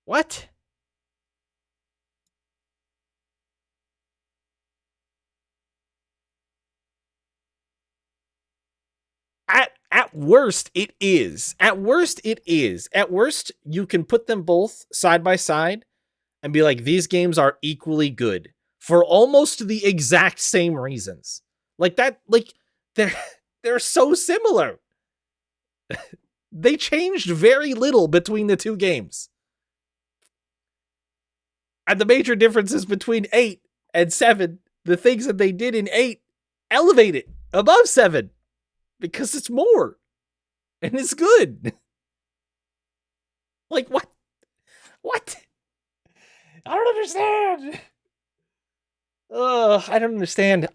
S1: What? At worst, it is. At worst, it is. At worst, you can put them both side by side and be like, these games are equally good for almost the exact same reasons. Like that, like they're so similar. They changed very little between the two games. And the major differences between 8 and 7, the things that they did in 8 elevate it above 7 because it's more and it's good. Like, what? What? I don't understand. I don't understand.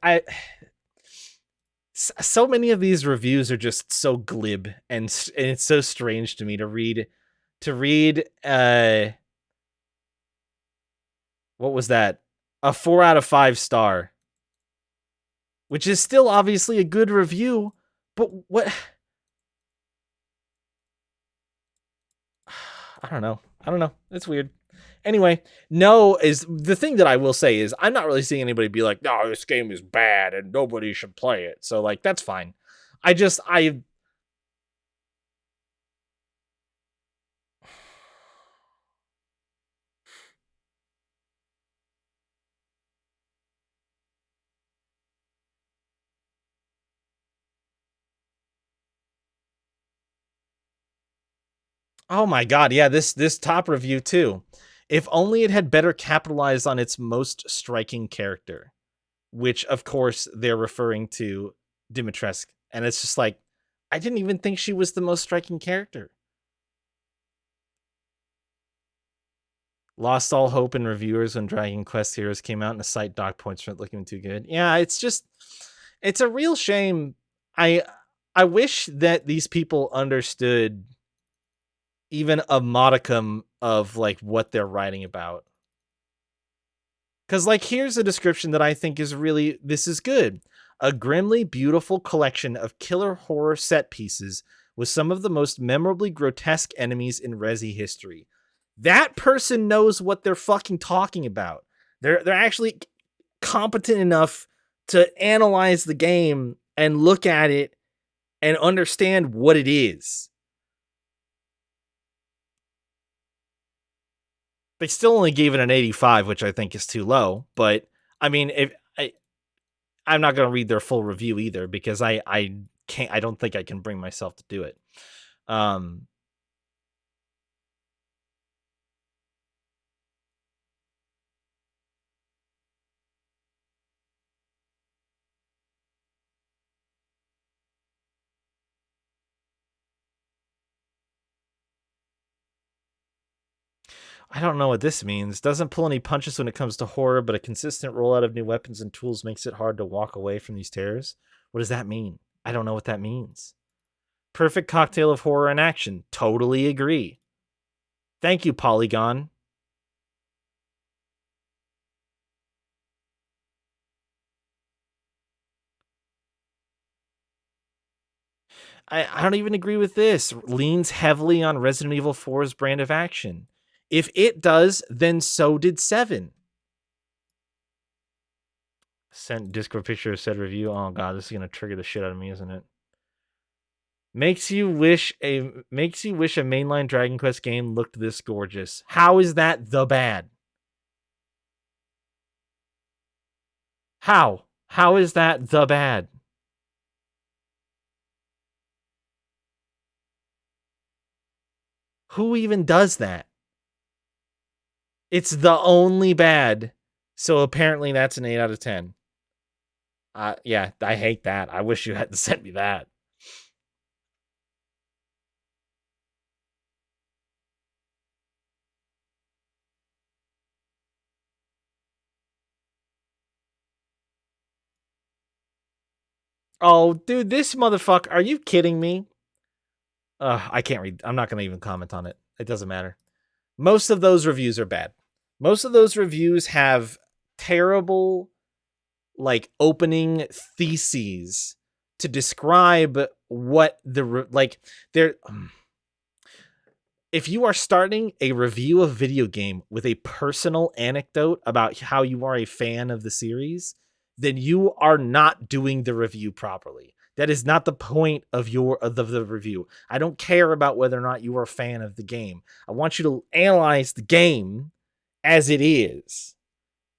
S1: So many of these reviews are just so glib and it's so strange to me to read. What was that? A 4 out of 5 star, which is still obviously a good review, but what? I don't know. It's weird. Anyway, no is the thing that I will say is I'm not really seeing anybody be like, no, this game is bad and nobody should play it. So like, that's fine. Oh my god, yeah, this top review too. If only it had better capitalized on its most striking character, which of course they're referring to Dimitrescu, and it's just like, I didn't even think she was the most striking character. Lost all hope in reviewers when Dragon Quest Heroes came out and the site dock points weren't looking too good. Yeah, it's a real shame. I wish that these people understood even a modicum of like what they're writing about. Cause like, here's a description that I think is really, this is good. A grimly beautiful collection of killer horror set pieces with some of the most memorably grotesque enemies in Resi history. That person knows what they're fucking talking about. They're actually competent enough to analyze the game and look at it and understand what it is. They still only gave it an 85, which I think is too low. But I mean, I'm not going to read their full review either because I can't. I don't think I can bring myself to do it. I don't know what this means. Doesn't pull any punches when it comes to horror, but a consistent rollout of new weapons and tools makes it hard to walk away from these terrors. What does that mean? I don't know what that means. Perfect cocktail of horror and action. Totally agree. Thank you, Polygon. I don't even agree with this. Leans heavily on Resident Evil 4's brand of action. If it does, then so did 7. Sent Discord picture of said review. Oh god, this is gonna trigger the shit out of me, isn't it? Makes you wish a mainline Dragon Quest game looked this gorgeous. How is that the bad? How? How is that the bad? Who even does that? It's the only bad. So apparently that's an 8 out of 10. Yeah, I hate that. I wish you hadn't sent me that. Oh, dude, this motherfucker. Are you kidding me? I can't read. I'm not going to even comment on it. It doesn't matter. Most of those reviews are bad. Most of those reviews have terrible, like, opening theses to describe what they're. If you are starting a review of video game with a personal anecdote about how you are a fan of the series, then you are not doing the review properly. That is not the point of the review. I don't care about whether or not you are a fan of the game. I want you to analyze the game as it is,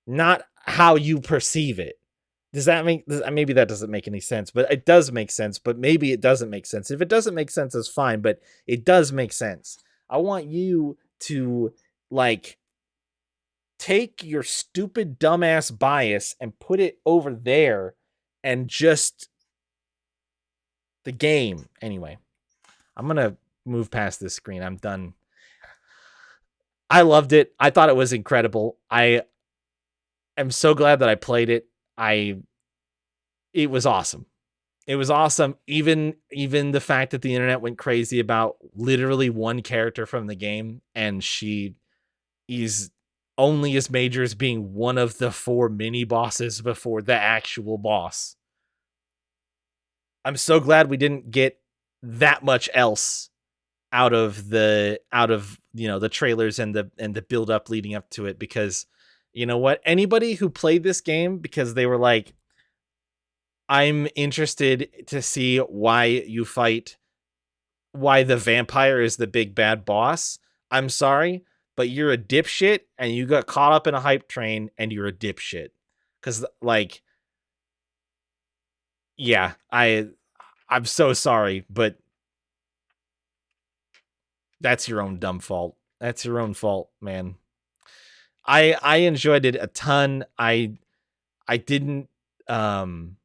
S1: not how you perceive it. Does that make, maybe that doesn't make any sense, but it does make sense, but maybe it doesn't make sense. If it doesn't make sense, it's fine, but it does make sense. I want you to, like, take your stupid dumbass bias and put it over there and just the game. Anyway, I'm going to move past this screen. I'm done. I loved it. I thought it was incredible. I am so glad that I played it. It was awesome. It was awesome. Even the fact that the internet went crazy about literally one character from the game, and she is only as major as being one of the 4 mini bosses before the actual boss. I'm so glad we didn't get that much else out of the trailers and the build up leading up to it, because you know what? Anybody who played this game because they were like, I'm interested to see why the vampire is the big bad boss. I'm sorry, but you're a dipshit and you got caught up in a hype train and you're a dipshit. Cause like, yeah, I'm so sorry, but that's your own dumb fault. That's your own fault, man. I enjoyed it a ton. I didn't the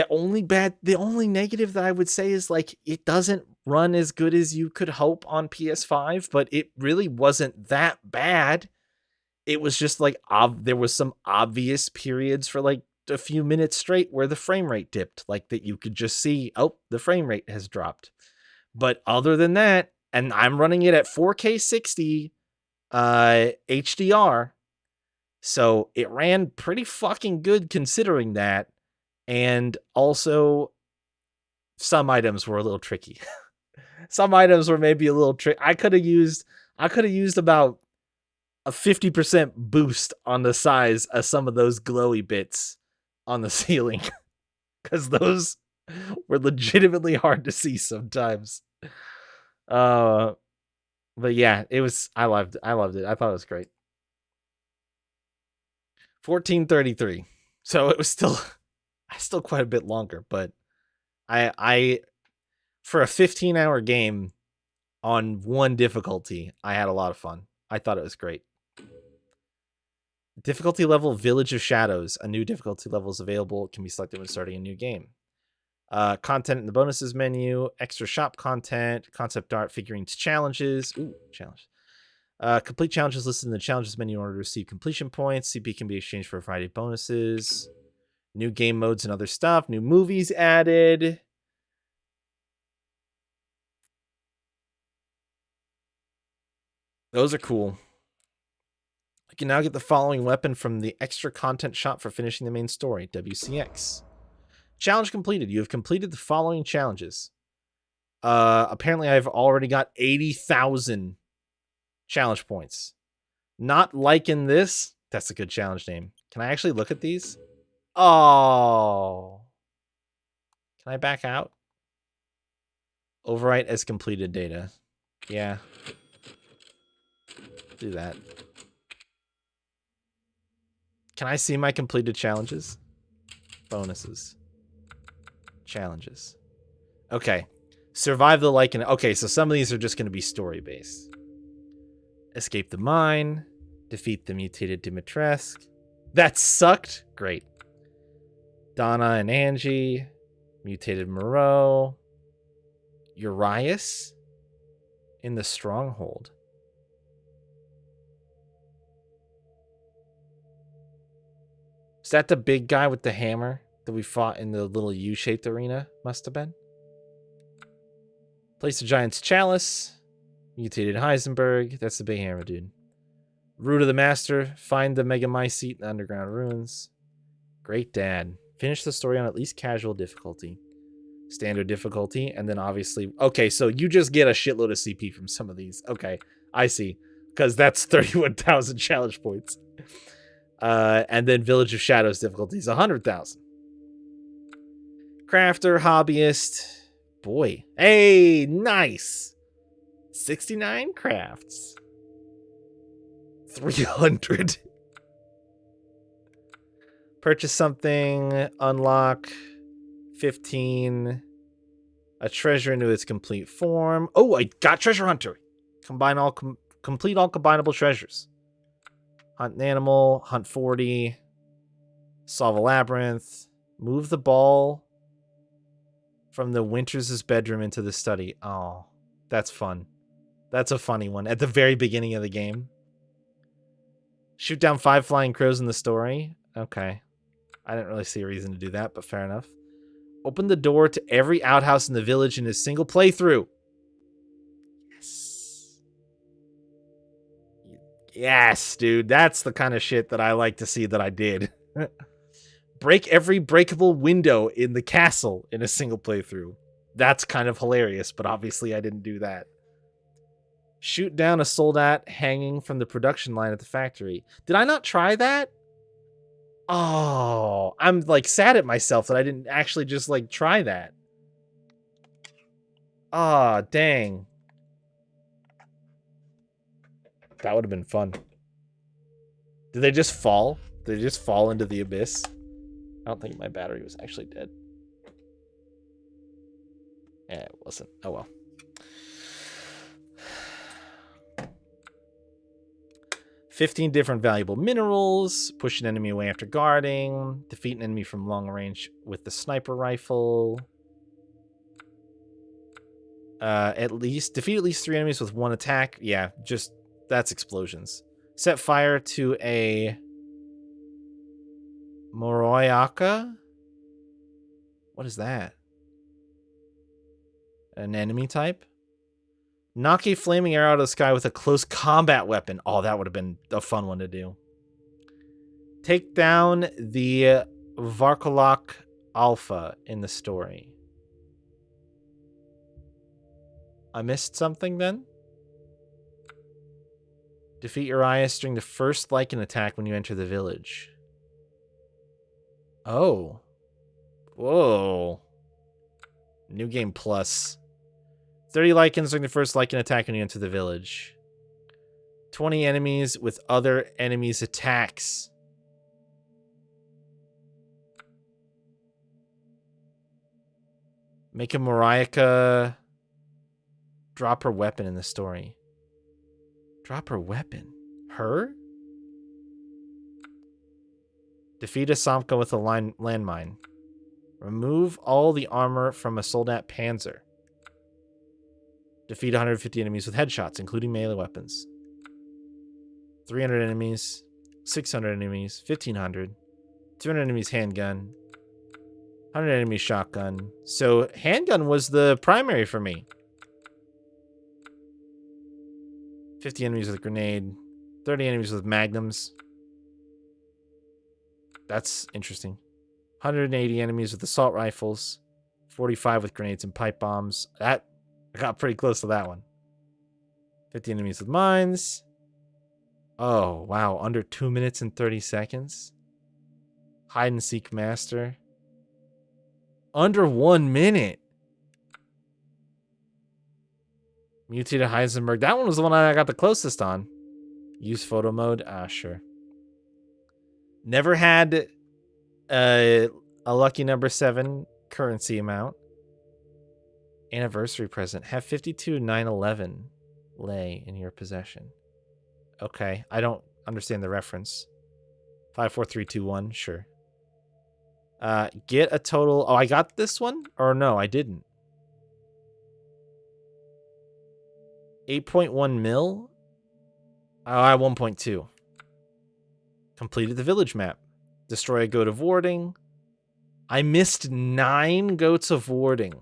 S1: only negative that I would say is like it doesn't run as good as you could hope on PS5, but it really wasn't that bad. It was just like there was some obvious periods for like a few minutes straight where the frame rate dipped, like that you could just see, oh, the frame rate has dropped. But other than that, and I'm running it at 4K 60 HDR, so it ran pretty fucking good considering that. And also, some items were a little tricky. Some items were maybe a little tricky. I could have used about a 50% boost on the size of some of those glowy bits on the ceiling, because those were legitimately hard to see sometimes. But yeah, I loved it. I thought it was great. 1433. So it was still quite a bit longer, but I for a 15-hour game on one difficulty, I had a lot of fun. I thought it was great. Difficulty level Village of Shadows. A new difficulty level is available. It can be selected when starting a new game. Content in the bonuses menu, extra shop content, concept art, figurines, challenges. Ooh, challenge. Complete challenges listed in the challenges menu in order to receive completion points. CP can be exchanged for a variety of bonuses. New game modes and other stuff. New movies added. Those are cool. You can now get the following weapon from the extra content shop for finishing the main story. WCX. Challenge completed. You have completed the following challenges. Apparently I've already got 80,000 challenge points. Not liking this. That's a good challenge name. Can I actually look at these? Oh. Can I back out? Overwrite as completed data. Yeah. Do that. Can I see my completed challenges? Bonuses. Challenges. Okay. Survive the Lycan. Okay, so some of these are just going to be story-based. Escape the mine. Defeat the mutated Dimitrescu. That sucked. Great. Donna and Angie. Mutated Moreau. Urias. In the Stronghold. Is that the big guy with the hammer that we fought in the little U-shaped arena? Must have been. Place the Giant's Chalice. Mutated Heisenberg. That's the big hammer dude. Root of the Master. Find the Megamycete in the underground ruins. Great Dad. Finish the story on at least casual difficulty. Standard difficulty. And then obviously... Okay, so you just get a shitload of CP from some of these. Okay, I see. Because that's 31,000 challenge points. And then Village of Shadows difficulty is 100,000. Crafter, hobbyist. Boy. Hey, nice. 69 crafts. 300. Purchase something. Unlock. 15. A treasure into its complete form. Oh, I got Treasure Hunter. Combine all complete all combinable treasures. Hunt an animal. Hunt 40. Solve a labyrinth. Move the ball from the Winters' bedroom into the study. Oh, that's fun. That's a funny one. At the very beginning of the game. Shoot down 5 flying crows in the story. Okay. I didn't really see a reason to do that, but fair enough. Open the door to every outhouse in the village in a single playthrough. Yes. Yes, dude. That's the kind of shit that I like to see that I did. Break every breakable window in the castle in a single playthrough. That's kind of hilarious, but obviously I didn't do that. Shoot down a soldat hanging from the production line at the factory. Did I not try that? Oh, I'm like sad at myself that I didn't actually just like try that. Ah, dang. That would have been fun. Did they just fall? Did they just fall into the abyss? I don't think my battery was actually dead. Yeah, it wasn't. Oh well. $15 different valuable minerals. Push an enemy away after guarding. Defeat an enemy from long range with the sniper rifle. Defeat at least 3 enemies with 1 attack. Yeah, just that's explosions. Set fire to a Moroyaka? What is that? An enemy type? Knock a flaming arrow out of the sky with a close combat weapon. Oh, that would have been a fun one to do. Take down the Varkolok Alpha in the story. I missed something then? Defeat Urias during the first Lycan attack when you enter the village. Oh. Whoa. New Game Plus. 30 Lycans during the first Lycan attack when you enter the village. 20 enemies with other enemies' attacks. Make a Moriaka drop her weapon in the story. Drop her weapon? Her? Defeat a Samka with a landmine. Remove all the armor from a Soldat Panzer. Defeat 150 enemies with headshots, including melee weapons. 300 enemies, 600 enemies, 1500, 200 enemies handgun, 100 enemies shotgun. So handgun was the primary for me. 50 enemies with a grenade, 30 enemies with magnums. That's interesting. 180 enemies with assault rifles, 45 with grenades and pipe bombs. That I got pretty close to that one. 50 enemies with mines. Oh, wow. Under 2 minutes and 30 seconds. Hide and seek master. Under 1 minute. Mutated Heisenberg. That one was the one I got the closest on. Use photo mode. Ah, sure. Never had a lucky number 7 currency amount. Anniversary present. Have 52 9/11 lei in your possession. Okay. I don't understand the reference. 5, 4, 3, 2, 1. Sure. Get a total. Oh, I got this one? Or no, I didn't. 8.1 mil? Oh, I have 1.2. Completed the village map. Destroy a goat of warding. I missed 9 goats of warding.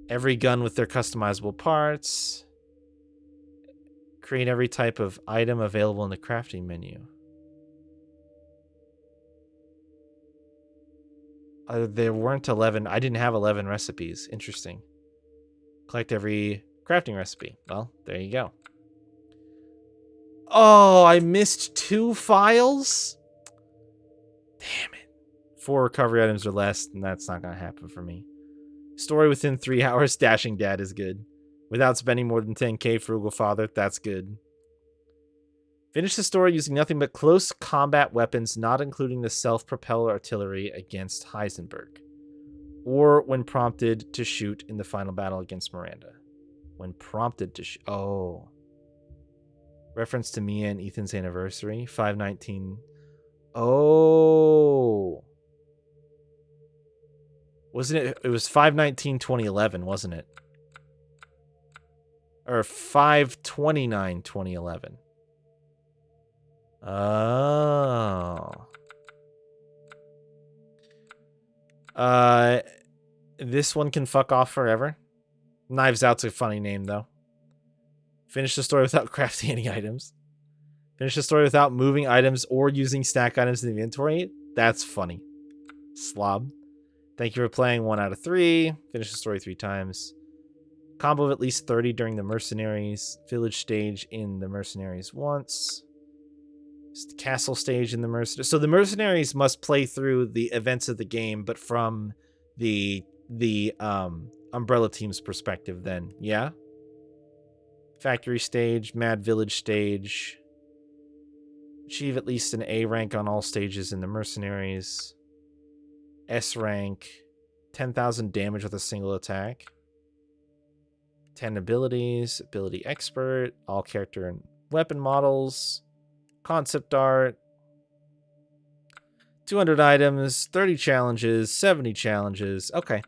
S1: Every gun with their customizable parts. Create every type of item available in the crafting menu. There weren't 11. I didn't have 11 recipes. Interesting. Collect every crafting recipe. Well, there you go. Oh, I missed 2 files? Damn it. 4 recovery items or less, and that's not going to happen for me. Story within 3 hours, Dashing Dad is good. Without spending more than 10k, Frugal Father, that's good. Finish the story using nothing but close combat weapons, not including the self-propelled artillery against Heisenberg. Or when prompted to shoot in the final battle against Miranda. When prompted to shoot. Oh. Reference to Mia and Ethan's anniversary. 5/19. Oh. Wasn't it? It was 5/19/2011, wasn't it? Or 5/29/2011. Oh. This one can fuck off forever. Knives Out's a funny name, though. Finish the story without crafting any items. Finish the story without moving items or using stack items in the inventory. That's funny. Slob. Thank you for playing 1 out of 3. Finish the story 3 times. Combo of at least 30 during the Mercenaries. Village stage in the Mercenaries once. Castle stage in the Mercenaries. So the Mercenaries must play through the events of the game, but from the Umbrella team's perspective then. Yeah? Factory stage, Mad Village stage. Achieve at least an A rank on all stages in the Mercenaries. S rank. 10,000 damage with a single attack. 10 abilities. Ability expert. All character and weapon models. Concept art. 200 items. 30 challenges. 70 challenges. Okay.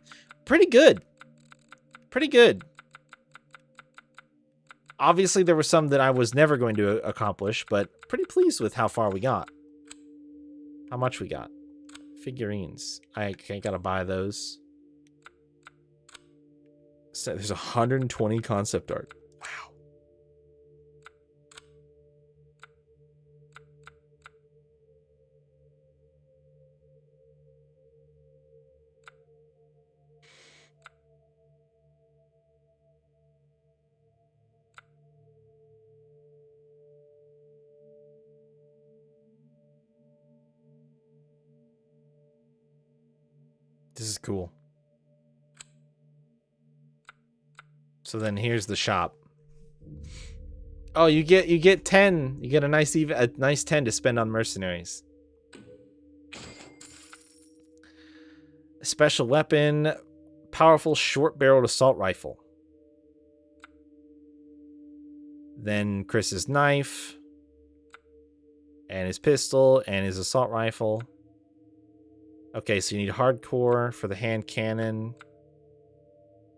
S1: Pretty good. Pretty good. Obviously, there were some that I was never going to accomplish, but pretty pleased with how far we got. How much we got. Figurines. I gotta buy those. So there's 120 concept art. Wow. This is cool. So then here's the shop. Oh, you get 10. You get a nice 10 to spend on Mercenaries. A special weapon, powerful short-barreled assault rifle. Then Chris's knife and his pistol and his assault rifle. Okay, so you need hardcore for the hand cannon.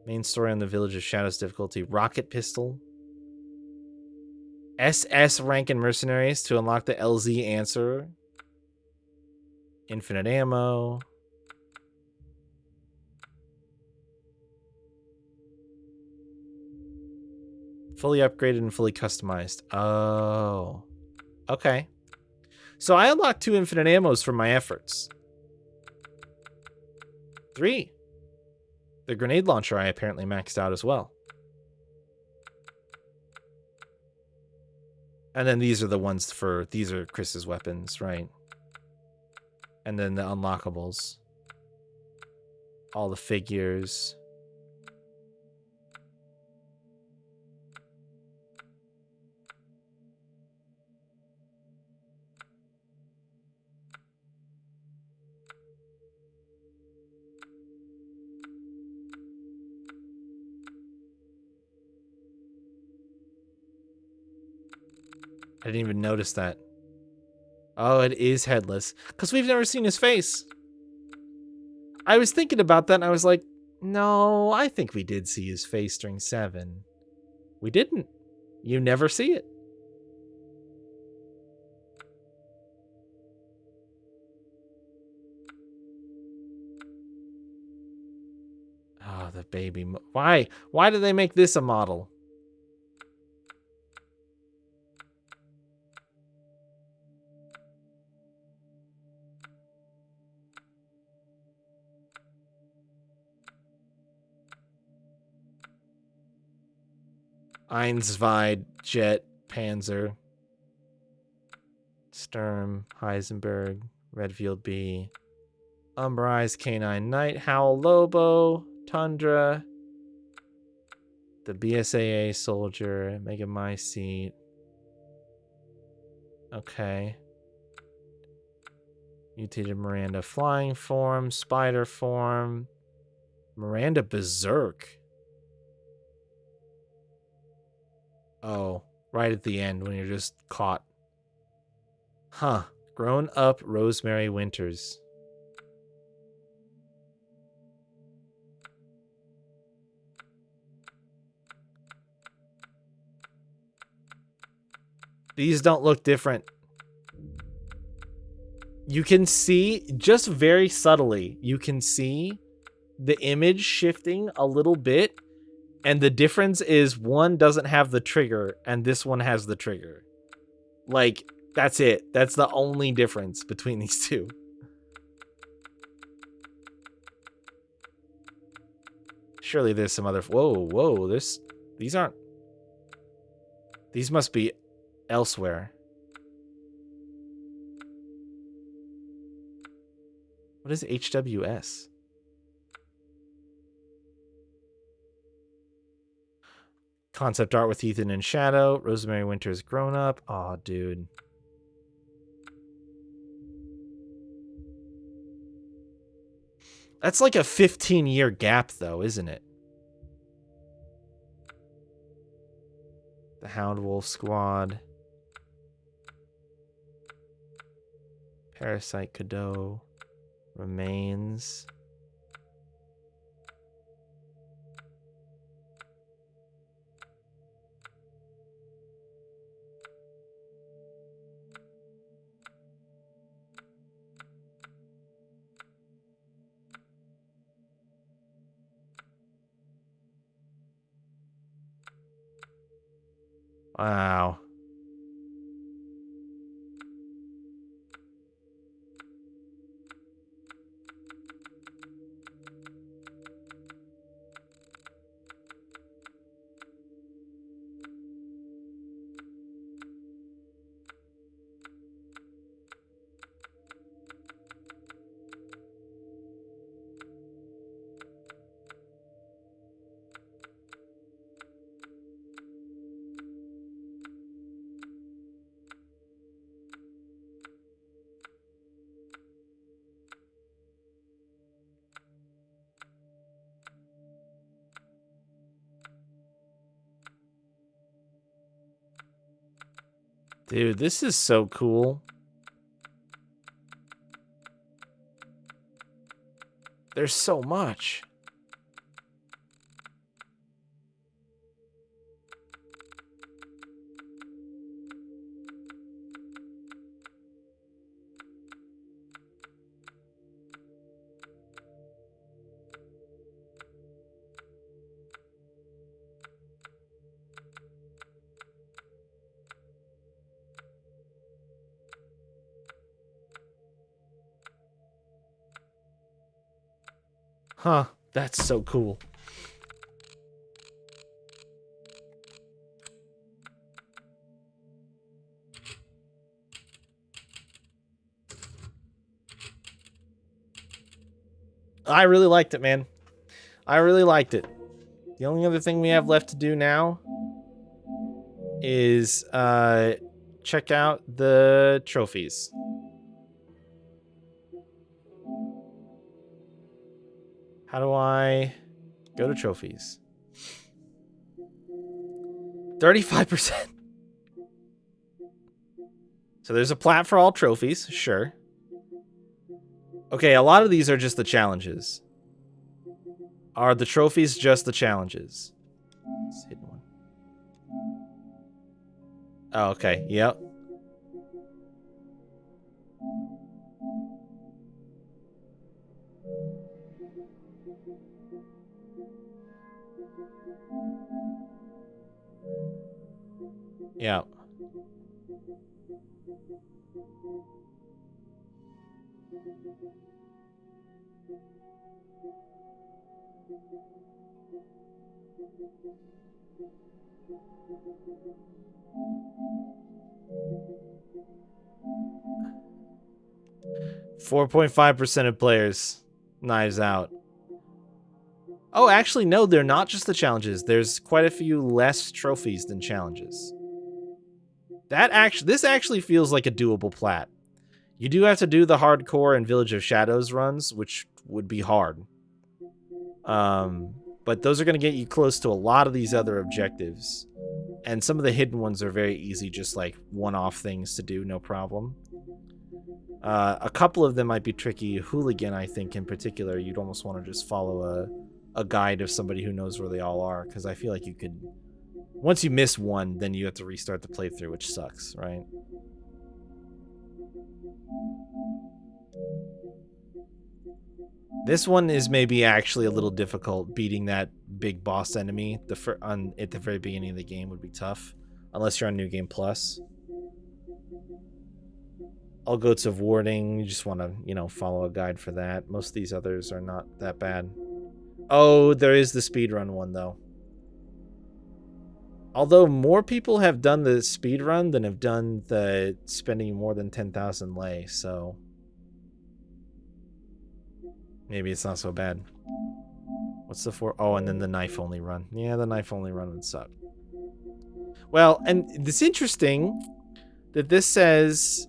S1: Main story on the Village of Shadows difficulty. Rocket pistol. SS rank in Mercenaries to unlock the LZ answer. Infinite ammo. Fully upgraded and fully customized. Oh. Okay. So I unlocked 2 infinite ammos for my efforts. 3. The grenade launcher I apparently maxed out as well. And then these are the ones for, these are Chris's weapons, right? And then the unlockables. All the figures. I didn't even notice that. Oh, it is headless. Because we've never seen his face. I was thinking about that and I was like, no, I think we did see his face during 7. We didn't. You never see it. Oh, the baby. Why? Why did they make this a model? Einsweid, Jet, Panzer. Sturm, Heisenberg, Redfield B, Umbrise, Canine Knight, Howl Lobo, Tundra, the BSAA Soldier, Megamycete. Okay. Mutated Miranda Flying Form, Spider Form, Miranda Berserk. Oh, right at the end when you're just caught. Huh. Grown up Rosemary Winters. These don't look different. You can see, just very subtly, you can see the image shifting a little bit. And the difference is one doesn't have the trigger and this one has the trigger. Like, that's it. That's the only difference between these two. Surely there's some other... Whoa. These aren't... These must be elsewhere. What is HWS? Concept art with Ethan and Shadow. Rosemary Winters grown up. Aw, dude. That's like a 15-year gap, though, isn't it? The Hound Wolf Squad. Parasite Cadeau. Remains. Wow. Dude, this is so cool. There's so much. Huh, that's so cool. I really liked it, man. I really liked it. The only other thing we have left to do now is check out the trophies. How do I go to trophies? 35%. So there's a plat for all trophies, sure. Okay, a lot of these are just the challenges. Are the trophies just the challenges? It's a hidden one. Oh, okay, yep. Yeah. 4.5% of players. Knives Out. Oh, actually, no, they're not just the challenges. There's quite a few less trophies than challenges. This actually feels like a doable plat. You do have to do the hardcore and Village of Shadows runs, which would be hard. But those are going to get you close to a lot of these other objectives. And some of the hidden ones are very easy, just like one-off things to do, no problem. A couple of them might be tricky. Hooligan, I think, in particular, you'd almost want to just follow a guide of somebody who knows where they all are, because I feel like you could... Once you miss one, then you have to restart the playthrough, which sucks, right? This one is maybe actually a little difficult. Beating that big boss enemy at the very beginning of the game would be tough, unless you're on New Game Plus. All Goats of Warding, you just want to, you know, follow a guide for that. Most of these others are not that bad. Oh, there is the speedrun one, though. Although more people have done the speedrun than have done the spending more than 10,000 lei, so... maybe it's not so bad. What's the Oh, and then the knife-only run. Yeah, the knife-only run would suck. Well, and it's interesting that this says...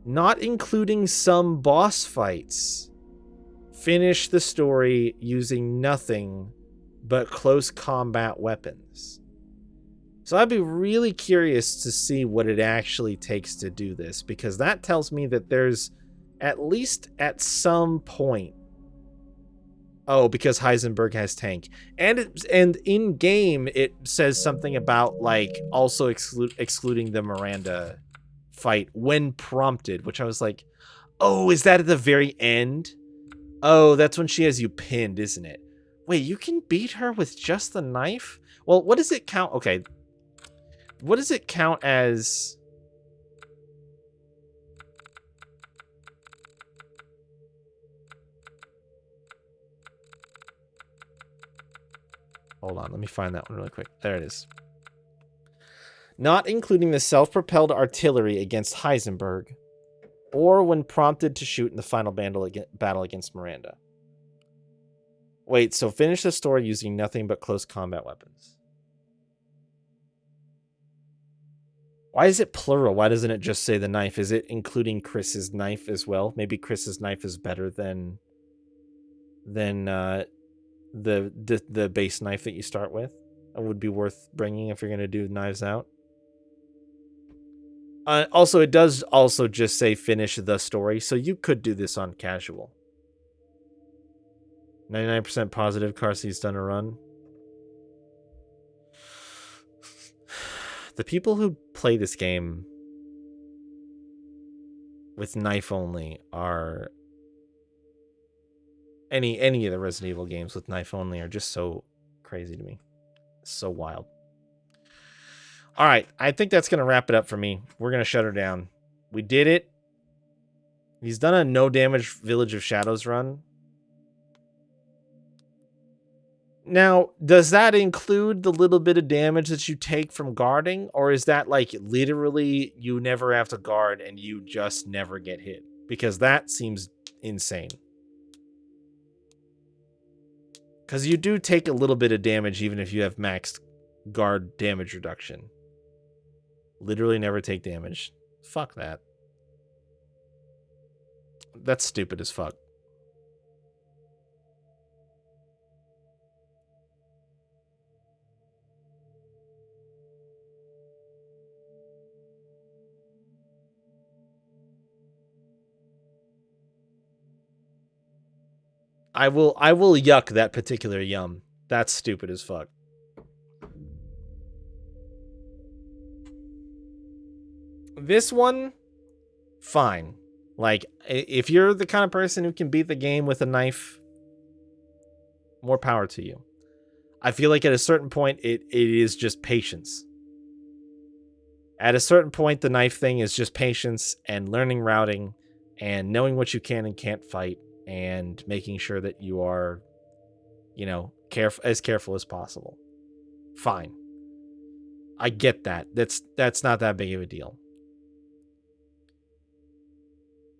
S1: not including some boss fights. Finish the story using nothing but close combat weapons. So I'd be really curious to see what it actually takes to do this, because that tells me that there's at least at some point... Oh, because Heisenberg has tank. And in game it says something about like also excluding the Miranda fight when prompted, which I was like, oh, is that at the very end? Oh, that's when she has you pinned, isn't it? Wait, you can beat her with just the knife? Well, what does it count? Okay. What does it count as? Hold on, let me find that one really quick. There it is. Not including the self-propelled artillery against Heisenberg, or when prompted to shoot in the final battle against Miranda. Wait, so finish the story using nothing but close combat weapons. Why is it plural? Why doesn't it just say the knife? Is it including Chris's knife as well? Maybe Chris's knife is better than the base knife that you start with. It would be worth bringing if you're going to do Knives Out. Also, it does also just say finish the story, so you could do this on casual. 99% positive Carsey's done a run. The people who play this game with knife only are... Any of the Resident Evil games with knife only are just so crazy to me. So wild. All right, I think that's going to wrap it up for me. We're going to shut her down. We did it. He's done a no damage Village of Shadows run. Now, does that include the little bit of damage that you take from guarding? Or is that like literally you never have to guard and you just never get hit? Because that seems insane. Because you do take a little bit of damage even if you have maxed guard damage reduction. Literally never take damage. Fuck that. That's stupid as fuck. I will yuck that particular yum. That's stupid as fuck. This one, fine. Like, if you're the kind of person who can beat the game with a knife, more power to you. I feel like at a certain point, it is just patience. At a certain point, the knife thing is just patience and learning routing and knowing what you can and can't fight and making sure that you are, you know, as careful as possible. Fine. I get that. That's not that big of a deal.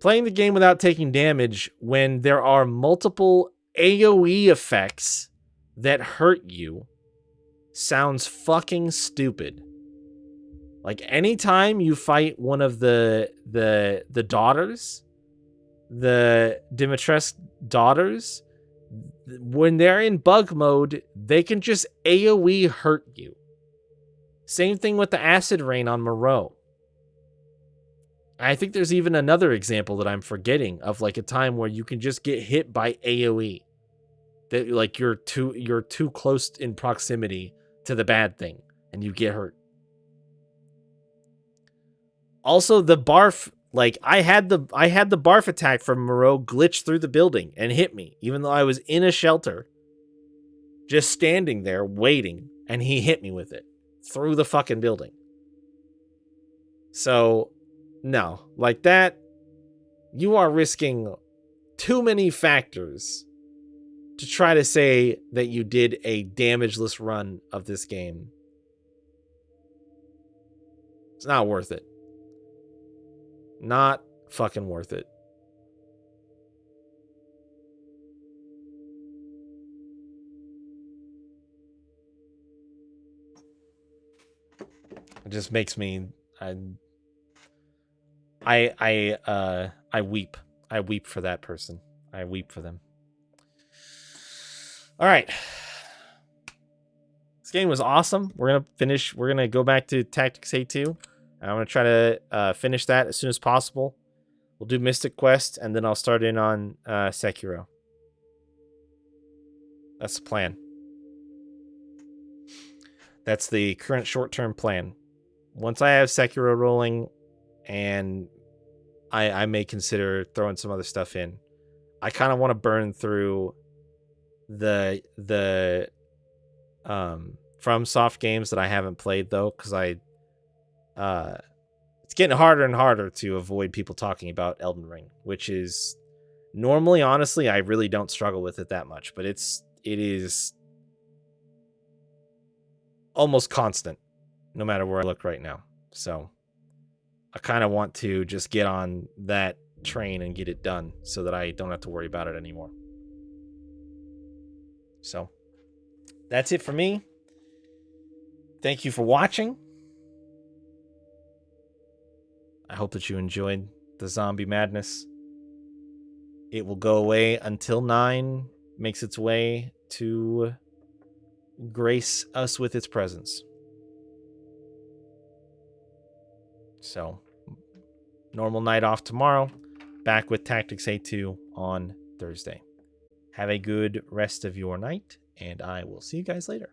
S1: Playing the game without taking damage when there are multiple AoE effects that hurt you sounds fucking stupid. Like, anytime you fight one of the daughters, the Dimitrescu daughters, when they're in bug mode, they can just AoE hurt you. Same thing with the acid rain on Moreau. I think there's even another example that I'm forgetting of, like, a time where you can just get hit by AoE. That, like, you're too close in proximity to the bad thing and you get hurt. Also, the barf, like, I had the barf attack from Moreau glitch through the building and hit me, even though I was in a shelter, just standing there waiting, and he hit me with it through the fucking building. So, no, like that, you are risking too many factors to try to say that you did a damageless run of this game. It's not worth it. Not fucking worth it. It just makes me I weep. I weep for that person. I weep for them. All right. This game was awesome. We're going to go back to Tactics A2. I'm going to try to finish that as soon as possible. We'll do Mystic Quest, and then I'll start in on Sekiro. That's the plan. That's the current short-term plan. Once I have Sekiro rolling, and I may consider throwing some other stuff in. I kind of want to burn through the FromSoft games that I haven't played, though, because it's getting harder and harder to avoid people talking about Elden Ring, which is normally, honestly, I really don't struggle with it that much, but it is almost constant no matter where I look right now. So I kind of want to just get on that train and get it done so that I don't have to worry about it anymore. So that's it for me. Thank you for watching. I hope that you enjoyed the zombie madness. It will go away until 9 makes its way to grace us with its presence. So, normal night off tomorrow. Back with Tactics A2 on Thursday. Have a good rest of your night, and I will see you guys later.